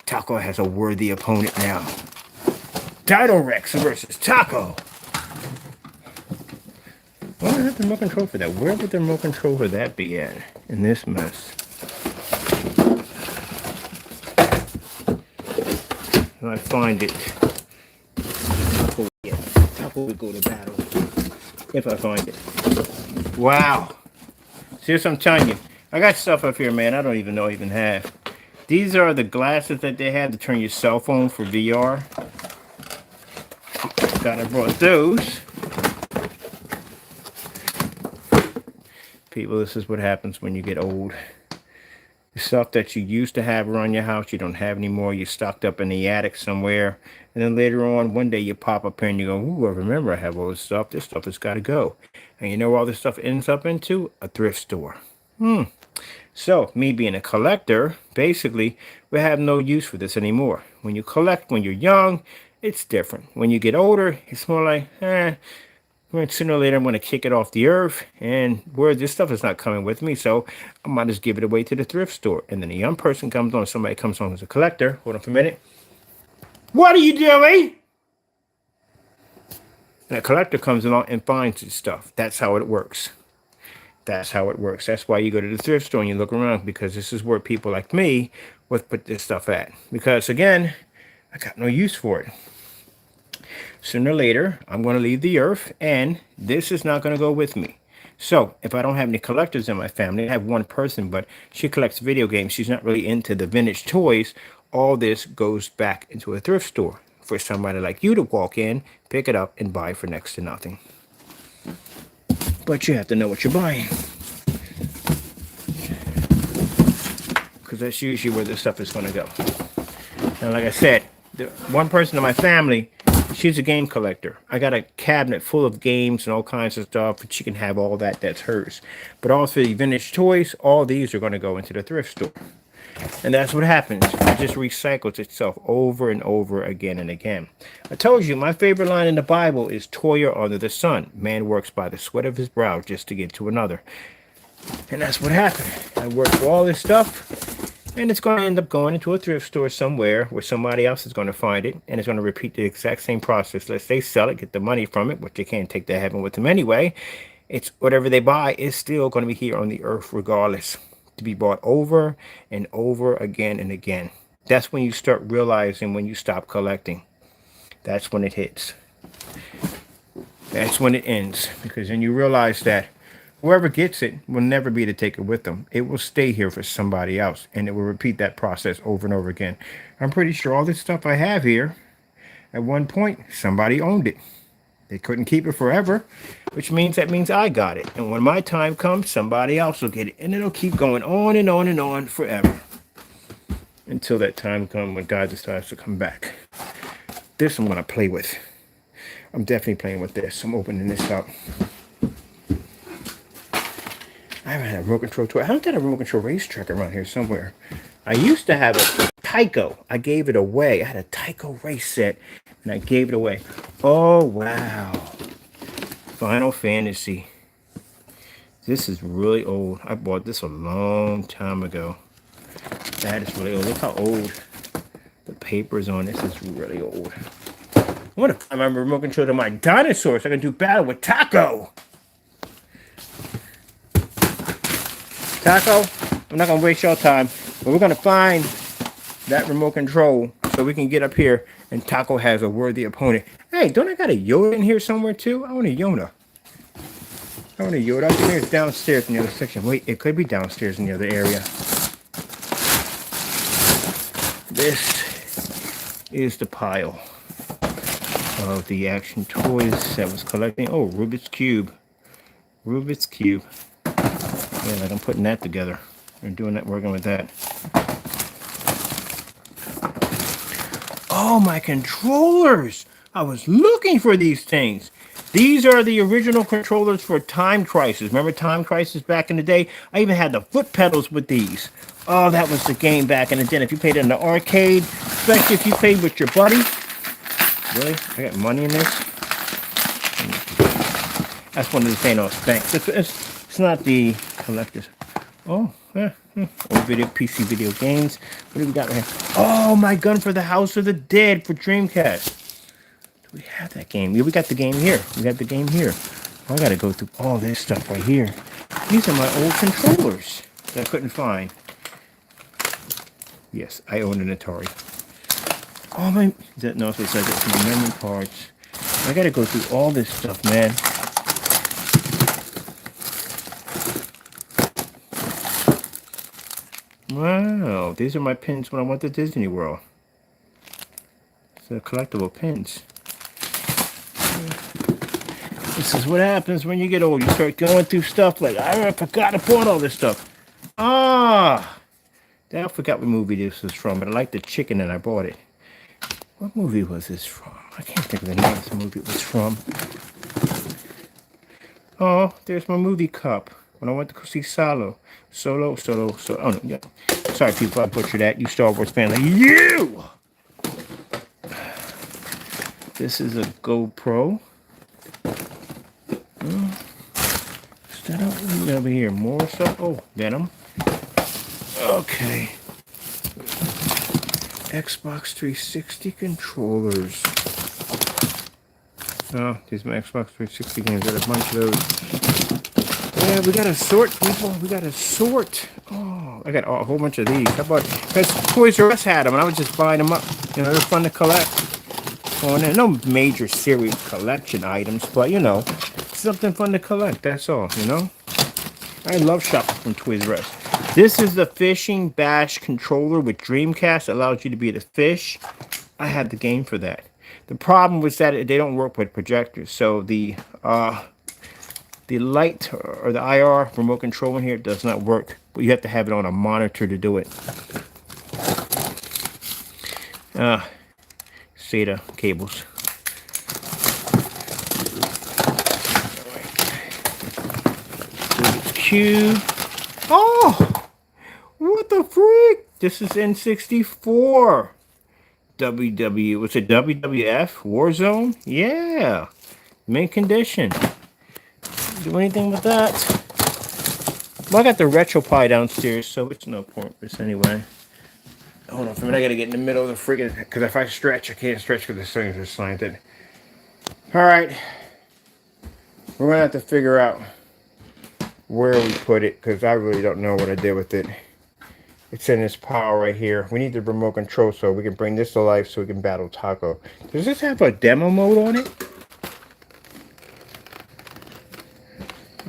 S1: Taco has a worthy opponent now. Dino Rex versus Taco. Why do I have the remote control for that? Where would the remote control for that be at in this mess? If I find it, Taco would go to battle. If I find it. Wow. See what I'm telling you? I got stuff up here, man, I don't even know I even have. These are the glasses that they have to turn your cell phone for VR. I brought those. People, this is what happens when you get old. Stuff that you used to have around your house, you don't have anymore. You stocked up in the attic somewhere. And then later on, one day you pop up here and you go, ooh, I remember I have all this stuff. This stuff has got to go. And you know where all this stuff ends up into? A thrift store. So, me being a collector, basically, we have no use for this anymore. When you collect when you're young, it's different. When you get older, it's more like, sooner or later I'm going to kick it off the earth, and where this stuff is not coming with me, so I might just give it away to the thrift store. And then a young person comes on, somebody comes on who's a collector. Hold on for a minute. What are you doing? And a collector comes along and finds his stuff. That's how it works. That's how it works. That's why you go to the thrift store and you look around, because this is where people like me would put this stuff at. Because again, I got no use for it. Sooner or later, I'm going to leave the earth, and this is not going to go with me. So, if I don't have any collectors in my family, I have one person, but she collects video games. She's not really into the vintage toys. All this goes back into a thrift store for somebody like you to walk in, pick it up, and buy for next to nothing. But you have to know what you're buying, because that's usually where this stuff is going to go. And like I said, the one person in my family, she's a game collector. I got a cabinet full of games and all kinds of stuff, but she can have all that. That's hers. But also the vintage toys, all these are going to go into the thrift store. And that's what happens. It just recycles itself over and over again and again. I told you, my favorite line in the Bible is toil under the sun. Man works by the sweat of his brow just to get to another. And that's what happened. I worked for all this stuff, and it's going to end up going into a thrift store somewhere where somebody else is going to find it, and it's going to repeat the exact same process. Let's say sell it, get the money from it, which they can't take to heaven with them anyway. It's whatever they buy is still going to be here on the earth regardless, to be bought over and over again and again. That's when you start realizing when you stop collecting. That's when it hits. That's when it ends, because then you realize that whoever gets it will never be to take it with them. It will stay here for somebody else, and it will repeat that process over and over again. I'm pretty sure all this stuff I have here, at one point, somebody owned it. They couldn't keep it forever, which means that means I got it. And when my time comes, somebody else will get it. And it'll keep going on and on and on forever, until that time comes when God decides to come back. This I'm going to play with. I'm definitely playing with this. I'm opening this up. I haven't had a remote control toy. I haven't got a remote control racetrack around here somewhere. I used to have a Tyco. I gave it away. I had a Tyco race set, and I gave it away. Oh, wow. Final Fantasy. This is really old. I bought this a long time ago. That is really old. Look how old the paper's on. This is really old. I want to find my remote control to my dinosaur so I can do battle with Taco. Taco, I'm not going to waste your time, but we're going to find that remote control so we can get up here and Taco has a worthy opponent. Hey, don't I got a Yoda in here somewhere too? I want a Yoda. I want a Yoda. I think it's downstairs in the other section. Wait, it could be downstairs in the other area. This is the pile of the action toys that was collecting. Oh, Rubik's Cube. Rubik's Cube. Yeah, like I'm putting that together. We're doing that, working with that. Oh, my controllers! I was looking for these things. These are the original controllers for Time Crisis. Remember Time Crisis back in the day? I even had the foot pedals with these. Oh, that was the game back in the day. If you played in the arcade, especially if you played with your buddy. Really? I got money in this? That's one of the Thanos banks. It's not the collectors. Oh, yeah. Old video, PC video games. What do we got right here? Oh, my gun for the House of the Dead for Dreamcast. Do we have that game? Yeah, we got the game here. We got the game here. Oh, I got to go through all this stuff right here. These are my old controllers that I couldn't find. Yes, I own an Atari. Oh, my... No, it's like it's memory parts. I got to go through all this stuff, man. Wow, these are my pins when I went to Disney World. It's a collectible pins. This is what happens when you get old. You start going through stuff like, I forgot to put all this stuff. Ah, I forgot what movie this was from, but I liked the chicken and I bought it. What movie was this from? I can't think of the name of the movie it was from. Oh, there's my movie cup. When I went to go see Solo. Oh, no, yeah. Sorry, people, I butchered that. You Star Wars fan like you! This is a GoPro. Is that over here? More stuff? Oh, Venom. Okay. Xbox 360 controllers. Oh, there's my Xbox 360 games. Got a bunch of those. Yeah, we gotta sort, people. We gotta sort. Oh, I got a whole bunch of these. How about, because Toys R Us had them, and I was just buying them up. You know, they're fun to collect. Oh, no major serious collection items, but you know, something fun to collect. That's all. You know, I love shopping from Toys R Us. This is the Fishing Bash controller with Dreamcast. It allows you to be the fish. I had the game for that. The problem was that they don't work with projectors, so the light or the IR remote control in here does not work. But you have to have it on a monitor to do it. SATA cables. Cube. Oh, what the freak? This is N64. Was it WWF Warzone? Yeah, mint condition. Do anything with that? Well, I got the RetroPie downstairs, so it's no purpose anyway. Hold on for a minute, I gotta get in the middle of the freaking, because if I stretch, I can't stretch because the things are slanted. Alright. We're gonna have to figure out where we put it, because I really don't know what I did with it. It's in this pile right here. We need the remote control so we can bring this to life so we can battle Taco. Does this have a demo mode on it?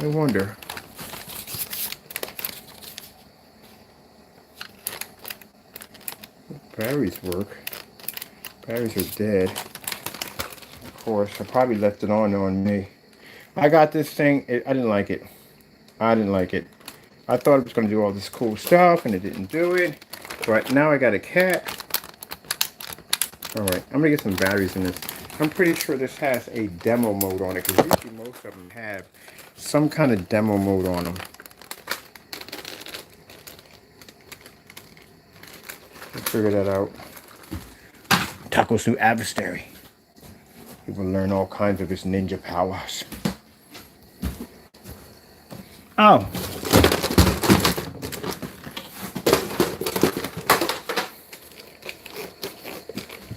S1: I wonder. Batteries work. Batteries are dead. Of course, I probably left it on me. I got this thing. I didn't like it. I didn't like it. I thought it was going to do all this cool stuff, and it didn't do it. But now I got a cat. Alright, I'm going to get some batteries in this. I'm pretty sure this has a demo mode on it, because usually most of them have some kind of demo mode on them. Let's figure that out. Taco's new adversary. He will learn all kinds of his ninja powers. Oh.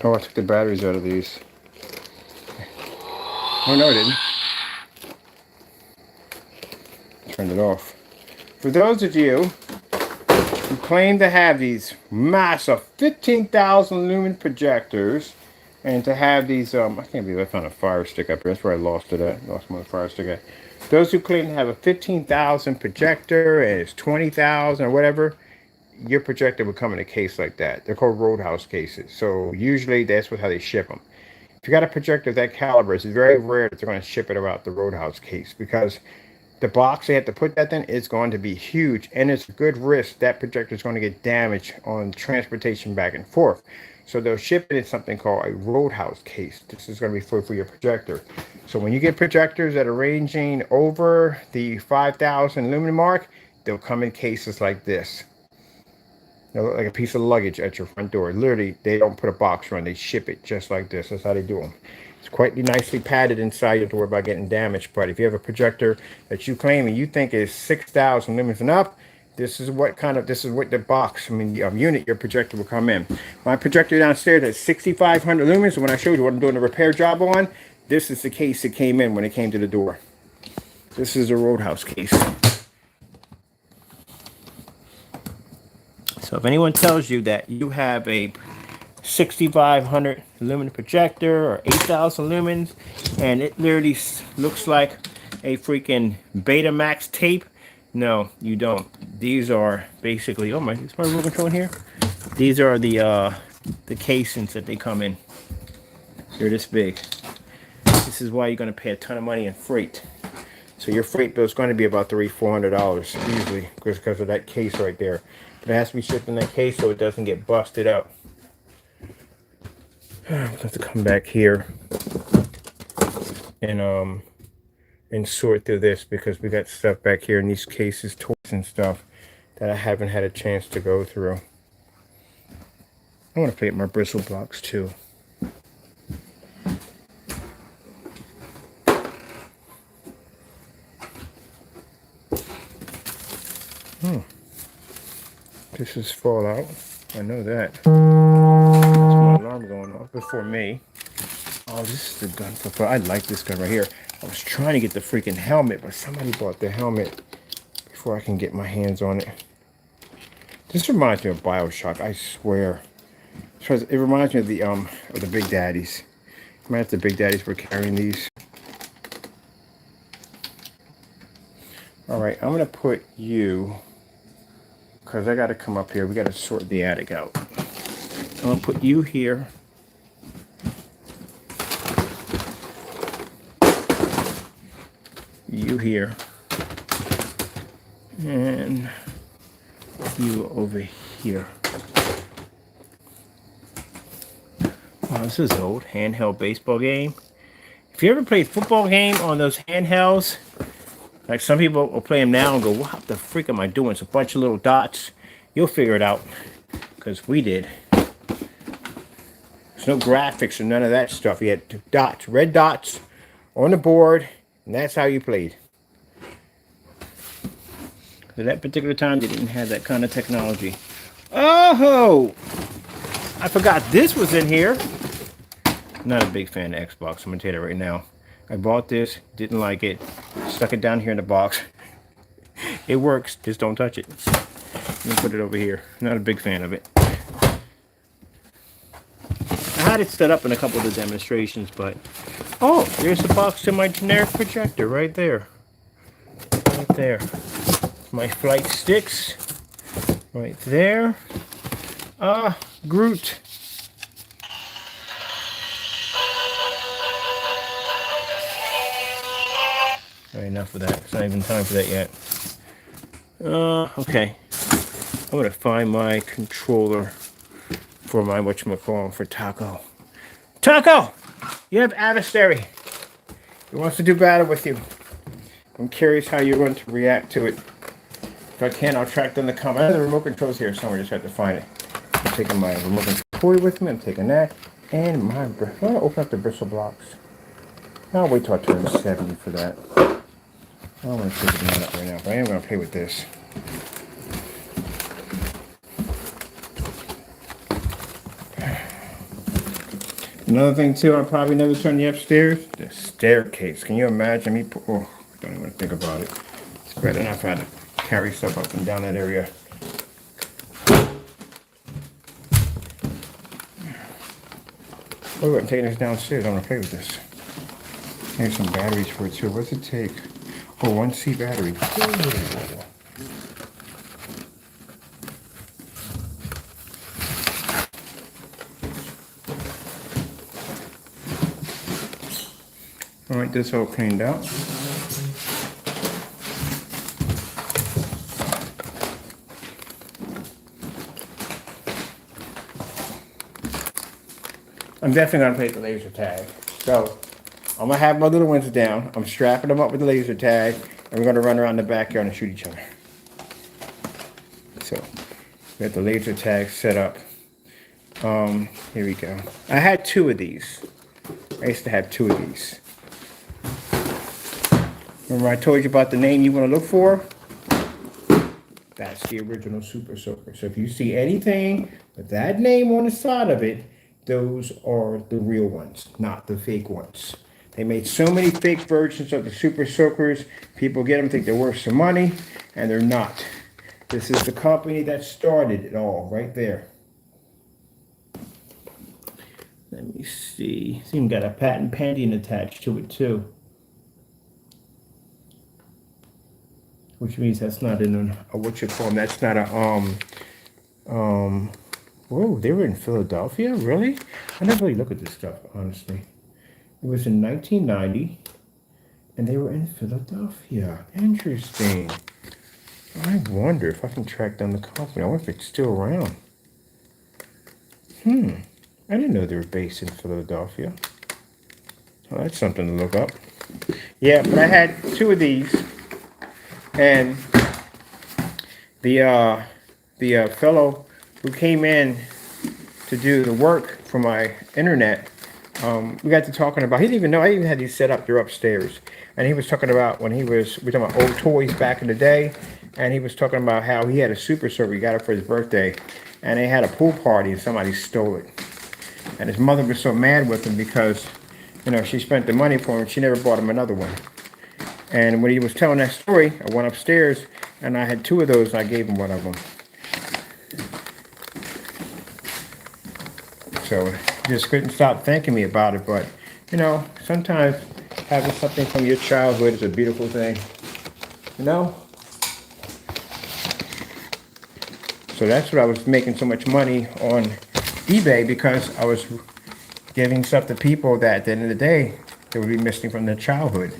S1: Oh, I took the batteries out of these. Oh, no, I didn't. Turned it off. For those of you who claim to have these massive 15,000 lumen projectors, and to have these, I can't believe I found a fire stick up here. That's where I lost it at. Lost my fire stick at. Those who claim to have a 15,000 projector and it's 20,000 or whatever, your projector would come in a case like that. They're called Roadhouse cases. So usually that's how they ship them. If you got a projector of that caliber, it's very rare that they're going to ship it about the Roadhouse case, because the box they have to put that in is going to be huge, and it's a good risk that projector is going to get damaged on transportation back and forth. So they'll ship it in something called a Roadhouse case. This is going to be for your projector. So when you get projectors that are ranging over the 5,000 lumen mark, they'll come in cases like this. They'll look like a piece of luggage at your front door. Literally, they don't put a box around. They ship it just like this. That's how they do them. It's quite nicely padded inside. You don't have to worry about getting damaged. But if you have a projector that you claim and you think is 6,000 lumens and up, this is what the box, unit your projector will come in. My projector downstairs is 6,500 lumens. And when I showed you what I'm doing a repair job on, this is the case it came in when it came to the door. This is a Roadhouse case. So if anyone tells you that you have a 6,500 lumen projector or 8,000 lumens and it literally looks like a freaking Betamax tape, no, you don't. These are basically, oh my, is my remote control in here? These are the casings that they come in. They're this big. This is why you're going to pay a ton of money in freight. So your freight bill is going to be about $300-400 easily because of that case right there. But it has to be shipped in that case so it doesn't get busted up. I'm gonna have to come back here and sort through this because we got stuff back here in these cases, toys and stuff that I haven't had a chance to go through. I want to play with my bristle blocks too. This is Fallout. I know that. That's my alarm going off before me. Oh, this is the gun for fun. I like this gun right here. I was trying to get the freaking helmet, but somebody bought the helmet before I can get my hands on it. This reminds me of BioShock, I swear. It reminds me of the Big Daddies. Reminds me the Big Daddies were carrying these. All right, I'm gonna put you, because I gotta come up here. We gotta sort the attic out. I'm gonna put you here. You here. And you over here. Oh, this is old. Handheld baseball game. If you ever played football game on those handhelds, like some people will play them now and go, what the freak am I doing? It's a bunch of little dots. You'll figure it out. Because we did. There's no graphics or none of that stuff. You had dots, red dots on the board, and that's how you played. At that particular time, they didn't have that kind of technology. Oh! I forgot this was in here. Not a big fan of Xbox, I'm going to tell you that right now. I bought this, didn't like it, stuck it down here in the box. It works, just don't touch it. Let me put it over here. Not a big fan of it. I had it set up in a couple of the demonstrations, but... Oh, there's the box to my generic projector right there. Right there. My flight sticks. Right there. Groot. Alright, enough of that. It's not even time for that yet. Okay. I'm gonna find my controller for my whatchamacallit for Taco. Taco! You have adversary. He wants to do battle with you. I'm curious how you're going to react to it. If I can, I'll track down the comment. I have the remote controls here somewhere. Just have to find it. I'm taking my remote control with me. I'm taking that. And my... I'm going to open up the bristle blocks. I'll wait till I turn 70 for that. I don't want to take it up right now, but I am going to play with this. Another thing, too, I'll probably never turn the upstairs. The staircase. Can you imagine me... Oh, I don't even think about it. It's bad enough I had to carry stuff up and down that area. Oh, I'm taking this downstairs. I'm going to play with this. Here's some batteries for it, too. What's it take? Oh, 1C battery. Oh. All right, this all cleaned out. I'm definitely going to play the laser tag. So, I'm going to have my little ones down. I'm strapping them up with the laser tag. And we're going to run around the backyard and shoot each other. So, we got the laser tag set up. Here we go. I had 2 of these. I used to have 2 of these. Remember I told you about the name you want to look for? That's the original Super Soaker. So if you see anything with that name on the side of it, those are the real ones, not the fake ones. They made so many fake versions of the Super Soakers. People get them, think they're worth some money, and they're not. This is the company that started it all, right there. Let me see. It's even got a patent pending attached to it, too. Which means that's not in a, what you call them, that's not a, whoa, they were in Philadelphia? Really? I never really look at this stuff, honestly. It was in 1990, and they were in Philadelphia. Interesting. I wonder if I can track down the company. I wonder if it's still around. I didn't know they were based in Philadelphia. Well, that's something to look up. Yeah, but I had two of these, and the fellow who came in to do the work for my internet, we got to talking about. He didn't even know I even had these set up. They're upstairs, and he was talking about when we were talking about old toys back in the day, and he was talking about how he had a Super Server. He got it for his birthday, and they had a pool party, and somebody stole it. And his mother was so mad with him because, she spent the money for him. She never bought him another one. And when he was telling that story, I went upstairs and I had two of those and I gave him one of them. So he just couldn't stop thanking me about it. But, sometimes having something from your childhood is a beautiful thing. So that's what I was making so much money on eBay, because I was giving stuff to people that at the end of the day, they would be missing from their childhood.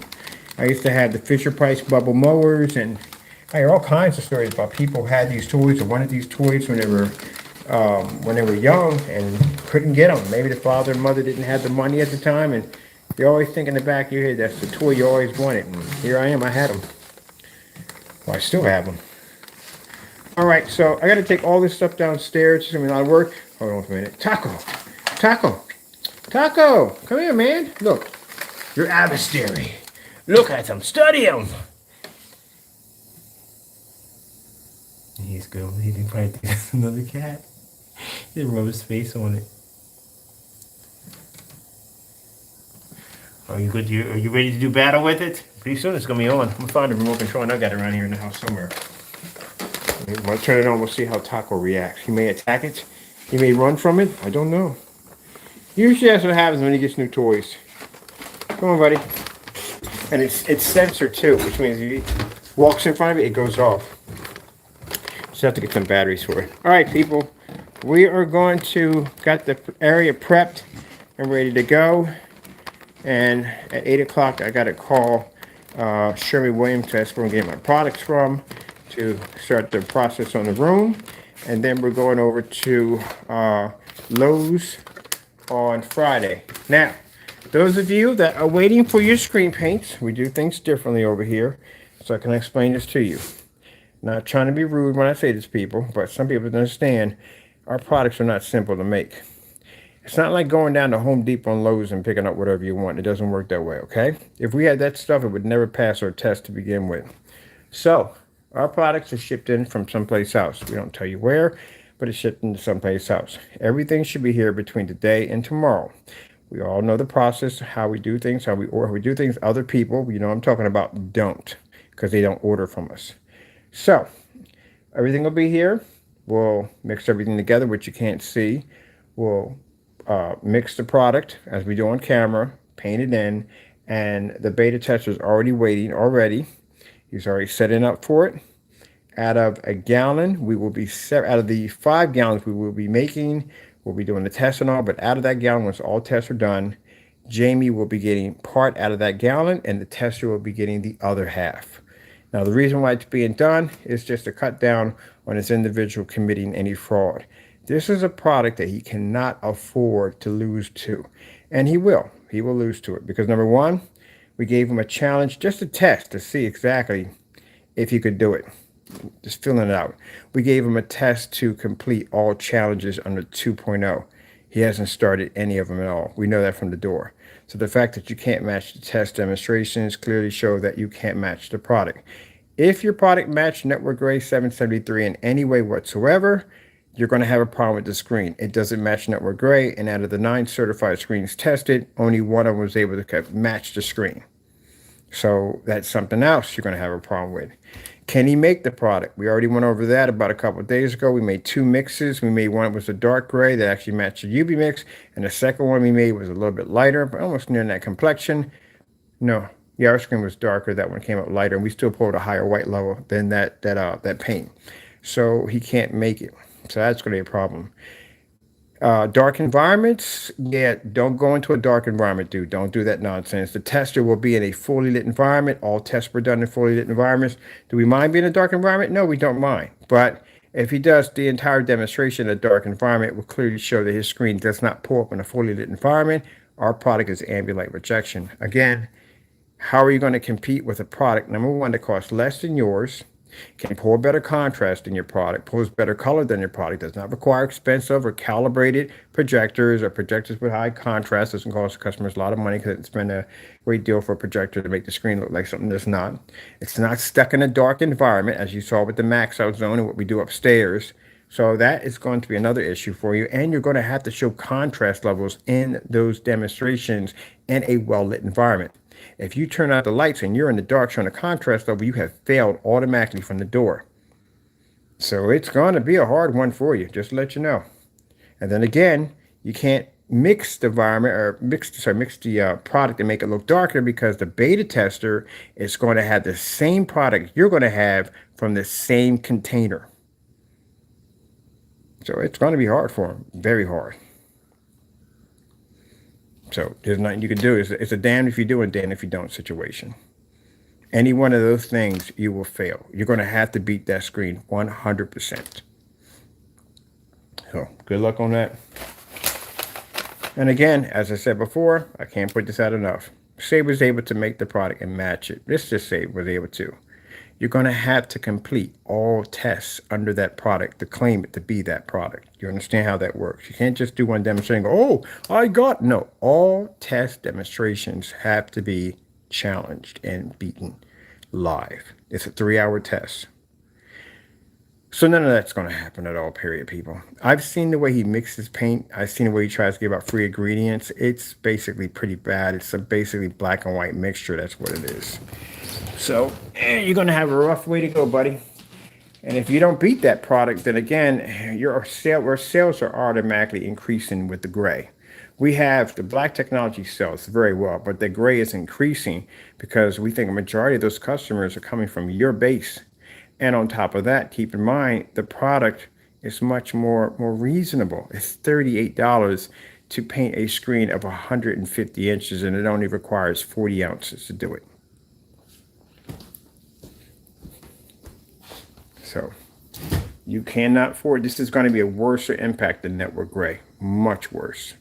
S1: I used to have the Fisher-Price bubble mowers, and I hear all kinds of stories about people who had these toys or wanted these toys when they were young and couldn't get them. Maybe the father and mother didn't have the money at the time, and you always think in the back of your head that's the toy you always wanted. And here I am, I had them. Well, I still have them. All right, so I got to take all this stuff downstairs. It's going to be a lot of work. Hold on for a minute. Taco, come here, man. Look, your adversary. Look at him, study him. He's good. He can probably think that's another cat. He didn't rub his face on it. Are you good? Are you ready to do battle with it? Pretty soon it's going to be on. I'm going to find a remote control, and I got it around here in the house somewhere. I'm going to turn it on. We'll see how Taco reacts. He may attack it. He may run from it. I don't know. Usually that's what happens when he gets new toys. Come on, buddy. And it's sensor too, which means if he walks in front of it, it goes off. Just have to get some batteries for it. All right, people. We are going to got the area prepped and ready to go. And at 8 o'clock, I got to call Sherry Williams. That's where I'm getting my products from to start the process on the room. And then we're going over to Lowe's on Friday. Now, those of you that are waiting for your screen paints, we do things differently over here, so I can explain this to you. Not trying to be rude when I say this, people, but some people don't understand our products are not simple to make. It's not like going down to Home Depot and Lowe's and picking up whatever you want. It doesn't work that way, okay? If we had that stuff, it would never pass our test to begin with. So, our products are shipped in from someplace else. We don't tell you where, but it's shipped into someplace else. Everything should be here between today and tomorrow. We all know the process, how we do things, how we do things. Other people, I'm talking about, don't, because they don't order from us. So, everything will be here. We'll mix everything together, which you can't see. We'll mix the product as we do on camera, paint it in, and the beta tester is already waiting already. He's already setting up for it. Out of a gallon, we will be out of the 5 gallons we will be making. We'll be doing the test and all, but out of that gallon, once all tests are done, Jamie will be getting part out of that gallon, and the tester will be getting the other half. Now, the reason why it's being done is just to cut down on this individual committing any fraud. This is a product that he cannot afford to lose to, and he will. He will lose to it because, number one, we gave him a challenge, just a test to see exactly if he could do it. Just filling it out. We gave him a test to complete all challenges under 2.0. He hasn't started any of them at all. We know that from the door. So the fact that you can't match the test demonstrations clearly show that you can't match the product. If your product matched Network Gray 773 in any way whatsoever, you're going to have a problem with the screen. It doesn't match Network Gray, and out of the 9 certified screens tested, only one of them was able to match the screen. So that's something else you're going to have a problem with. Can he make the product? We already went over that about a couple of days ago. We made 2 mixes. We made one that was a dark gray that actually matched the UV mix, and the second one we made was a little bit lighter, but almost near that complexion. No, yeah, our screen was darker. That one came up lighter, and we still pulled a higher white level than that paint. So he can't make it. So that's going to be a problem. Dark environments, yeah, don't go into a dark environment, dude. Don't do that nonsense. The tester will be in a fully lit environment. All tests were done in fully lit environments. Do we mind being in a dark environment? No, we don't mind. But if he does the entire demonstration in a dark environment, it will clearly show that his screen does not pull up in a fully lit environment. Our product is ambient light rejection. Again, how are you going to compete with a product, number one, that costs less than yours, can pull better contrast in your product, pulls better color than your product, does not require expensive or calibrated projectors or projectors with high contrast, doesn't cost customers a lot of money because it's been a great deal for a projector to make the screen look like something that's not. It's not stuck in a dark environment, as you saw with the max out zone and what we do upstairs. So that is going to be another issue for you. And you're going to have to show contrast levels in those demonstrations in a well-lit environment. If you turn out the lights and you're in the dark showing a contrast level, you have failed automatically from the door. So it's going to be a hard one for you, just to let you know. And then again, you can't mix the environment or mix the product and make it look darker because the beta tester is going to have the same product you're going to have from the same container. So it's going to be hard for them, very hard. So there's nothing you can do. It's a damn if you do and damn if you don't situation. Any one of those things, you will fail. You're going to have to beat that screen 100%. So good luck on that. And again, as I said before, I can't put this out enough. Say was able to make the product and match it. Let's just say was able to. You're going to have to complete all tests under that product to claim it to be that product. You understand how that works? You can't just do one demonstration and go, oh, I got... No, all test demonstrations have to be challenged and beaten live. It's a 3-hour test. So none of that's going to happen at all, period, people. I've seen the way he mixes paint. I've seen the way he tries to give out free ingredients. It's basically pretty bad. It's a basically black and white mixture. That's what it is. So you're going to have a rough way to go, buddy. And if you don't beat that product, then again, your sales are automatically increasing with the gray. We have the black technology sells very well, but the gray is increasing because we think a majority of those customers are coming from your base. And on top of that, keep in mind, the product is much more reasonable. It's $38 to paint a screen of 150 inches, and it only requires 40 ounces to do it. So you cannot afford, this is going to be a worse impact than network gray, much worse.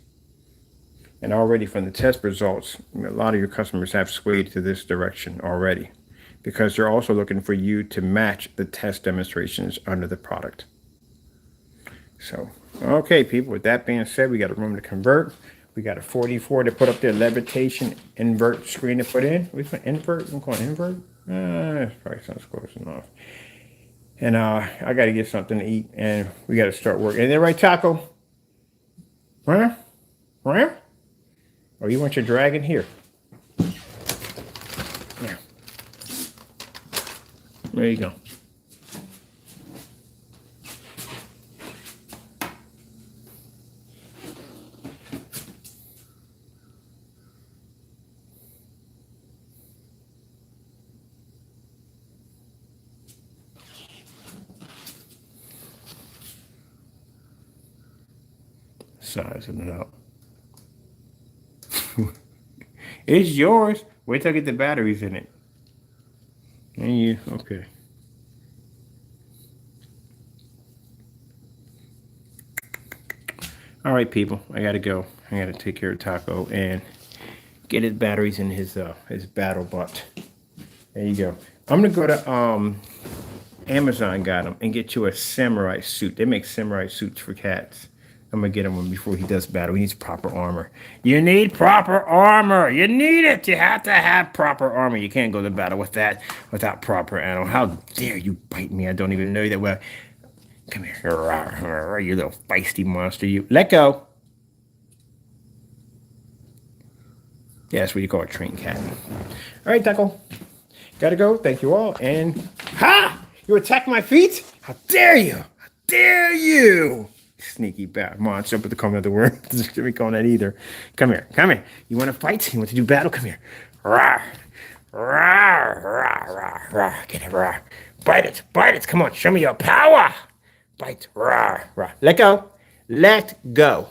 S1: And already from the test results, a lot of your customers have swayed to this direction already because they're also looking for you to match the test demonstrations under the product. So, okay, people, with that being said, we got a room to convert. We got a 44 to put up there, levitation invert screen to put in. Which one? Invert? I'm calling invert? That's probably sounds close enough. And I got to get something to eat, and we got to start working. Ain't that right, Taco? Huh? Huh? Oh, you want your dragon? Here. Yeah. There you go. Sizing it up. It's yours. Wait till I get the batteries in it. And you, okay. All right, people. I gotta go. I gotta take care of Taco and get his batteries in his battle butt. There you go. I'm gonna go to Amazon, got him, and get you a samurai suit. They make samurai suits for cats. I'm gonna get him one before he does battle. He needs proper armor. You need proper armor. You need it. You have to have proper armor. You can't go to battle with that without proper ammo. How dare you bite me? I don't even know you that well. Come here, you little feisty monster. You let go. Yeah, that's what you call a trained cat. All right, Taco. Gotta go. Thank you all. And ha! You attack my feet? How dare you? How dare you? Sneaky bad monster, but the common other word doesn't be calling that either. Come here, come here. You want to fight? You want to do battle? Come here. Rawr, rawr, rawr, rawr, rawr. Get it, rawr. Bite it, bite it. Come on, show me your power. Bite, rawr, rawr. Let go, Let go.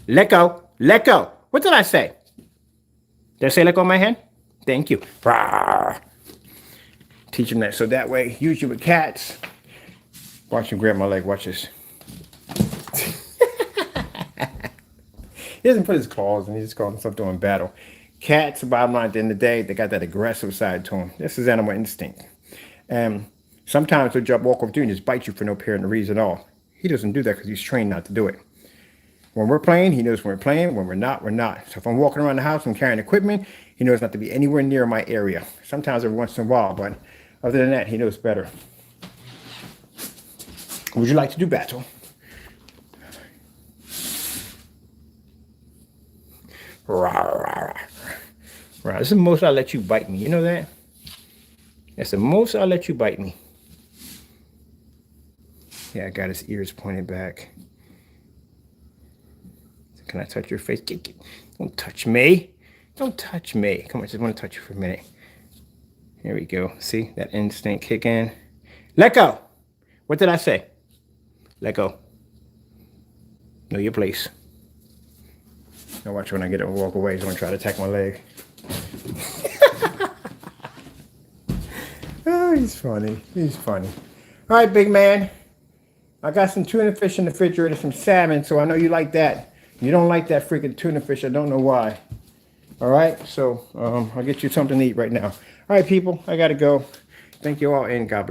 S1: Let go. Let go. What did I say? Did I say let go of my hand? Thank you. Teach him that. So that way, usually with cats. Watch him grab my leg. Watch this. He doesn't put his claws in. He just calls himself doing battle. Cats, bottom line, at the end of the day, they got that aggressive side to them. This is animal instinct. Sometimes they'll jump, walk over to you and just bite you for no apparent reason at all. He doesn't do that because he's trained not to do it. When we're playing, he knows when we're playing. When we're not, we're not. So if I'm walking around the house and carrying equipment, he knows not to be anywhere near my area. Sometimes every once in a while, but other than that, he knows better. Would you like to do battle? This is the most I'll let you bite me. You know that? That's the most I'll let you bite me. Yeah, I got his ears pointed back. Can I touch your face? Don't touch me. Don't touch me. Come on, I just want to touch you for a minute. Here we go. See that instinct kick in? Let go. What did I say? Let go. Know your place. Now watch when I get up and walk away. He's going to try to attack my leg. Oh, he's funny. He's funny. All right, big man. I got some tuna fish in the refrigerator, some salmon, so I know you like that. You don't like that freaking tuna fish. I don't know why. All right, so I'll get you something to eat right now. All right, people, I got to go. Thank you all, and God bless.